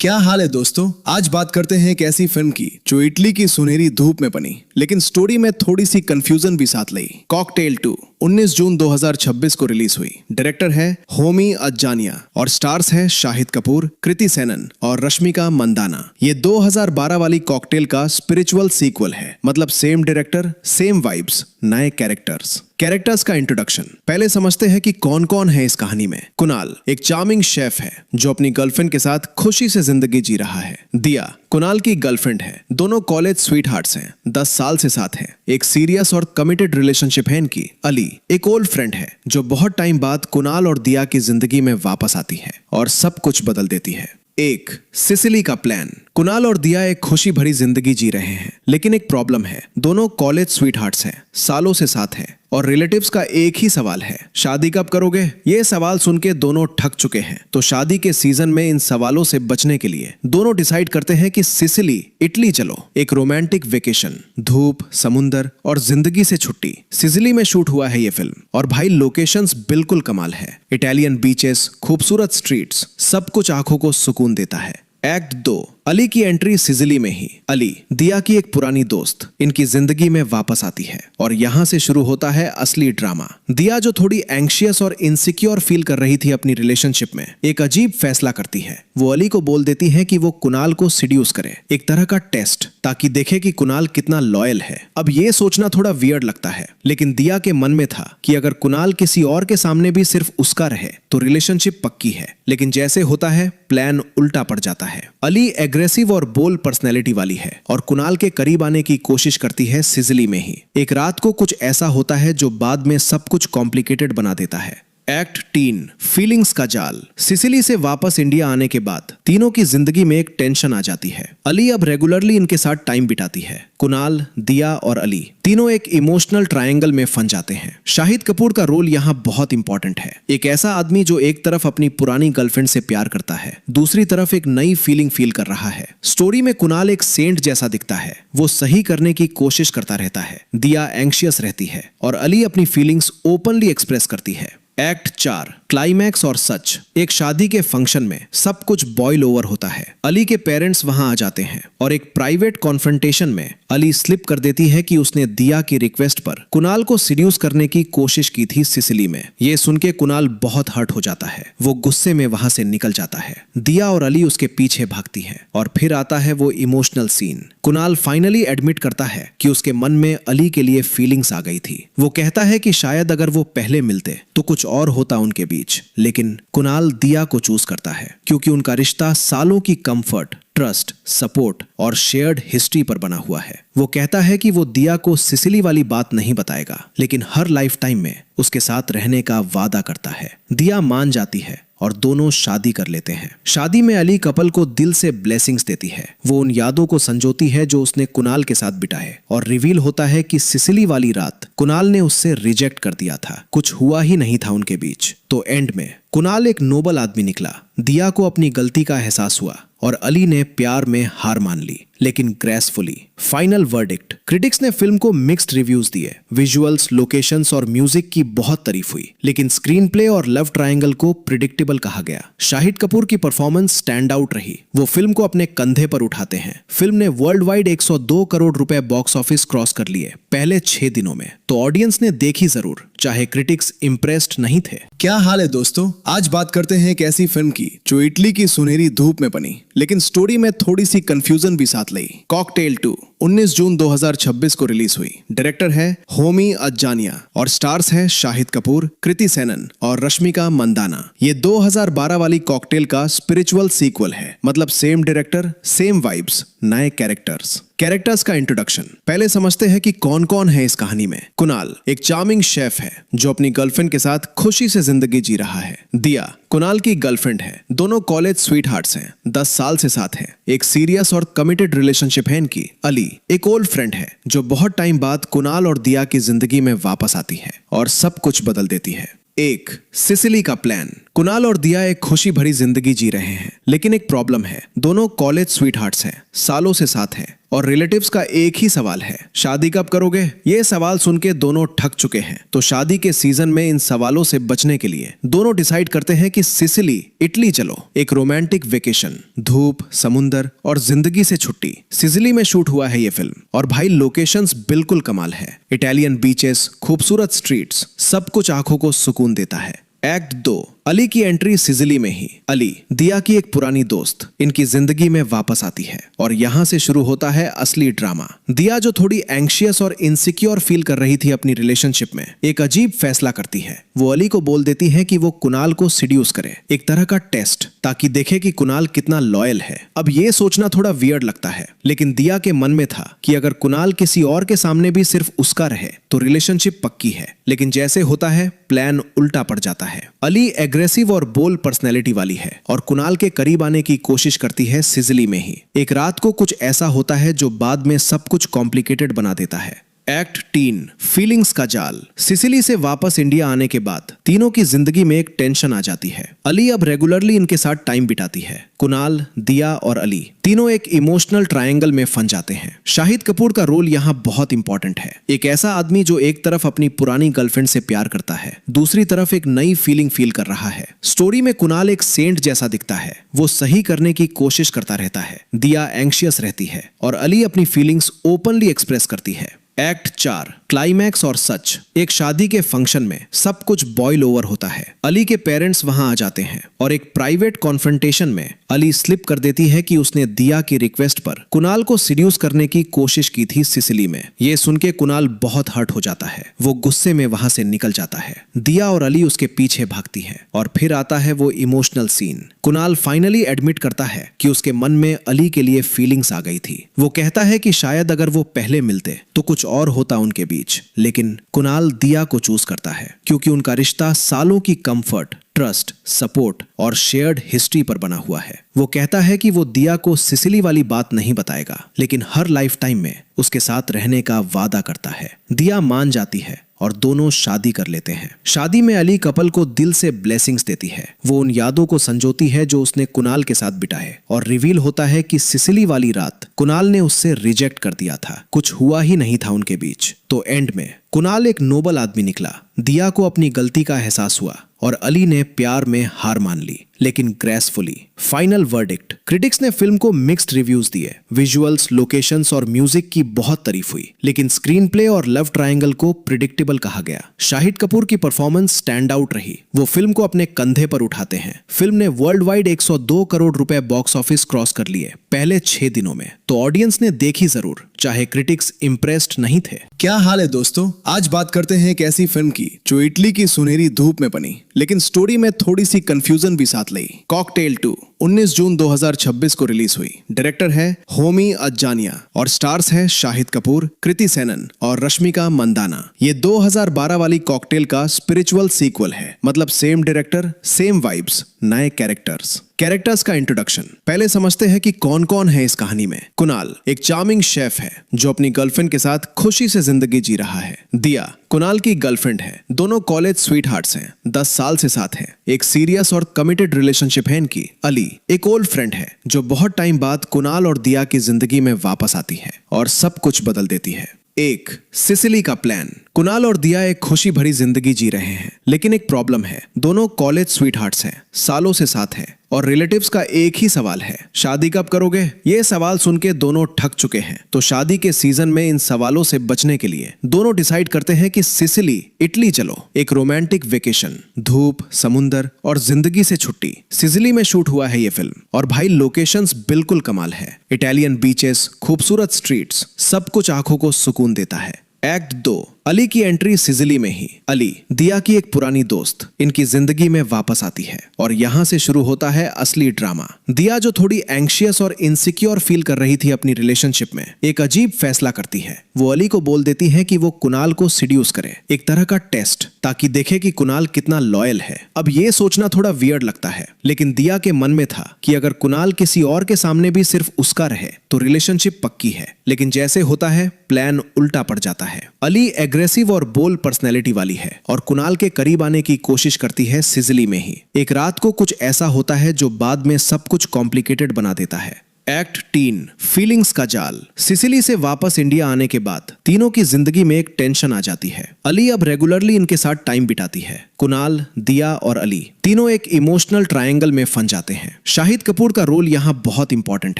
क्या हाल है दोस्तों। आज बात करते हैं एक ऐसी फिल्म की जो इटली की सुनहरी धूप में बनी, लेकिन स्टोरी में थोड़ी सी कंफ्यूजन भी साथ लाई। कॉकटेल 2 19 जून 2026 को रिलीज हुई। डायरेक्टर है होमी अज्जानिया और स्टार्स है शाहिद कपूर, कृति सेनन और रश्मिका मंदाना। ये 2012 वाली कॉकटेल का स्पिरिचुअल सीक्वल है, मतलब सेम डायरेक्टर, सेम वाइब्स, नए कैरेक्टर्स का इंट्रोडक्शन। पहले समझते हैं कि कौन कौन है इस कहानी में। कुणाल एक चार्मिंग शेफ है जो अपनी गर्लफ्रेंड के साथ खुशी से जिंदगी जी रहा है। दिया कुणाल की गर्लफ्रेंड है, दोनों कॉलेज स्वीट हार्ट्स हैं, 10 साल से साथ हैं। एक सीरियस और कमिटेड रिलेशनशिप है इनकी। अली एक ओल्ड फ्रेंड है जो बहुत टाइम बाद कुणाल और दिया की जिंदगी में वापस आती है और सब कुछ बदल देती है। एक सिसिली का प्लान। कुणाल और दिया एक खुशी भरी जिंदगी जी रहे हैं, लेकिन एक प्रॉब्लम है। दोनों कॉलेज स्वीट हार्ट्स हैं, सालों से साथ हैं और रिलेटिव्स का एक ही सवाल है, शादी कब करोगे। ये सवाल सुन के दोनों थक चुके हैं, तो शादी के सीजन में इन सवालों से बचने के लिए दोनों डिसाइड करते हैं कि सिसिली, इटली चलो। एक रोमांटिक वेकेशन, धूप, समुंदर और जिंदगी से छुट्टी। सिसिली में शूट हुआ है ये फिल्म और भाई लोकेशंस बिल्कुल कमाल है। इटालियन बीचेस, खूबसूरत स्ट्रीट्स, सब कुछ आंखों को सुकून देता है। एक्ट 2 अली की एंट्री सिसिली में ही। अली दिया की एक पुरानी दोस्त इनकी जिंदगी में वापस आती है और यहाँ से शुरू होता है असली ड्रामा। दिया जो थोड़ी एंग्शियस और इनसिक्योर फील कर रही थी अपनी रिलेशनशिप में, एक अजीब फैसला करती है। वो अली को बोल देती है कि वो कुणाल को सिड्यूस करे, एक तरह का टेस्ट, ताकि देखे कि कुणाल कितना लॉयल है। अब ये सोचना थोड़ा वियर्ड लगता है, लेकिन दिया के मन में था कि अगर कुणाल किसी और के सामने भी सिर्फ उसका रहे तो रिलेशनशिप पक्की है। लेकिन जैसे होता है प्लान उल्टा पड़ जाता है। अली एग्रेसिव और बोल्ड पर्सनैलिटी वाली है और कुणाल के करीब आने की कोशिश करती है सिसिली में ही। एक रात को कुछ ऐसा होता है जो बाद में सब कुछ कॉम्प्लिकेटेड बना देता है। एक्ट 3 फीलिंग्स का जाल। सिसिली से वापस इंडिया आने के बाद तीनों की जिंदगी में एक टेंशन आ जाती है। अली अब रेगुलरली इनके साथ टाइम बिताती है। कुणाल, दिया और अली तीनों एक इमोशनल ट्रायंगल में फंस जाते हैं। शाहिद कपूर का रोल यहाँ बहुत इंपॉर्टेंट है। एक ऐसा आदमी जो एक तरफ अपनी पुरानी गर्लफ्रेंड से प्यार करता है, दूसरी तरफ एक नई फीलिंग फील कर रहा है। स्टोरी में कुणाल एक सेंट जैसा दिखता है, वो सही करने की कोशिश करता रहता है। दिया एंग्शियस रहती है और अली अपनी फीलिंग्स ओपनली एक्सप्रेस करती है। एक्ट 4 क्लाइमैक्स और सच। एक शादी के फंक्शन में सब कुछ बॉयल ओवर होता है। अली के पेरेंट्स वहां आ जाते हैं और एक प्राइवेट कॉन्फ्रंटेशन में अली स्लिप कर देती है कि उसने दिया की रिक्वेस्ट पर कुणाल को सीड्यूस करने की कोशिश की थी सिसिली में। ये सुन के कुणाल बहुत हर्ट हो जाता है, वो गुस्से में वहां से निकल जाता है। दिया और अली उसके पीछे भागती है और फिर आता है वो emotional scene. Kunal finally admit करता है कि उसके मन में अली के लिए फीलिंग्स आ गई थी। वो कहता है कि शायद अगर वो पहले मिलते तो कुछ और होता उनके बीच, लेकिन कुणाल दिया को चूज करता है क्योंकि उनका रिश्ता सालों की कंफर्ट, ट्रस्ट, सपोर्ट और शेयर्ड हिस्ट्री पर बना हुआ है। वो कहता है कि वो दिया को सिसिली वाली बात नहीं बताएगा, लेकिन हर लाइफ टाइम में उसके साथ रहने का वादा करता है। दिया मान जाती है और दोनों शादी कर लेते हैं। शादी में अली कपल को दिल से ब्लेसिंग्स देती है। वो उन यादों को संजोती है जो उसने कुणाल के साथ बिताए और रिवील होता है कि सिसिली वाली रात कुणाल ने उससे रिजेक्ट कर दिया था, कुछ हुआ ही नहीं था उनके बीच। तो एंड में कुणाल एक नोबल आदमी निकला। दिया को अपनी गलती का एहसास हुआ और अली ने प्यार में हार मान ली, लेकिन ग्रेसफुली। Final verdict. क्रिटिक्स ने फिल्म को मिक्स्ड रिव्यूज दिए। विजुअल्स, लोकेशंस और म्यूजिक की बहुत तारीफ हुई, लेकिन स्क्रीन प्ले और लव ट्रायंगल को प्रिडिक्टेबल कहा गया। शाहिद कपूर की परफॉर्मेंस स्टैंड आउट रही। वो फिल्म को अपने कंधे पर उठाते हैं। फिल्म ने वर्ल्ड वाइड 102 करोड़ रुपए बॉक्स ऑफिस क्रॉस कर लिए पहले 6 दिनों में। तो ऑडियंस ने देखी जरूर, चाहे क्रिटिक्स इंप्रेस्ड नहीं थे। क्या हाल है दोस्तों। आज बात करते हैं एक ऐसी फिल्म की जो इटली की सुनहरी धूप में बनी, लेकिन स्टोरी में थोड़ी सी कंफ्यूजन भी साथ लाई। कॉकटेल 2 19 जून 2026 को रिलीज हुई। डायरेक्टर है होमी अज्जानिया और स्टार्स है शाहिद कपूर, कृति सेनन और रश्मिका मंदाना। ये 2012 वाली कॉकटेल का स्पिरिचुअल सीक्वल है, मतलब सेम डायरेक्टर, सेम वाइब्स, नए कैरेक्टर्स का इंट्रोडक्शन। पहले समझते हैं कि कौन कौन है इस कहानी में। कुणाल एक चार्मिंग शेफ है जो अपनी गर्लफ्रेंड के साथ खुशी से जिंदगी जी रहा है। दिया कुणाल की गर्लफ्रेंड है, दोनों कॉलेज स्वीट हार्ट्स हैं, 10 साल से साथ हैं। एक सीरियस और कमिटेड रिलेशनशिप है इनकी। अली एक ओल्ड फ्रेंड है जो बहुत टाइम बाद कुणाल और दिया की जिंदगी में वापस आती है और सब कुछ बदल देती है। एक सिसिली का प्लान। कुणाल और दिया एक खुशी भरी जिंदगी जी रहे हैं, लेकिन एक प्रॉब्लम है। दोनों कॉलेज स्वीट हार्ट्स हैं, सालों से साथ हैं और रिलेटिव्स का एक ही सवाल है, शादी कब करोगे? ये सवाल सुन के दोनों थक चुके हैं। तो शादी के सीजन में इन सवालों से बचने के लिए दोनों डिसाइड करते हैं कि सिसिली, इटली चलो। एक रोमांटिक वेकेशन, धूप, समुंदर और जिंदगी से छुट्टी। सिसिली में शूट हुआ है ये फिल्म और भाई लोकेशंस बिल्कुल कमाल है। इटालियन बीचेस, खूबसूरत स्ट्रीट्स, सब कुछ आंखों को सुकून देता है। एक्ट 2, अली की एंट्री सिसिली में ही। अली, दिया की एक पुरानी दोस्त, इनकी जिंदगी में वापस आती है और यहाँ से शुरू होता है असली ड्रामा। दिया, जो थोड़ी एंग्शियस और इनसिक्योर फील कर रही थी अपनी रिलेशनशिप में, एक अजीब फैसला करती है। वो अली को बोल देती है कि वो कुणाल को सिड्यूस करे, एक तरह का टेस्ट, ताकि देखे कि कुणाल कितना लॉयल है। अब ये सोचना थोड़ा वियर्ड लगता है, लेकिन दिया के मन में था कि अगर कुणाल किसी और के सामने भी सिर्फ उसका रहे तो रिलेशनशिप पक्की है। लेकिन जैसे होता है, प्लान उल्टा पड़ जाता है। अली एग्रेसिव और बोल्ड पर्सनैलिटी वाली है और कुणाल के करीब आने की कोशिश करती है सिसिली में ही। एक रात को कुछ ऐसा होता है जो बाद में सब कुछ कॉम्प्लिकेटेड बना देता है। एक्ट 3, फीलिंग्स का जाल। सिसिली से वापस इंडिया आने के बाद तीनों की जिंदगी में एक टेंशन आ जाती है। अली अब रेगुलरली इनके साथ टाइम बिताती है। कुणाल, दिया और अली तीनों एक इमोशनल ट्रायंगल में फंस जाते हैं। शाहिद कपूर का रोल यहाँ बहुत इंपॉर्टेंट है। एक ऐसा आदमी जो एक तरफ अपनी पुरानी गर्लफ्रेंड से प्यार करता है, दूसरी तरफ एक नई फीलिंग फील कर रहा है। स्टोरी में कुणाल एक सेंट जैसा दिखता है, वो सही करने की कोशिश करता रहता है। दिया एंग्शियस रहती है और अली अपनी फीलिंग्स ओपनली एक्सप्रेस करती है। एक्ट 4, क्लाइमैक्स और सच। एक शादी के फंक्शन में सब कुछ बॉयल ओवर होता है। अली के पेरेंट्स वहां आ जाते हैं और एक प्राइवेट कॉन्फ्रंटेशन में अली स्लिप कर देती है कि उसने दिया की रिक्वेस्ट पर कुणाल को सिड्यूस करने की कोशिश की थी सिसिली में। ये सुन के कुणाल बहुत हर्ट हो जाता है, वो गुस्से में वहां से निकल जाता है। दिया और अली उसके पीछे भागती हैं और फिर आता है वो emotional scene. Kunal finally admit करता है कि उसके मन में अली के लिए फीलिंग्स आ गई थी। वो कहता है कि शायद अगर वो पहले मिलते तो कुछ और होता उनके बीच, लेकिन कुणाल दिया को चूज करता है क्योंकि उनका रिश्ता सालों की कंफर्ट, ट्रस्ट, सपोर्ट और शेयर्ड हिस्ट्री पर बना हुआ है। वो कहता है कि वो दिया को सिसिली वाली बात नहीं बताएगा, लेकिन हर लाइफ टाइम में उसके साथ रहने का वादा करता है। दिया मान जाती है और दोनों शादी कर लेते हैं। शादी में अली कपल को दिल से ब्लेसिंग्स देती है। वो उन यादों को संजोती है जो उसने कुणाल के साथ बिताए और रिवील होता है कि सिसिली वाली रात कुणाल ने उससे रिजेक्ट कर दिया था, कुछ हुआ ही नहीं था उनके बीच। तो एंड में कुणाल एक नोबल आदमी निकला। दिया को अपनी गलती का एहसास हुआ और अली ने प्यार में हार मान ली, लेकिन ग्रेसफुली। Final verdict. क्रिटिक्स ने फिल्म को मिक्स्ड रिव्यूज दिए। विजुअल्स, लोकेशंस और म्यूजिक की बहुत तारीफ हुई, लेकिन स्क्रीन प्ले और लव ट्रायंगल को प्रिडिक्टेबल कहा गया। शाहिद कपूर की परफॉर्मेंस स्टैंड आउट रही। वो फिल्म को अपने कंधे पर उठाते हैं। फिल्म ने वर्ल्ड वाइड 102 करोड़ रुपए बॉक्स ऑफिस क्रॉस कर लिए पहले 6 दिनों में। तो ऑडियंस ने देखी जरूर, चाहे क्रिटिक्स इम्प्रेस्ड नहीं थे। क्या हाल है दोस्तों, आज बात करते हैं एक ऐसी फिल्म की जो इटली की सुनहरी धूप में बनी, लेकिन स्टोरी में थोड़ी सी कंफ्यूजन भी साथ लाई। कॉकटेल 2 19 जून 2026 को रिलीज हुई। डायरेक्टर है होमी अज्जानिया और स्टार्स है शाहिद कपूर, कृति सेनन और रश्मिका मंदाना। ये 2012 वाली कॉकटेल का स्पिरिचुअल सीक्वल है, मतलब सेम डायरेक्टर, सेम वाइब्स, नए कैरेक्टर्स का इंट्रोडक्शन। पहले समझते हैं कि कौन कौन है इस कहानी में। कुणाल एक चार्मिंग शेफ है जो अपनी गर्लफ्रेंड के साथ खुशी से जिंदगी जी रहा है। दिया कुणाल की गर्लफ्रेंड है, दोनों कॉलेज स्वीटहार्ट्स हैं, 10 साल से साथ हैं। एक सीरियस और कमिटेड रिलेशनशिप है इनकी। अली एक ओल्ड फ्रेंड है जो बहुत टाइम बाद कुणाल और दिया की जिंदगी में वापस आती है और सब कुछ बदल देती है। एक सिसिली का प्लान। कुणाल और दिया एक खुशी भरी जिंदगी जी रहे हैं, लेकिन एक प्रॉब्लम है। दोनों कॉलेज स्वीटहार्ट्स हैं, सालों से साथ हैं और रिलेटिव्स का एक ही सवाल है, शादी कब करोगे? ये सवाल सुन के दोनों थक चुके हैं। तो शादी के सीजन में इन सवालों से बचने के लिए दोनों डिसाइड करते हैं कि सिसिली, इटली चलो। एक रोमांटिक वेकेशन, धूप, समुंदर और जिंदगी से छुट्टी। सिसिली में शूट हुआ है ये फिल्म और भाई लोकेशंस बिल्कुल कमाल है। इटालियन बीचेस, खूबसूरत स्ट्रीट्स, सब कुछ आंखों को सुकून देता है। एक्ट 2, अली की एंट्री सिसिली में ही। अली, दिया की एक पुरानी दोस्त, इनकी जिंदगी में वापस आती है और यहाँ से शुरू होता है असली ड्रामा। दिया, जो थोड़ी एंग्शियस और इनसिक्योर फील कर रही थी अपनी रिलेशनशिप में, एक अजीब फैसला करती है। वो अली को बोल देती है कि वो कुणाल को सिड्यूस करे, एक तरह का टेस्ट, ताकि देखे कि कुणाल कितना लॉयल है। अब ये सोचना थोड़ा वियर्ड लगता है, लेकिन दिया के मन में था कि अगर कुणाल किसी और के सामने भी सिर्फ उसका रहे तो रिलेशनशिप पक्की है। लेकिन जैसे होता है, प्लान उल्टा पड़ जाता है। अली एग्रेसिव और बोल्ड पर्सनैलिटी वाली है और कुणाल के करीब आने की कोशिश करती है सिसिली में ही। एक रात को कुछ ऐसा होता है जो बाद में सब कुछ कॉम्प्लिकेटेड बना देता है। एक्ट 3 फीलिंग्स का जाल। सिसिली से वापस इंडिया आने के बाद तीनों की जिंदगी में एक टेंशन आ जाती है। अली अब रेगुलरली इनके साथ टाइम बिताती है। कुणाल, दिया और अली तीनों एक इमोशनल ट्रायंगल में फंस जाते हैं। शाहिद कपूर का रोल यहाँ बहुत इंपॉर्टेंट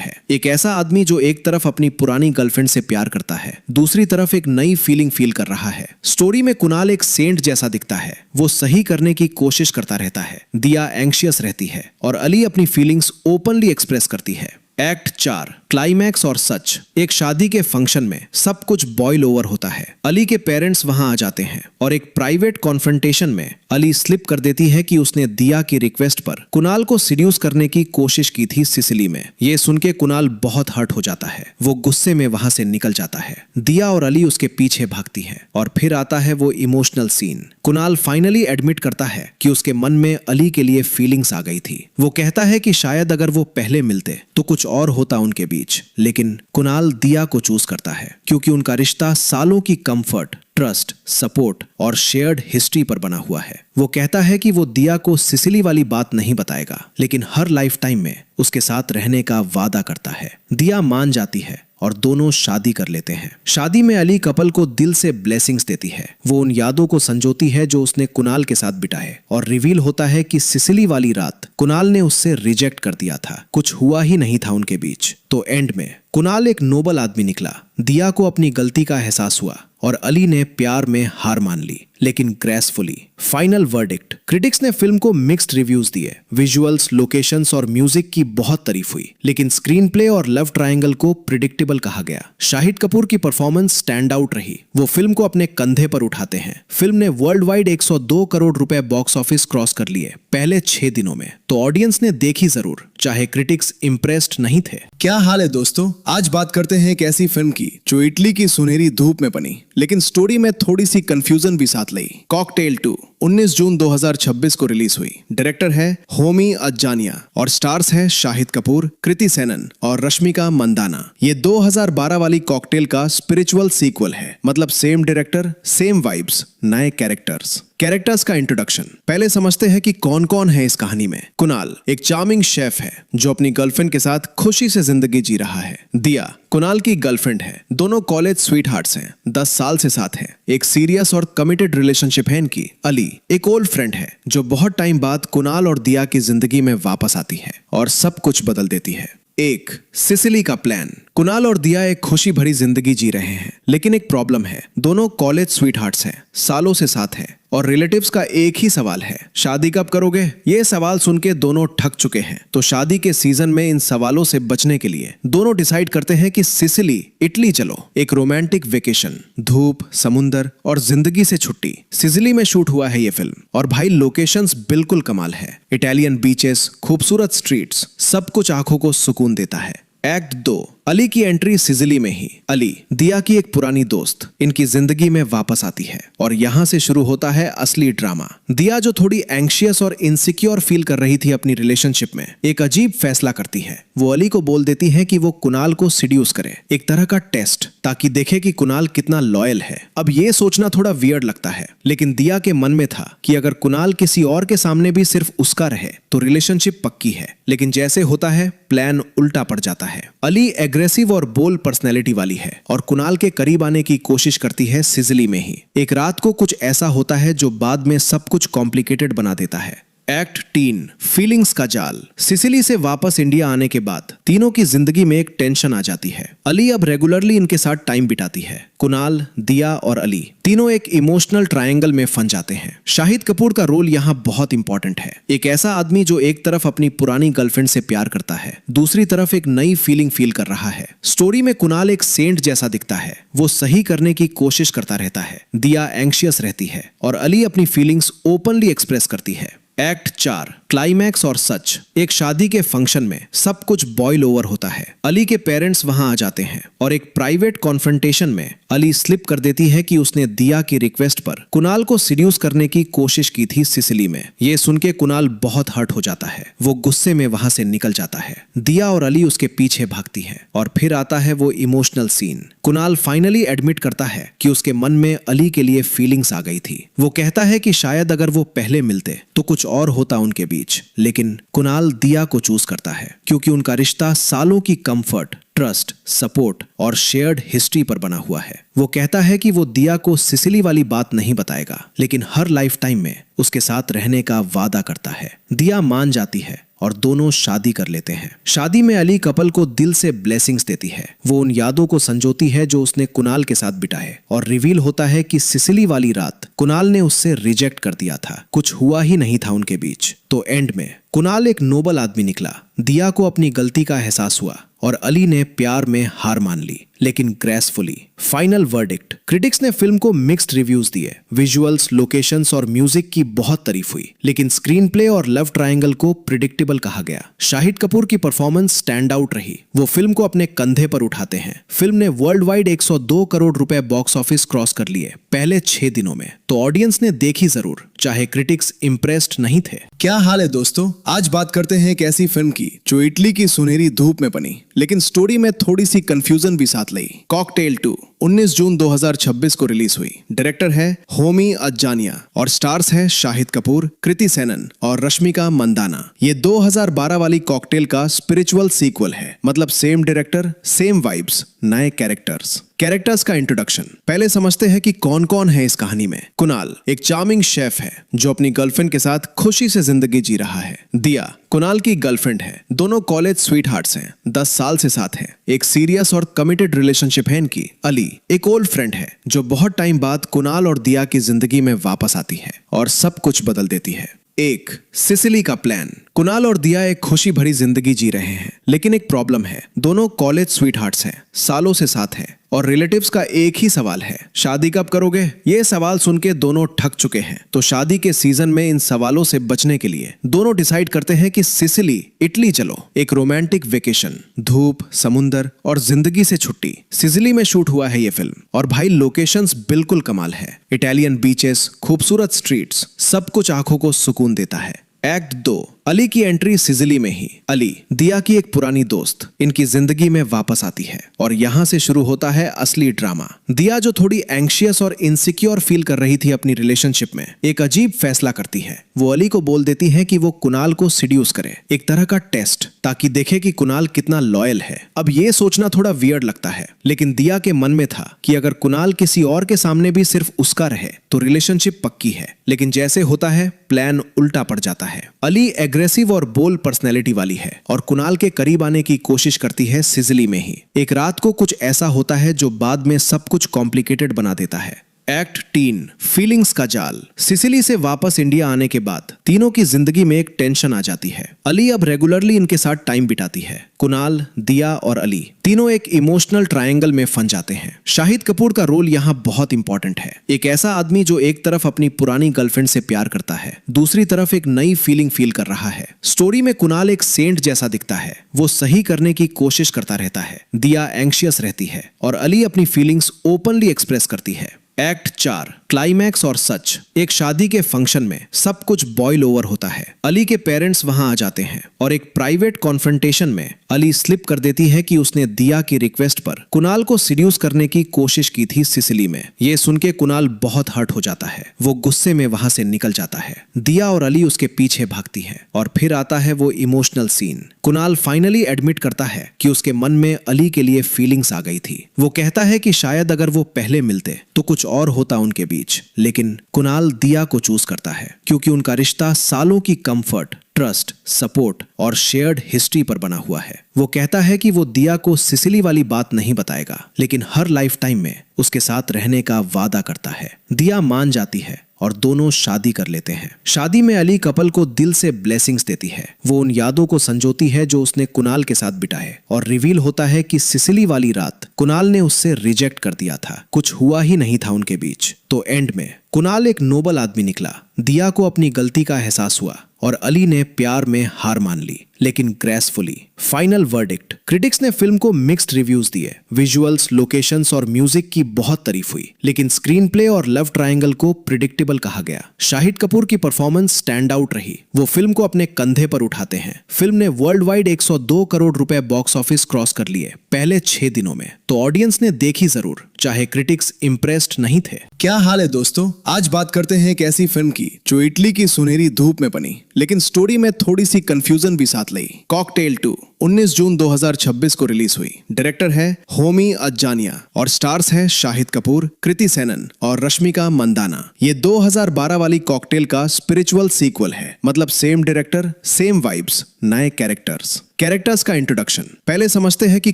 है। एक ऐसा आदमी जो एक तरफ अपनी पुरानी गर्लफ्रेंड से प्यार करता है, दूसरी तरफ एक नई फीलिंग फील कर रहा है। स्टोरी में कुणाल एक सेंट जैसा दिखता है, वो सही करने की कोशिश करता रहता है। दिया एंग्शियस रहती है और अली अपनी फीलिंग्स ओपनली एक्सप्रेस करती है। एक्ट 4 क्लाइमैक्स और सच। एक शादी के फंक्शन में सब कुछ बॉयल ओवर होता है। अली के पेरेंट्स वहां आ जाते हैं और एक प्राइवेट कॉन्फ्रंटेशन में अली स्लिप कर देती है कि उसने दिया की रिक्वेस्ट पर कुणाल को सीड्यूस करने की कोशिश की थी सिसिली में। ये सुन के कुणाल बहुत हर्ट हो जाता है। वो गुस्से में वहां से निकल जाता है। दिया और अली उसके पीछे भागती है और फिर आता है वो emotional scene. Kunal finally admit करता है कि उसके मन में अली के लिए फीलिंग्स आ गई थी। वो कहता है कि शायद अगर वो पहले मिलते तो कुछ और होता उनके बीच, लेकिन कुणाल दिया को चूज करता है क्योंकि उनका रिश्ता सालों की कंफर्ट, ट्रस्ट, सपोर्ट और शेयर्ड हिस्ट्री पर बना हुआ है। वो कहता है कि वो दिया को सिसिली वाली बात नहीं बताएगा, लेकिन हर लाइफ टाइम में उसके साथ रहने का वादा करता है। दिया मान जाती है और दोनों शादी कर लेते हैं। शादी में अली कपल को दिल से ब्लेसिंग्स देती है। वो उन यादों को संजोती है जो उसने कुणाल के साथ बिताए और रिवील होता है कि सिसिली वाली रात कुणाल ने उससे रिजेक्ट कर दिया था। कुछ हुआ ही नहीं था उनके बीच। तो एंड में कुणाल एक नोबल आदमी निकला। दिया को अपनी गलती का एहसास हुआ और अली ने प्यार में हार मान ली, लेकिन ग्रेसफुली। Final verdict. क्रिटिक्स ने फिल्म को मिक्स्ड रिव्यूज दिए। विजुअल्स, लोकेशंस और म्यूजिक की बहुत तारीफ हुई, लेकिन स्क्रीन प्ले और लव ट्रायंगल को प्रिडिक्टेबल कहा गया। शाहिद कपूर की परफॉर्मेंस स्टैंड आउट रही। वो फिल्म को अपने कंधे पर उठाते हैं। फिल्म ने वर्ल्ड वाइड 102 करोड़ रुपए बॉक्स ऑफिस क्रॉस कर लिए पहले 6 दिनों में। तो ऑडियंस ने देखी जरूर, चाहे क्रिटिक्स इंप्रेस्ड नहीं थे। क्या हाल है दोस्तों, आज बात करते हैं एक ऐसी फिल्म की जो इटली की सुनहरी धूप में बनी, लेकिन स्टोरी में थोड़ी सी कंफ्यूजन भी साथ लाई। कॉकटेल 2 19 जून 2026 को रिलीज हुई। डायरेक्टर है होमी अज्जानिया और स्टार्स है शाहिद कपूर, कृति सेनन और रश्मिका मंदाना। ये 2012 वाली कॉकटेल का स्पिरिचुअल सीक्वल है, मतलब सेम डायरेक्टर, सेम वाइब्स, नए कैरेक्टर्स का इंट्रोडक्शन। पहले समझते हैं कि कौन कौन है इस कहानी में। कुणाल एक चार्मिंग शेफ है जो अपनी गर्लफ्रेंड के साथ खुशी से जिंदगी जी रहा है। दिया कुणाल की गर्लफ्रेंड है। दोनों कॉलेज स्वीटहार्ट्स हैं, 10 साल से साथ हैं। एक सीरियस और कमिटेड रिलेशनशिप है इनकी। अली एक ओल्ड फ्रेंड है जो बहुत टाइम बाद कुणाल और दिया की जिंदगी में वापस आती है और सब कुछ बदल देती है। एक सिसिली का प्लान। कुणाल और दिया एक खुशी भरी जिंदगी जी रहे हैं, लेकिन एक प्रॉब्लम है। दोनों कॉलेज स्वीटहार्ट्स हैं, सालों से साथ हैं और रिलेटिव्स का एक ही सवाल है, शादी कब करोगे? ये सवाल सुन के दोनों थक चुके हैं। तो शादी के सीजन में इन सवालों से बचने के लिए दोनों डिसाइड करते हैं कि सिसिली, इटली चलो। एक रोमांटिक वेकेशन, धूप, समुंदर और जिंदगी से छुट्टी। सिसिली में शूट हुआ है ये फिल्म और भाई लोकेशंस बिल्कुल कमाल है। इटालियन बीचेस, खूबसूरत स्ट्रीट्स, सब कुछ आंखों को सुकून देता है। एक्ट 2 अली की एंट्री सिसिली में ही। अली दिया की एक पुरानी दोस्त इनकी जिंदगी में वापस आती है और यहाँ से शुरू होता है असली ड्रामा। दिया जो थोड़ी एंग्शियस और इनसिक्योर फील कर रही थी अपनी रिलेशनशिप में, एक अजीब फैसला करती है। वो अली को बोल देती है कि वो कुणाल को सीड्यूस करे, एक तरह का टेस्ट, ताकि देखे कि कुणाल कितना लॉयल है। अब ये सोचना थोड़ा वियर्ड लगता है, लेकिन दिया के मन में था कि अगर कुणाल किसी और के सामने भी सिर्फ उसका रहे तो रिलेशनशिप पक्की है। लेकिन जैसे होता है प्लान उल्टा पड़ जाता है। अली एग्रेसिव और बोल्ड पर्सनैलिटी वाली है और कुणाल के करीब आने की कोशिश करती है सिसिली में ही। एक रात को कुछ ऐसा होता है जो बाद में सब कुछ कॉम्प्लिकेटेड बना देता है। एक्ट 3 फीलिंग्स का जाल। सिसिली से वापस इंडिया आने के बाद तीनों की जिंदगी में एक टेंशन आ जाती है। अली अब रेगुलरली इनके साथ टाइम बिताती है। कुणाल, दिया और अली तीनों एक इमोशनल ट्रायंगल में फंस जाते हैं। शाहिद कपूर का रोल यहाँ बहुत इंपॉर्टेंट है। एक ऐसा आदमी जो एक तरफ अपनी पुरानी गर्लफ्रेंड से प्यार करता है, दूसरी तरफ एक नई फीलिंग फील कर रहा है। स्टोरी में कुणाल एक सेंट जैसा दिखता है, वो सही करने की कोशिश करता रहता है। दिया एंग्शियस रहती है और अली अपनी फीलिंग्स ओपनली एक्सप्रेस करती है। एक्ट 4 क्लाइमैक्स और सच। एक शादी के फंक्शन में सब कुछ बॉयल ओवर होता है। अली के पेरेंट्स वहां आ जाते हैं और एक प्राइवेट कॉन्फ्रंटेशन में अली स्लिप कर देती है कि उसने दिया की रिक्वेस्ट पर कुणाल को सीड्यूस करने की कोशिश की थी सिसिली में। ये सुन के कुणाल बहुत हर्ट हो जाता है। वो गुस्से में वहां से निकल जाता है। दिया और अली उसके पीछे भागती है और फिर आता है वो emotional scene. Kunal finally admit करता है कि उसके मन में अली के लिए फीलिंग्स आ गई थी। वो कहता है कि शायद अगर वो पहले मिलते तो कुछ और होता उनके बीच। बीच, लेकिन कुणाल दिया को चूज करता है क्योंकि उनका रिश्ता सालों की कंफर्ट, ट्रस्ट, सपोर्ट और शेयर्ड हिस्ट्री पर बना हुआ है। वो कहता है कि वो दिया को सिसिली वाली बात नहीं बताएगा, लेकिन हर लाइफ टाइम में उसके साथ रहने का वादा करता है। दिया मान जाती है और दोनों शादी कर लेते हैं। शादी में अली कपल को दिल से ब्लेसिंग्स देती है। वो उन यादों को संजोती है जो उसने कुणाल के साथ बिताए और रिवील होता है कि सिसिली वाली रात कुणाल ने उससे रिजेक्ट कर दिया था। कुछ हुआ ही नहीं था उनके बीच। तो एंड में कुणाल एक नोबल आदमी निकला। दिया को अपनी गलती का एहसास हुआ और अली ने प्यार में हार मान ली, लेकिन ग्रेसफुली। Final verdict. क्रिटिक्स ने फिल्म को मिक्स्ड रिव्यूज दिए। विजुअल्स, लोकेशंस और म्यूजिक की बहुत तारीफ हुई, लेकिन स्क्रीन प्ले और लव ट्रायंगल को प्रिडिक्टेबल कहा गया। शाहिद कपूर की परफॉर्मेंस स्टैंड आउट रही। वो फिल्म को अपने कंधे पर उठाते हैं। फिल्म ने वर्ल्ड वाइड 102 करोड़ रुपए बॉक्स ऑफिस क्रॉस कर लिए पहले 6 दिनों में। तो ऑडियंस ने देखी जरूर, चाहे क्रिटिक्स इम्प्रेस्ड नहीं थे। क्या हाल है दोस्तों, आज बात करते हैं एक ऐसी फिल्म की जो इटली की सुनहरी धूप में बनी, लेकिन स्टोरी में थोड़ी सी कंफ्यूजन भी साथ लाई। कॉकटेल 2 19 जून 2026 को रिलीज हुई। डायरेक्टर है होमी अज्जानिया और स्टार्स है शाहिद कपूर, कृति सेनन और रश्मिका मंदाना। ये 2012 वाली कॉकटेल का स्पिरिचुअल सीक्वल है, मतलब सेम डायरेक्टर, सेम वाइब्स, नए कैरेक्टर्स का इंट्रोडक्शन। पहले समझते हैं कि कौन कौन है इस कहानी में। कुणाल एक चार्मिंग शेफ है जो अपनी गर्लफ्रेंड के साथ खुशी से जिंदगी जी रहा है। दिया कुणाल की गर्लफ्रेंड है। दोनों कॉलेज स्वीटहार्ट्स हैं, 10 साल से साथ हैं। एक सीरियस और कमिटेड रिलेशनशिप है इनकी। अली एक ओल्ड फ्रेंड है जो बहुत टाइम बाद कुणाल और दिया की जिंदगी में वापस आती है और सब कुछ बदल देती है। एक सिसिली का प्लान। कुणाल और दिया एक खुशी भरी जिंदगी जी रहे हैं, लेकिन एक प्रॉब्लम है। दोनों कॉलेज स्वीटहार्ट्स हैं, सालों से साथ हैं और रिलेटिव्स का एक ही सवाल है, शादी कब करोगे? ये सवाल सुन के दोनों थक चुके हैं। तो शादी के सीजन में इन सवालों से बचने के लिए दोनों डिसाइड करते हैं कि सिसिली, इटली चलो। एक रोमांटिक वेकेशन, धूप, समुंदर और जिंदगी से छुट्टी। सिसिली में शूट हुआ है ये फिल्म और भाई लोकेशंस बिल्कुल कमाल है। इटालियन बीचेस, खूबसूरत स्ट्रीट्स, सब कुछ आंखों को सुकून देता है। एक्ट 2 अली की एंट्री सिसिली में ही। अली दिया की एक पुरानी दोस्त इनकी जिंदगी में वापस आती है और यहाँ से शुरू होता है असली ड्रामा। दिया जो थोड़ी एंग्शियस और इनसिक्योर फील कर रही थी अपनी रिलेशनशिप में, एक अजीब फैसला करती है। वो अली को बोल देती है कि वो कुणाल को सिड्यूस करे, एक तरह का टेस्ट, ताकि देखे कि कुणाल कितना लॉयल है। अब ये सोचना थोड़ा वियर्ड लगता है, लेकिन दिया के मन में था कि अगर कुणाल किसी और के सामने भी सिर्फ उसका रहे तो रिलेशनशिप पक्की है। लेकिन जैसे होता है प्लान उल्टा पड़ जाता है। अली एग्रेसिव और बोल्ड पर्सनैलिटी वाली है और कुणाल के करीब आने की कोशिश करती है सिसिली में ही। एक रात को कुछ ऐसा होता है जो बाद में सब कुछ कॉम्प्लिकेटेड बना देता है। एक्ट 3 फीलिंग्स का जाल। सिसिली से वापस इंडिया आने के बाद तीनों की जिंदगी में एक टेंशन आ जाती है। अली अब रेगुलरली इनके साथ टाइम बिताती है। कुणाल, दिया और अली तीनों एक इमोशनल ट्रायंगल में फंस जाते हैं। शाहिद कपूर का रोल यहाँ बहुत इंपॉर्टेंट है। एक ऐसा आदमी जो एक तरफ अपनी पुरानी गर्लफ्रेंड से प्यार करता है, दूसरी तरफ एक नई फीलिंग फील कर रहा है। स्टोरी में कुणाल एक सेंट जैसा दिखता है, वो सही करने की कोशिश करता रहता है। दिया एंग्शियस रहती है और अली अपनी फीलिंग्स ओपनली एक्सप्रेस करती है। एक्ट 4 क्लाइमैक्स और सच। एक शादी के फंक्शन में सब कुछ बॉयल ओवर होता है। अली के पेरेंट्स वहां आ जाते हैं और एक प्राइवेट कॉन्फ्रंटेशन में अली स्लिप कर देती है कि उसने दिया की रिक्वेस्ट पर कुणाल को सिड्यूस करने की कोशिश की थी सिसिली में। ये सुन के कुणाल बहुत हर्ट हो जाता है। वो गुस्से में वहां से निकल जाता है। दिया और अली उसके पीछे भागती है और फिर आता है वो emotional scene. Kunal finally admit करता है कि उसके मन में अली के लिए फीलिंग्स आ गई थी। वो कहता है कि शायद अगर वो पहले मिलते तो कुछ और होता उनके बीच, लेकिन कुणाल दिया को चूज करता है क्योंकि उनका रिश्ता सालों की कंफर्ट, ट्रस्ट, सपोर्ट और शेयर्ड हिस्ट्री पर बना हुआ है। वो कहता है कि वो दिया को सिसिली वाली बात नहीं बताएगा, लेकिन हर लाइफ टाइम में उसके साथ रहने का वादा करता है। दिया मान जाती है और दोनों शादी कर लेते हैं। शादी में अली कपल को दिल से ब्लेसिंग्स देती है। वो उन यादों को संजोती है जो उसने कुणाल के साथ बिताए और रिवील होता है कि सिसिली वाली रात कुणाल ने उससे रिजेक्ट कर दिया था। कुछ हुआ ही नहीं था उनके बीच। तो एंड में कुणाल एक नोबल आदमी निकला। दिया को अपनी गलती का एहसास हुआ और अली ने प्यार में हार मान ली, लेकिन ग्रेसफुली। Final verdict. क्रिटिक्स ने फिल्म को मिक्स्ड रिव्यूज दिए। विजुअल्स, लोकेशंस और म्यूजिक की बहुत तारीफ हुई, लेकिन स्क्रीन प्ले और लव ट्रायंगल को प्रिडिक्टेबल कहा गया। शाहिद कपूर की परफॉर्मेंस स्टैंड आउट रही। वो फिल्म को अपने कंधे पर उठाते हैं। फिल्म ने वर्ल्ड वाइड 102 करोड़ रुपए बॉक्स ऑफिस क्रॉस कर लिए पहले 6 दिनों में, तो ऑडियंस ने देखी जरूर, चाहे क्रिटिक्स इम्प्रेस्ड नहीं थे। क्या हाल है दोस्तों, आज बात करते हैं एक ऐसी फिल्म की जो इटली की सुनहरी धूप में बनी, लेकिन स्टोरी में थोड़ी सी कंफ्यूजन भी साथ लाई। कॉकटेल 2 19 जून 2026 को रिलीज हुई। डायरेक्टर है होमी अज्जानिया और स्टार्स है शाहिद कपूर, कृति सेनन और रश्मिका मंदाना। ये 2012 वाली कॉकटेल का स्पिरिचुअल सीक्वल है, मतलब सेम डायरेक्टर, सेम वाइब्स, नए कैरेक्टर्स का इंट्रोडक्शन। पहले समझते हैं कि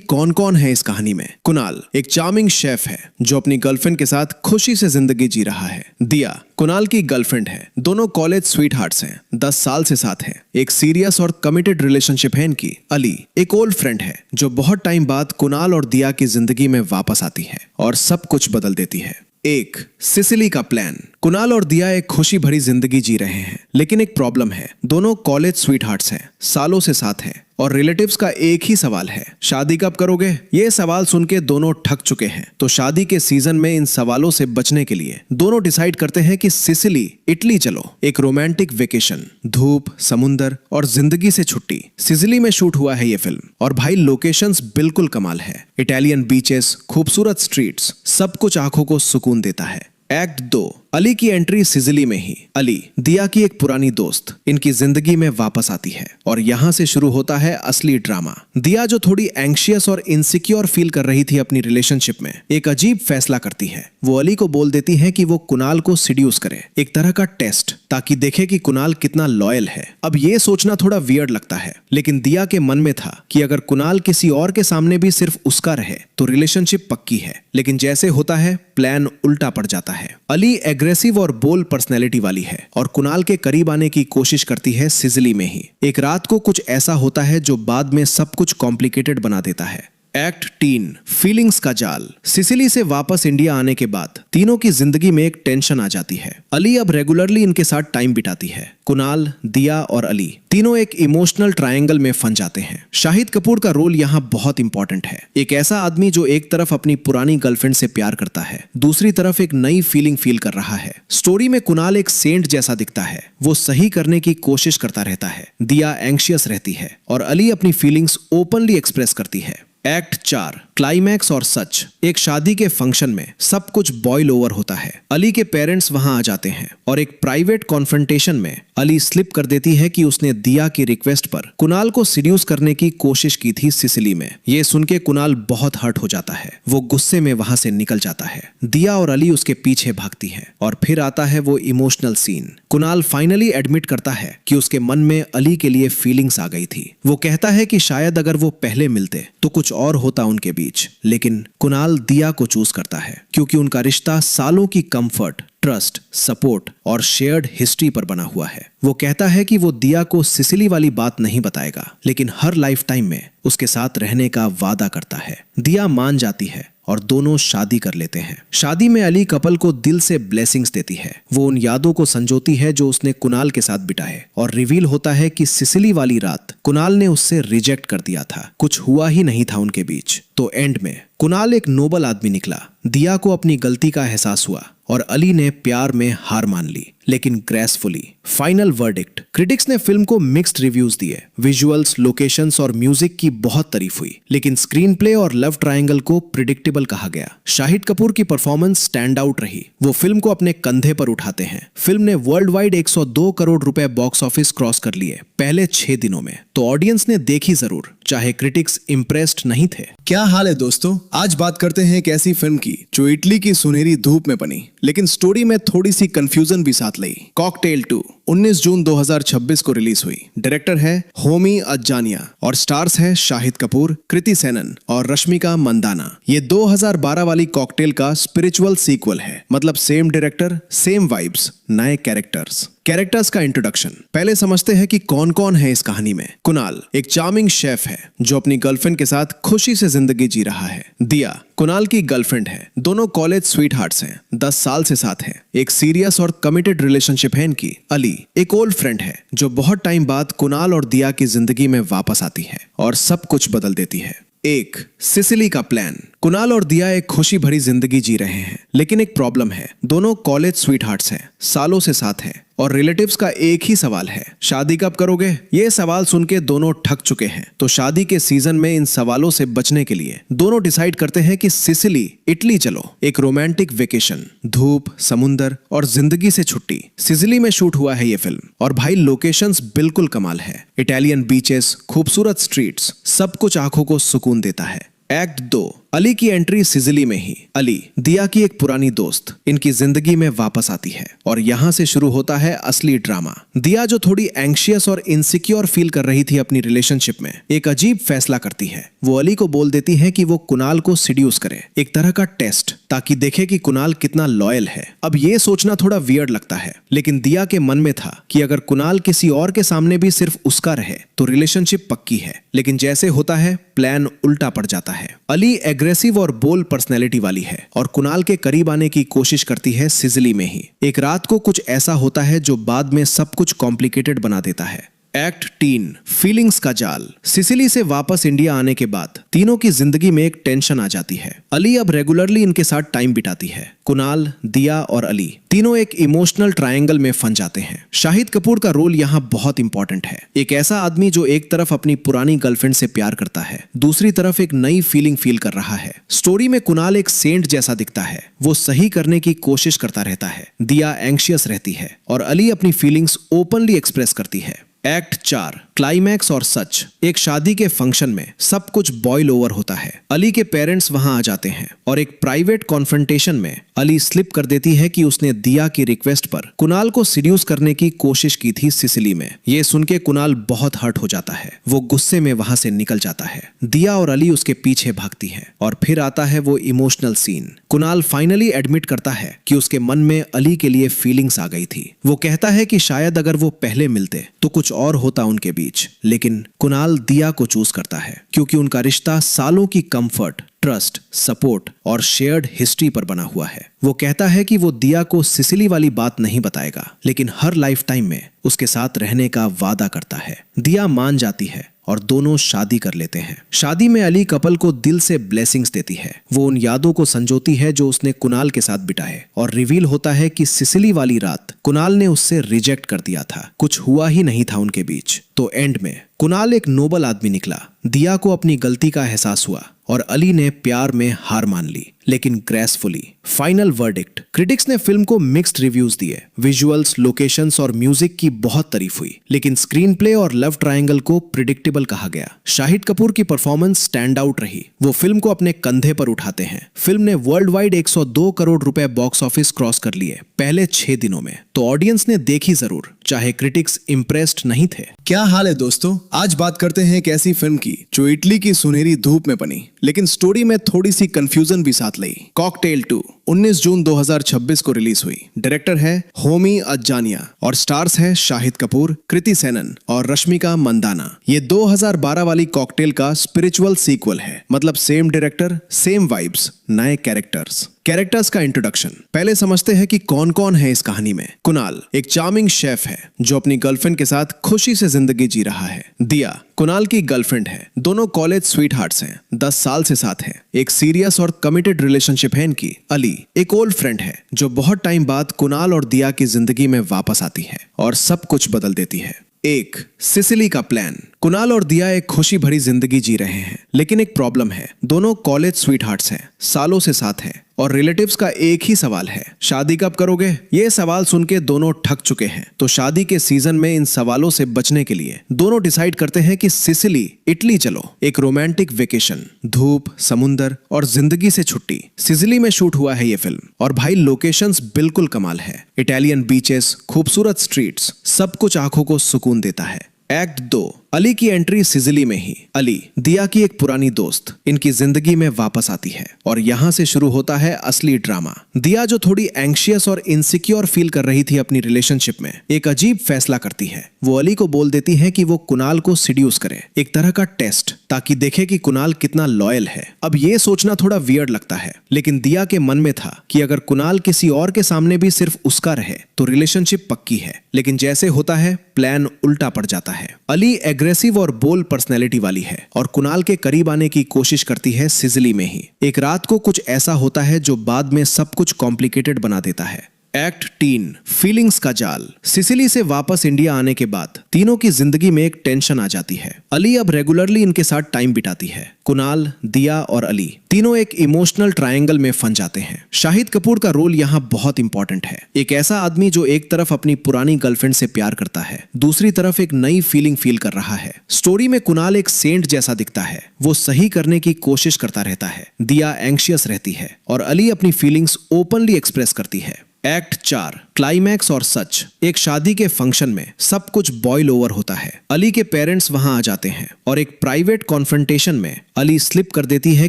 कौन कौन है इस कहानी में। कुणाल एक चार्मिंग शेफ है जो अपनी गर्लफ्रेंड के साथ खुशी से जिंदगी जी रहा है। दिया कुणाल की गर्लफ्रेंड है। दोनों कॉलेज स्वीटहार्ट्स हैं, 10 साल से साथ हैं। एक सीरियस और कमिटेड रिलेशनशिप है इनकी। अली एक ओल्ड फ्रेंड है जो बहुत टाइम बाद कुणाल और दिया की जिंदगी में वापस आती है और सब कुछ बदल देती है। एक सिसिली का प्लान। कुणाल और दिया एक खुशी भरी जिंदगी जी रहे हैं, लेकिन एक प्रॉब्लम है। दोनों कॉलेज स्वीटहार्ट्स हैं, सालों से साथ हैं और रिलेटिव्स का एक ही सवाल है, शादी कब करोगे? ये सवाल सुन के दोनों थक चुके हैं। तो शादी के सीजन में इन सवालों से बचने के लिए दोनों डिसाइड करते हैं कि सिसिली, इटली चलो। एक रोमांटिक वेकेशन, धूप, समुंदर और जिंदगी से छुट्टी। सिसिली में शूट हुआ है ये फिल्म और भाई लोकेशंस बिल्कुल कमाल है। इटालियन बीचेस, खूबसूरत स्ट्रीट्स, सब कुछ आंखों को सुकून देता है। एक्ट 2 अली की एंट्री सिसिली में ही। अली दिया की एक पुरानी दोस्त इनकी जिंदगी में वापस आती है और यहाँ से शुरू होता है असली ड्रामा। दिया जो थोड़ी एंग्शियस और इनसिक्योर फील कर रही थी अपनी रिलेशनशिप में, एक अजीब फैसला करती है। वो अली को बोल देती है कि वो कुणाल को सिड्यूस करे, एक तरह का टेस्ट, ताकि देखे कि कुणाल कितना लॉयल है। अब ये सोचना थोड़ा वियर्ड लगता है, लेकिन दिया के मन में था कि अगर कुणाल किसी और के सामने भी सिर्फ उसका रहे तो रिलेशनशिप पक्की है। लेकिन जैसे होता है प्लान उल्टा पड़ जाता है। अली एग्रेसिव और बोल्ड पर्सनैलिटी वाली है और कुणाल के करीब आने की कोशिश करती है सिसिली में ही। एक रात को कुछ ऐसा होता है जो बाद में सब कुछ कॉम्प्लिकेटेड बना देता है। एक्ट 3 फीलिंग्स का जाल। सिसिली से वापस इंडिया आने के बाद तीनों की जिंदगी में एक टेंशन आ जाती है। अली अब रेगुलरली इनके साथ टाइम बिताती है। कुणाल, दिया और अली तीनों एक इमोशनल ट्रायंगल में फंस जाते हैं। शाहिद कपूर का रोल यहाँ बहुत इंपॉर्टेंट है। एक ऐसा आदमी जो एक तरफ अपनी पुरानी गर्लफ्रेंड से प्यार करता है, दूसरी तरफ एक नई फीलिंग फील कर रहा है। स्टोरी में कुणाल एक सेंट जैसा दिखता है, वो सही करने की कोशिश करता रहता है। दिया एंग्शियस रहती है और अली अपनी फीलिंग्स ओपनली एक्सप्रेस करती है। एक्ट 4 क्लाइमैक्स और सच। एक शादी के फंक्शन में सब कुछ बॉयल ओवर होता है। अली के पेरेंट्स वहां आ जाते हैं और एक प्राइवेट कॉन्फ्रंटेशन में अली स्लिप कर देती है कि उसने दिया की रिक्वेस्ट पर कुणाल को सीड्यूस करने की कोशिश की थी सिसिली में। ये सुन के कुणाल बहुत हर्ट हो जाता है। वो गुस्से में वहां से निकल जाता है। दिया और अली उसके पीछे भागती हैं और फिर आता है वो emotional scene. Kunal finally admit करता है कि उसके मन में अली के लिए फीलिंग्स आ गई थी। वो कहता है कि शायद अगर वो पहले मिलते तो कुछ और होता उनके बीच, लेकिन कुणाल दिया को चूज करता है क्योंकि उनका रिश्ता सालों की कंफर्ट, ट्रस्ट, सपोर्ट और शेयर्ड हिस्ट्री पर बना हुआ है। वो कहता है कि वो दिया को सिसिली वाली बात नहीं बताएगा, लेकिन हर लाइफ टाइम में उसके साथ रहने का वादा करता है। दिया मान जाती है और दोनों शादी कर लेते हैं। शादी में अली कपल को दिल से ब्लेसिंग्स देती है। वो उन यादों को संजोती है जो उसने कुणाल के साथ बिताए और रिवील होता है कि सिसिली वाली रात कुणाल ने उससे रिजेक्ट कर दिया था। कुछ हुआ ही नहीं था उनके बीच। तो एंड में कुणाल एक नोबल आदमी निकला। दिया को अपनी गलती का एहसास हुआ और अली ने प्यार में हार मान ली, लेकिन ग्रेसफुली। Final verdict. क्रिटिक्स ने फिल्म को मिक्स्ड रिव्यूज दिए। विजुअल्स, लोकेशंस और म्यूजिक की बहुत तारीफ हुई, लेकिन स्क्रीन प्ले और लव ट्रायंगल को प्रिडिक्टेबल कहा गया। शाहिद कपूर की परफॉर्मेंस स्टैंड आउट रही। वो फिल्म को अपने कंधे पर उठाते हैं। फिल्म ने वर्ल्ड वाइड 102 करोड़ रुपए बॉक्स ऑफिस क्रॉस कर लिए पहले 6 दिनों में, तो ऑडियंस ने देखी जरूर, चाहे क्रिटिक्स इम्प्रेस्ड नहीं थे। क्या हाल है दोस्तों, आज बात करते हैं एक ऐसी फिल्म की जो इटली की सुनहरी धूप में बनी, लेकिन स्टोरी में थोड़ी सी कंफ्यूजन भी साथ लाई। कॉकटेल 2 19 जून 2026 को रिलीज हुई। डायरेक्टर है होमी अज्जानिया और स्टार्स है शाहिद कपूर, कृति सेनन और रश्मिका मंदाना। ये 2012 वाली कॉकटेल का स्पिरिचुअल सीक्वल है, मतलब सेम डायरेक्टर, सेम वाइब्स, नए कैरेक्टर्स का इंट्रोडक्शन। पहले समझते हैं कि कौन कौन है इस कहानी में। कुणाल एक चार्मिंग शेफ है जो अपनी गर्लफ्रेंड के साथ खुशी से जिंदगी जी रहा है। दिया कुणाल की गर्लफ्रेंड है। दोनों कॉलेज स्वीटहार्ट्स हैं, 10 साल से साथ हैं। एक सीरियस और कमिटेड रिलेशनशिप है इनकी। अली एक ओल्ड फ्रेंड है जो बहुत टाइम बाद कुणाल और दिया की जिंदगी में वापस आती है और सब कुछ बदल देती है। एक, सिसिली का प्लान। कुणाल और दिया एक खुशी भरी जिंदगी जी रहे हैं, लेकिन एक प्रॉब्लम है। दोनों कॉलेज स्वीटहार्ट्स हैं, सालों से साथ हैं और रिलेटिव्स का एक ही सवाल है, शादी कब करोगे? ये सवाल सुन के दोनों थक चुके हैं। तो शादी के सीजन में इन सवालों से बचने के लिए दोनों डिसाइड करते हैं कि सिसिली, इटली चलो। एक रोमांटिक वेकेशन, धूप, समुंदर और जिंदगी से छुट्टी। सिसिली में शूट हुआ है ये फिल्म और भाई लोकेशंस बिल्कुल कमाल है। इटालियन बीचेस, खूबसूरत स्ट्रीट्स, सब कुछ आंखों को सुकून देता है। एक्ट 2, अली की एंट्री सिसिली में ही। अली, दिया की एक पुरानी दोस्त, इनकी जिंदगी में वापस आती है और यहाँ से शुरू होता है असली ड्रामा। दिया जो थोड़ी एंग्शियस और इनसिक्योर फील कर रही थी अपनी रिलेशनशिप में, एक अजीब फैसला करती है। वो अली को बोल देती है कि वो कुणाल को सिड्यूस करे, एक तरह का टेस्ट, ताकि देखे कि कुणाल कितना लॉयल है। अब ये सोचना थोड़ा वियर्ड लगता है, लेकिन दिया के मन में था कि अगर कुणाल किसी और के सामने भी सिर्फ उसका रहे तो रिलेशनशिप पक्की है। लेकिन जैसे होता है, प्लान उल्टा पड़ जाता है। अली एग्रेसिव और बोल्ड पर्सनैलिटी वाली है और कुणाल के करीब आने की कोशिश करती है सिसिली में ही। एक रात को कुछ ऐसा होता है जो बाद में सब कुछ कॉम्प्लिकेटेड बना देता है। एक्ट 3, फीलिंग्स का जाल। सिसिली से वापस इंडिया आने के बाद तीनों की जिंदगी में एक टेंशन आ जाती है। अली अब रेगुलरली इनके साथ टाइम बिताती है। कुणाल, दिया और अली तीनों एक इमोशनल ट्रायंगल में फंस जाते हैं। शाहिद कपूर का रोल यहाँ बहुत इंपॉर्टेंट है। एक ऐसा आदमी जो एक तरफ अपनी पुरानी गर्लफ्रेंड से प्यार करता है, दूसरी तरफ एक नई फीलिंग फील कर रहा है। स्टोरी में कुणाल एक सेंट जैसा दिखता है, वो सही करने की कोशिश करता रहता है। दिया एंग्शियस रहती है और अली अपनी फीलिंग्स ओपनली एक्सप्रेस करती है। एक्ट 4, क्लाइमैक्स और सच। एक शादी के फंक्शन में सब कुछ बॉयल ओवर होता है। अली के पेरेंट्स वहां आ जाते हैं और एक प्राइवेट कॉन्फ्रंटेशन में अली स्लिप कर देती है कि उसने दिया की रिक्वेस्ट पर कुणाल को सिड्यूस करने की कोशिश की थी सिसिली में। ये सुन के कुणाल बहुत हर्ट हो जाता है, वो गुस्से में वहां से निकल जाता है। दिया और अली उसके पीछे भागती हैं और फिर आता है वो emotional scene. Kunal finally admit करता है कि उसके मन में अली के लिए फीलिंग्स आ गई थी। वो कहता है कि शायद अगर वो पहले मिलते तो कुछ और होता उनके बीच, लेकिन कुणाल दिया को चूज करता है क्योंकि उनका रिश्ता सालों की कंफर्ट, ट्रस्ट, सपोर्ट और शेयर्ड हिस्ट्री पर बना हुआ है। वो कहता है कि वो दिया को सिसिली वाली बात नहीं बताएगा, लेकिन हर लाइफ टाइम में उसके साथ रहने का वादा करता है। दिया मान जाती है और दोनों शादी कर लेते हैं। शादी में अली कपल को दिल से ब्लेसिंग्स देती है। वो उन यादों को संजोती है जो उसने कुणाल के साथ बिताए और रिवील होता है कि सिसिली वाली रात कुणाल ने उससे रिजेक्ट कर दिया था, कुछ हुआ ही नहीं था उनके बीच। तो एंड में कुणाल एक नोबल आदमी निकला। दिया को अपनी गलती का एहसास हुआ और अली ने प्यार में हार मान ली, लेकिन ग्रेसफुली। Final verdict. क्रिटिक्स ने फिल्म को मिक्स्ड रिव्यूज दिए। विजुअल्स, लोकेशंस और म्यूजिक की बहुत तारीफ हुई, लेकिन स्क्रीन प्ले और लव ट्रायंगल को प्रिडिक्टेबल कहा गया। शाहिद कपूर की परफॉर्मेंस स्टैंड आउट रही। वो फिल्म को अपने कंधे पर उठाते हैं। फिल्म ने वर्ल्ड वाइड 102 करोड़ रुपए बॉक्स ऑफिस क्रॉस कर लिए पहले 6 दिनों में। तो ऑडियंस ने देखी जरूर, चाहे क्रिटिक्स इंप्रेस्ड नहीं थे। क्या हाल है दोस्तों, आज बात करते हैं एक ऐसी फिल्म की जो इटली की सुनहरी धूप में बनी, लेकिन स्टोरी में थोड़ी सी कंफ्यूजन भी साथ लाई। कॉकटेल 2 19 जून 2026 को रिलीज हुई। डायरेक्टर है होमी अज्जानिया और स्टार्स है शाहिद कपूर, कृति सेनन और रश्मिका मंदाना। ये 2012 वाली कॉकटेल का स्पिरिचुअल सीक्वल है, मतलब सेम डायरेक्टर, सेम वाइब्स, नए कैरेक्टर्स का इंट्रोडक्शन। पहले समझते हैं कि कौन कौन है इस कहानी में। कुणाल एक चार्मिंग शेफ है जो अपनी गर्लफ्रेंड के साथ खुशी से जिंदगी जी रहा है। दिया कुणाल की गर्लफ्रेंड है, दोनों कॉलेज स्वीटहार्ट्स हैं, 10 साल से साथ हैं। एक सीरियस और कमिटेड रिलेशनशिप है इनकी। अली एक ओल्ड फ्रेंड है जो बहुत टाइम बाद कुणाल और दिया की जिंदगी में वापस आती है और सब कुछ बदल देती है। एक, सिसिली का प्लान। कुणाल और दिया एक खुशी भरी जिंदगी जी रहे हैं, लेकिन एक प्रॉब्लम है। दोनों कॉलेज स्वीटहार्ट्स हैं, सालों से साथ हैं और रिलेटिव्स का एक ही सवाल है, शादी कब करोगे? ये सवाल सुन के दोनों थक चुके हैं। तो शादी के सीजन में इन सवालों से बचने के लिए दोनों डिसाइड करते हैं कि सिसिली, इटली चलो। एक रोमांटिक वेकेशन, धूप, समुंदर और जिंदगी से छुट्टी। सिसिली में शूट हुआ है ये फिल्म और भाई लोकेशंस बिल्कुल कमाल है। इटालियन बीचेस, खूबसूरत स्ट्रीट्स, सब कुछ आंखों को सुकून देता है। एक्ट 2, अली की एंट्री सिसिली में ही अली, दिया की एक पुरानी दोस्त, इनकी जिंदगी में वापस आती है और यहाँ से शुरू होता है असली ड्रामा। दिया जो थोड़ी एंग्शियस और इनसिक्योर फील कर रही थी अपनी रिलेशनशिप में, एक अजीब फैसला करती है। वो अली को बोल देती है कि वो कुणाल को सिड्यूस करे, एक तरह का टेस्ट, ताकि देखे कि कुणाल कितना लॉयल है। अब ये सोचना थोड़ा वियर्ड लगता है, लेकिन दिया के मन में था कि अगर कुणाल किसी और के सामने भी सिर्फ उसका रहे तो रिलेशनशिप पक्की है। लेकिन जैसे होता है प्लान उल्टा पड़ जाता है। अली एग्रेसिव और बोल्ड पर्सनैलिटी वाली है और कुणाल के करीब आने की कोशिश करती है सिसिली में ही। एक रात को कुछ ऐसा होता है जो बाद में सब कुछ कॉम्प्लिकेटेड बना देता है। एक्ट 3, फीलिंग्स का जाल। सिसिली से वापस इंडिया आने के बाद तीनों की जिंदगी में एक टेंशन आ जाती है। अली अब रेगुलरली इनके साथ टाइम बिताती है। कुणाल, दिया और अली तीनों एक इमोशनल ट्रायंगल में फंस जाते हैं। शाहिद कपूर का रोल यहाँ बहुत इंपॉर्टेंट है। एक ऐसा आदमी जो एक तरफ अपनी पुरानी गर्लफ्रेंड से प्यार करता है, दूसरी तरफ एक नई फीलिंग फील कर रहा है। स्टोरी में कुणाल एक सेंट जैसा दिखता है, वो सही करने की कोशिश करता रहता है। दिया एंग्शियस रहती है और अली अपनी फीलिंग्स ओपनली एक्सप्रेस करती है। एक्ट 4, क्लाइमैक्स और सच। एक शादी के फंक्शन में सब कुछ बॉयल ओवर होता है। अली के पेरेंट्स वहां आ जाते हैं और एक प्राइवेट कॉन्फ्रंटेशन में अली स्लिप कर देती है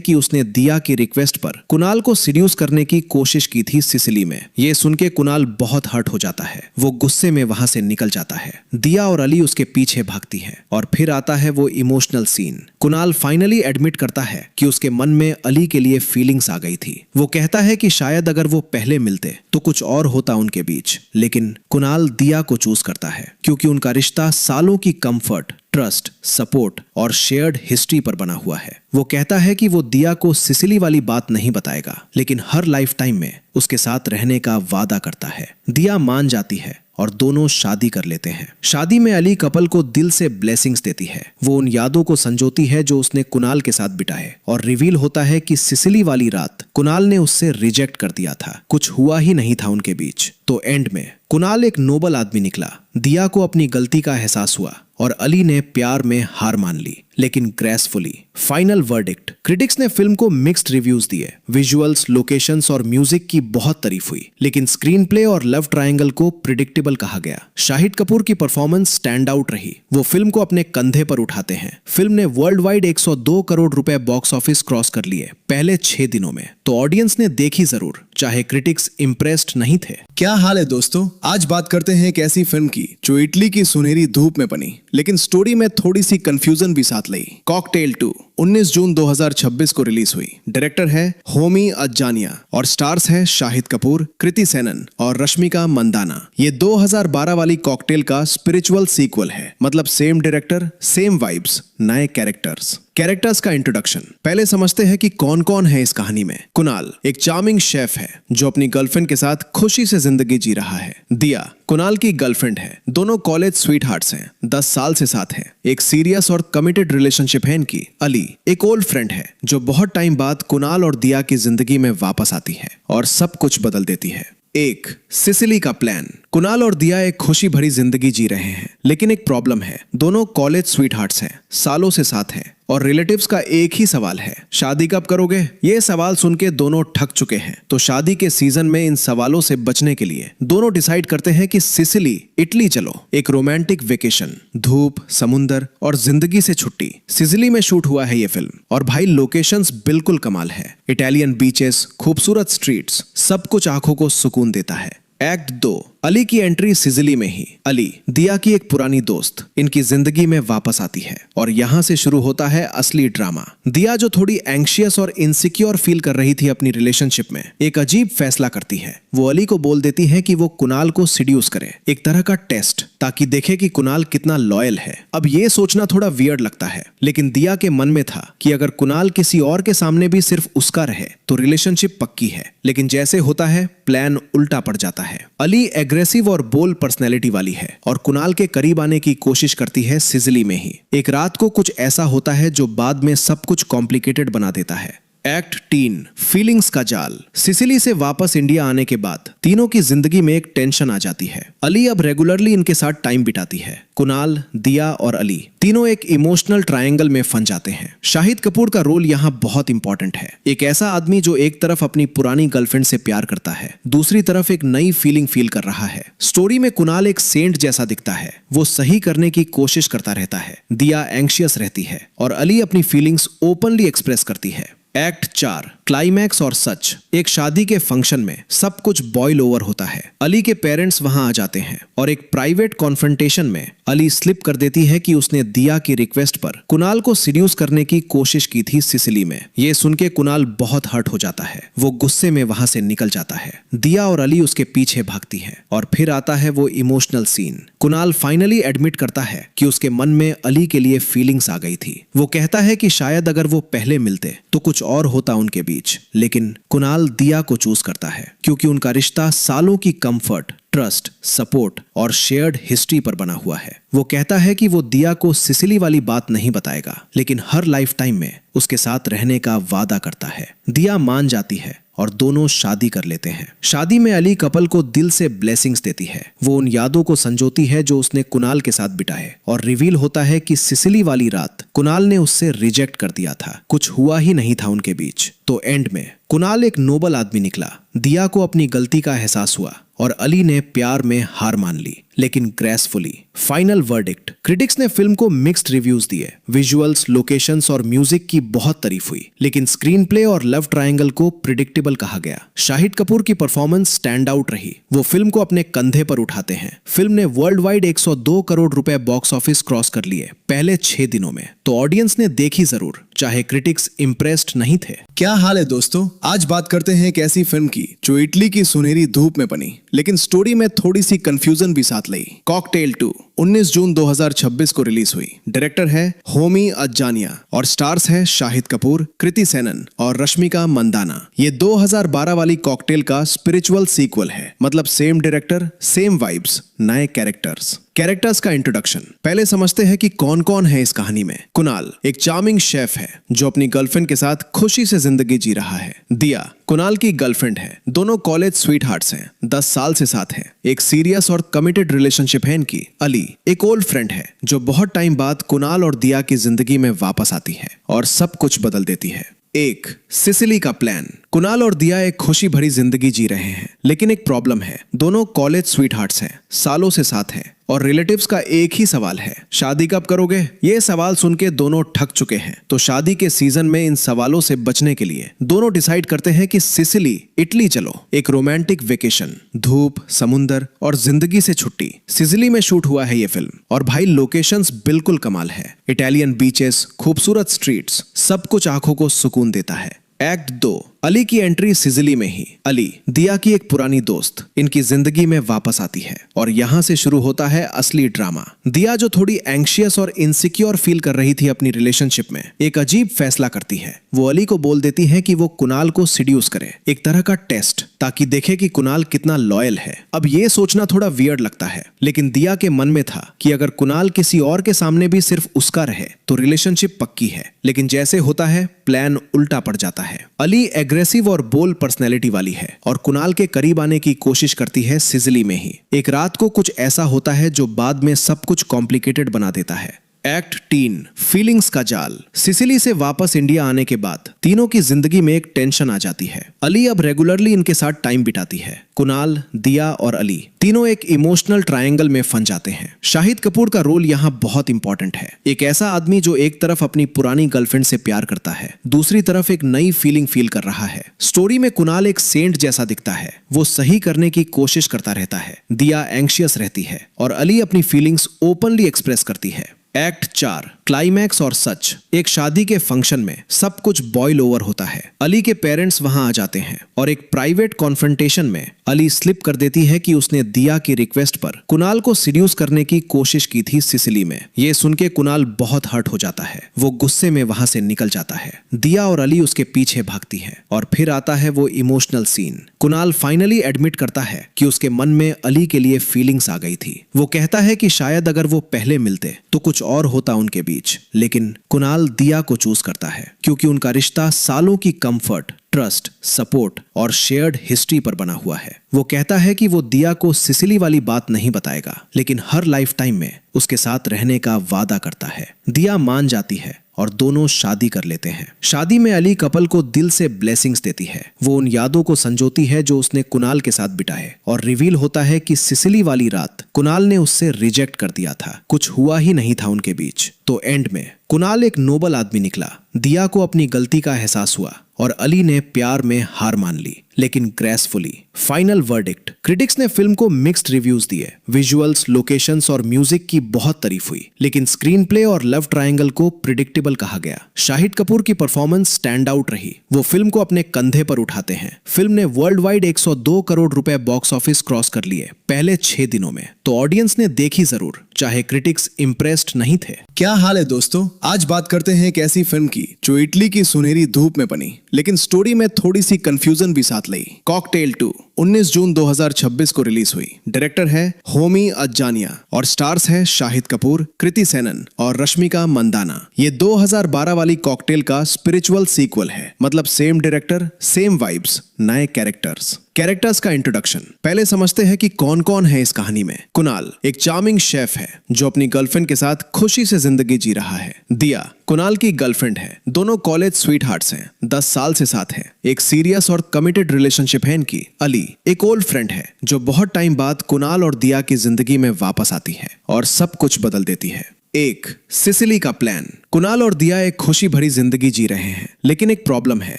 कि उसने दिया की रिक्वेस्ट पर कुणाल को सिड्यूस करने की कोशिश की थी सिसिली में। ये सुन के कुणाल बहुत हर्ट हो जाता है, वो गुस्से में वहां से निकल जाता है। दिया और अली उसके पीछे भागती है और फिर आता है वो emotional scene. Kunal finally admit करता है कि उसके मन में अली के लिए फीलिंग्स आ गई थी। वो कहता है कि शायद अगर वो पहले मिलते तो कुछ और होता उनके बीच, लेकिन कुणाल दिया को चूज करता है क्योंकि उनका रिश्ता सालों की कंफर्ट, ट्रस्ट, सपोर्ट और शेयर्ड हिस्ट्री पर बना हुआ है। वो कहता है कि वो दिया को सिसिली वाली बात नहीं बताएगा, लेकिन हर लाइफ टाइम में उसके साथ रहने का वादा करता है। दिया मान जाती है और दोनों शादी कर लेते हैं। शादी में अली कपल को दिल से ब्लेसिंग्स देती है। वो उन यादों को संजोती है जो उसने कुणाल के साथ बिताए और रिवील होता है कि सिसिली वाली रात कुणाल ने उससे रिजेक्ट कर दिया था, कुछ हुआ ही नहीं था उनके बीच। तो एंड में कुणाल एक नोबल आदमी निकला। दिया को अपनी गलती का एहसास हुआ और अली ने प्यार में हार मान ली, लेकिन ग्रेसफुली। Final verdict. क्रिटिक्स ने फिल्म को मिक्स्ड रिव्यूज दिए। विजुअल्स, लोकेशंस और म्यूजिक की बहुत तारीफ हुई, लेकिन स्क्रीन प्ले और लव ट्रायंगल को प्रिडिक्टेबल कहा गया। शाहिद कपूर की परफॉर्मेंस स्टैंड आउट रही। वो फिल्म को अपने कंधे पर उठाते हैं। फिल्म ने वर्ल्ड वाइड 102 करोड़ रुपए बॉक्स ऑफिस क्रॉस कर लिए पहले 6 दिनों में। तो ऑडियंस ने देखी जरूर, चाहे क्रिटिक्स इंप्रेस्ड नहीं थे। क्या हाल है दोस्तों, आज बात करते हैं एक ऐसी फिल्म की जो इटली की सुनहरी धूप में बनी, लेकिन स्टोरी में थोड़ी सी कंफ्यूजन भी साथ लाई। कॉकटेल 2 19 जून 2026 को रिलीज हुई। डायरेक्टर है होमी अज्जानिया और स्टार्स है शाहिद कपूर, कृति सेनन और रश्मिका मंदाना। ये 2012 वाली कॉकटेल का स्पिरिचुअल सीक्वल है, मतलब सेम डायरेक्टर, सेम वाइब्स, नए कैरेक्टर्स का इंट्रोडक्शन। पहले समझते हैं कि कौन कौन है इस कहानी में। कुणाल एक चार्मिंग शेफ है जो अपनी गर्लफ्रेंड के साथ खुशी से जिंदगी जी रहा है। दिया कुणाल की गर्लफ्रेंड है, दोनों कॉलेज स्वीटहार्ट्स हैं, 10 साल से साथ हैं। एक सीरियस और कमिटेड रिलेशनशिप है इनकी। अली एक ओल्ड फ्रेंड है जो बहुत टाइम बाद कुणाल और दिया की जिंदगी में वापस आती है और सब कुछ बदल देती है। एक सिसिली का प्लान। कुणाल और दिया एक खुशी भरी जिंदगी जी रहे हैं, लेकिन एक प्रॉब्लम है। दोनों कॉलेज स्वीटहार्ट्स हैं, सालों से साथ हैं और रिलेटिव्स का एक ही सवाल है, शादी कब करोगे? ये सवाल सुन के दोनों ठक चुके हैं। तो शादी के सीजन में इन सवालों से बचने के लिए दोनों डिसाइड करते हैं कि सिसिली, इटली चलो। एक रोमांटिक वेकेशन, धूप, समुंदर और जिंदगी से छुट्टी। सिसिली में शूट हुआ है ये फिल्म और भाई लोकेशंस बिल्कुल कमाल है। इटालियन बीचेस, खूबसूरत स्ट्रीट्स, सब कुछ आंखों को सुकून देता है। एक्ट 2, अली की एंट्री सिसिली में ही अली, दिया की एक पुरानी दोस्त, इनकी जिंदगी में वापस आती है और यहाँ से शुरू होता है असली ड्रामा। दिया जो थोड़ी एंग्शियस और इनसिक्योर फील कर रही थी अपनी रिलेशनशिप में, एक अजीब फैसला करती है। वो अली को बोल देती है कि वो कुणाल को सिड्यूस करे, एक तरह का टेस्ट, ताकि देखे कि कुणाल कितना लॉयल है। अब ये सोचना थोड़ा वियर्ड लगता है, लेकिन दिया के मन में था कि अगर कुणाल किसी और के सामने भी सिर्फ उसका रहे तो रिलेशनशिप पक्की है। लेकिन जैसे होता है प्लान उल्टा पड़ जाता है। अली एग्रेसिव और बोल्ड पर्सनैलिटी वाली है और कुणाल के करीब आने की कोशिश करती है सिसिली में ही। एक रात को कुछ ऐसा होता है जो बाद में सब कुछ कॉम्प्लिकेटेड बना देता है। एक्ट 3 फीलिंग्स का जाल। सिसिली से वापस इंडिया आने के बाद तीनों की जिंदगी में एक टेंशन आ जाती है। अली अब रेगुलरली इनके साथ टाइम बिताती है। कुणाल, दिया और अली तीनों एक इमोशनल ट्रायंगल में फंस जाते हैं। शाहिद कपूर का रोल यहाँ बहुत इंपॉर्टेंट है। एक ऐसा आदमी जो एक तरफ अपनी पुरानी गर्लफ्रेंड से प्यार करता है, दूसरी तरफ एक नई फीलिंग फील कर रहा है। स्टोरी में कुणाल एक सेंट जैसा दिखता है, वो सही करने की कोशिश करता रहता है। दिया एंग्शियस रहती है और अली अपनी फीलिंग्स ओपनली एक्सप्रेस करती है। एक्ट 4 क्लाइमैक्स और सच। एक शादी के फंक्शन में सब कुछ बॉयल ओवर होता है। अली के पेरेंट्स वहां आ जाते हैं और एक प्राइवेट कॉन्फ्रंटेशन में अली स्लिप कर देती है कि उसने दिया की रिक्वेस्ट पर कुणाल को सीड्यूस करने की कोशिश की थी सिसिली में। ये सुन के कुणाल बहुत हर्ट हो जाता है। वो गुस्से में वहां से निकल जाता है। दिया और अली उसके पीछे भागती हैं और फिर आता है वो emotional scene. Kunal finally admit करता है कि उसके मन में अली के लिए फीलिंग्स आ गई थी। वो कहता है कि शायद अगर वो पहले मिलते तो कुछ और होता उनके बीच, लेकिन कुणाल दिया को चूज करता है क्योंकि उनका रिश्ता सालों की कंफर्ट, ट्रस्ट, सपोर्ट और शेयर्ड हिस्ट्री पर बना हुआ है। वो कहता है कि वो दिया को सिसिली वाली बात नहीं बताएगा, लेकिन हर लाइफ टाइम में उसके साथ रहने का वादा करता है। दिया मान जाती है और दोनों शादी कर लेते हैं। शादी में अली कपल को दिल से ब्लेसिंग्स देती है। वो उन यादों को संजोती है जो उसने कुणाल के साथ बिताए और रिवील होता है कि सिसिली वाली रात कुणाल ने उससे रिजेक्ट कर दिया था। कुछ हुआ ही नहीं था उनके बीच। तो एंड में कुणाल एक नोबल आदमी निकला। दिया को अपनी गलती का एहसास हुआ और अली ने प्यार में हार मान ली, लेकिन ग्रेसफुली। Final verdict. क्रिटिक्स ने फिल्म को मिक्स्ड रिव्यूज दिए। विजुअल्स, लोकेशंस और म्यूजिक की बहुत तारीफ हुई, लेकिन स्क्रीन प्ले और लव ट्रायंगल को प्रिडिक्टेबल कहा गया। शाहिद कपूर की परफॉर्मेंस स्टैंड आउट रही। वो फिल्म को अपने कंधे पर उठाते हैं। फिल्म ने वर्ल्ड वाइड 102 करोड़ रुपए बॉक्स ऑफिस क्रॉस कर लिए पहले 6 दिनों में। तो ऑडियंस ने देखी जरूर, चाहे क्रिटिक्स इंप्रेस्ड नहीं थे। क्या हाल है दोस्तों, आज बात करते हैं एक ऐसी फिल्म की जो इटली की सुनहरी धूप में बनी, लेकिन स्टोरी में थोड़ी सी कंफ्यूजन भी साथ लाई। कॉकटेल 2 19 जून 2026 को रिलीज हुई। डायरेक्टर है होमी अज्जानिया और स्टार्स है शाहिद कपूर, कृति सेनन और रश्मिका मंदाना। ये 2012 वाली कॉकटेल का स्पिरिचुअल सीक्वल है, मतलब सेम डायरेक्टर, सेम वाइब्स, नए कैरेक्टर्स का इंट्रोडक्शन। पहले समझते हैं कि कौन कौन है इस कहानी में। कुणाल एक चार्मिंग शेफ है जो अपनी गर्लफ्रेंड के साथ खुशी से जिंदगी जी रहा है। दिया कुणाल की गर्लफ्रेंड है। दोनों कॉलेज स्वीट हार्ट्स हैं, 10 साल से साथ हैं। एक सीरियस और कमिटेड रिलेशनशिप है इनकी। अली एक ओल्ड फ्रेंड है जो बहुत टाइम बाद कुणाल और दिया की जिंदगी में वापस आती है और सब कुछ बदल देती है। एक सिसिली का प्लान। कुणाल और दिया एक खुशी भरी जिंदगी जी रहे हैं, लेकिन एक प्रॉब्लम है। दोनों कॉलेज स्वीट हार्ट्स हैं, सालों से साथ हैं और रिलेटिव्स का एक ही सवाल है, शादी कब करोगे? ये सवाल सुन के दोनों ठक चुके हैं। तो शादी के सीजन में इन सवालों से बचने के लिए दोनों डिसाइड करते हैं कि सिसिली, इटली चलो। एक रोमांटिक वेकेशन, धूप, समुंदर और जिंदगी से छुट्टी। सिसिली में शूट हुआ है ये फिल्म और भाई लोकेशंस बिल्कुल कमाल है। इटालियन बीचेस, खूबसूरत स्ट्रीट्स, सब कुछ आंखों को सुकून देता है। एक्ट 2 अली की एंट्री सिसिली में ही। अली दिया की एक पुरानी दोस्त इनकी जिंदगी में वापस आती है और यहाँ से शुरू होता है असली ड्रामा। दिया जो थोड़ी एंग्शियस और इनसिक्योर फील कर रही थी अपनी रिलेशनशिप में, एक अजीब फैसला करती है। वो अली को बोल देती है कि वो कुणाल को सीड्यूस करे, एक तरह का टेस्ट, ताकि देखे कि कुणाल कितना लॉयल है। अब ये सोचना थोड़ा वियर्ड लगता है, लेकिन दिया के मन में था कि अगर कुणाल किसी और के सामने भी सिर्फ उसका रहे तो रिलेशनशिप पक्की है। लेकिन जैसे होता है प्लान उल्टा पड़ जाता है। अली एग्रेसिव और बोल्ड पर्सनैलिटी वाली है और कुणाल के करीब आने की कोशिश करती है सिसिली में ही। एक रात को कुछ ऐसा होता है जो बाद में सब कुछ कॉम्प्लिकेटेड बना देता है। एक्ट 3 फीलिंग्स का जाल। सिसिली से वापस इंडिया आने के बाद तीनों की जिंदगी में एक टेंशन आ जाती है। अली अब रेगुलरली इनके साथ टाइम बिताती है। कुणाल, दिया और अली तीनों एक इमोशनल ट्रायंगल में फंस जाते हैं। शाहिद कपूर का रोल यहाँ बहुत इंपॉर्टेंट है। एक ऐसा आदमी जो एक तरफ अपनी पुरानी गर्लफ्रेंड से प्यार करता है, दूसरी तरफ एक नई फीलिंग फील कर रहा है। स्टोरी में कुणाल एक सेंट जैसा दिखता है, वो सही करने की कोशिश करता रहता है। दिया एंग्शियस रहती है और अली अपनी फीलिंग्स ओपनली एक्सप्रेस करती है। एक्ट 4 क्लाइमैक्स और सच। एक शादी के फंक्शन में सब कुछ बॉयल ओवर होता है। अली के पेरेंट्स वहां आ जाते हैं और एक प्राइवेट कॉन्फ्रंटेशन में अली स्लिप कर देती है कि उसने दिया की रिक्वेस्ट पर कुणाल को सीड्यूस करने की कोशिश की थी सिसिली में। ये सुन के कुणाल बहुत हर्ट हो जाता है। वो गुस्से में वहां से निकल जाता है। दिया और अली उसके पीछे भागती हैं और फिर आता है वो emotional scene. Kunal finally admit करता है कि उसके मन में अली के लिए फीलिंग्स आ गई थी। वो कहता है कि शायद अगर वो पहले मिलते तो कुछ और होता उनके बीच। बीच, लेकिन कुणाल दिया को चूज करता है क्योंकि उनका रिश्ता सालों की कंफर्ट, ट्रस्ट, सपोर्ट और शेयर्ड हिस्ट्री पर बना हुआ है। वो कहता है कि वो दिया को सिसिली वाली बात नहीं बताएगा, लेकिन हर लाइफ टाइम में उसके साथ रहने का वादा करता है। दिया मान जाती है और दोनों शादी कर लेते हैं। शादी में अली कपल को दिल से ब्लेसिंग्स देती है। वो उन यादों को संजोती है जो उसने कुणाल के साथ बिताए और रिवील होता है कि सिसिली वाली रात कुणाल ने उससे रिजेक्ट कर दिया था। कुछ हुआ ही नहीं था उनके बीच। तो एंड में कुणाल एक नोबल आदमी निकला। दिया को अपनी गलती का एहसास हुआ और अली ने प्यार में हार मान ली, लेकिन ग्रेसफुली। Final verdict. क्रिटिक्स ने फिल्म को मिक्स्ड रिव्यूज दिए। विजुअल्स, लोकेशंस और म्यूजिक की बहुत तारीफ हुई, लेकिन स्क्रीन प्ले और लव ट्रायंगल को प्रिडिक्टेबल कहा गया। शाहिद कपूर की परफॉर्मेंस स्टैंड आउट रही। वो फिल्म को अपने कंधे पर उठाते हैं। फिल्म ने वर्ल्ड वाइड 102 करोड़ रुपए बॉक्स ऑफिस क्रॉस कर लिए पहले 6 दिनों में। तो ऑडियंस ने देखी जरूर, चाहे क्रिटिक्स इम्प्रेस्ड नहीं थे। क्या हाल है दोस्तों, आज बात करते हैं एक ऐसी फिल्म की जो इटली की सुनहरी धूप में बनी, लेकिन स्टोरी में थोड़ी सी कंफ्यूजन भी साथ लाई। कॉकटेल 2 19 जून 2026 को रिलीज हुई। डायरेक्टर है होमी अज्जानिया और स्टार्स है शाहिद कपूर, कृति सेनन और रश्मिका मंदाना। ये 2012 वाली कॉकटेल का स्पिरिचुअल सीक्वल है, मतलब सेम डायरेक्टर, सेम वाइब्स, नए कैरेक्टर्स का इंट्रोडक्शन। पहले समझते हैं कि कौन कौन है इस कहानी में। कुणाल एक चार्मिंग शेफ है जो अपनी गर्लफ्रेंड के साथ खुशी से जिंदगी जी रहा है। दिया कुणाल की गर्लफ्रेंड है। दोनों कॉलेज स्वीटहार्ट्स हैं, 10 साल से साथ हैं। एक सीरियस और कमिटेड रिलेशनशिप है इनकी। अली एक ओल्ड फ्रेंड है जो बहुत टाइम बाद कुणाल और दिया की जिंदगी में वापस आती है और सब कुछ बदल देती है। एक सिसिली का प्लान। कुणाल और दिया एक खुशी भरी जिंदगी जी रहे हैं, लेकिन एक प्रॉब्लम है।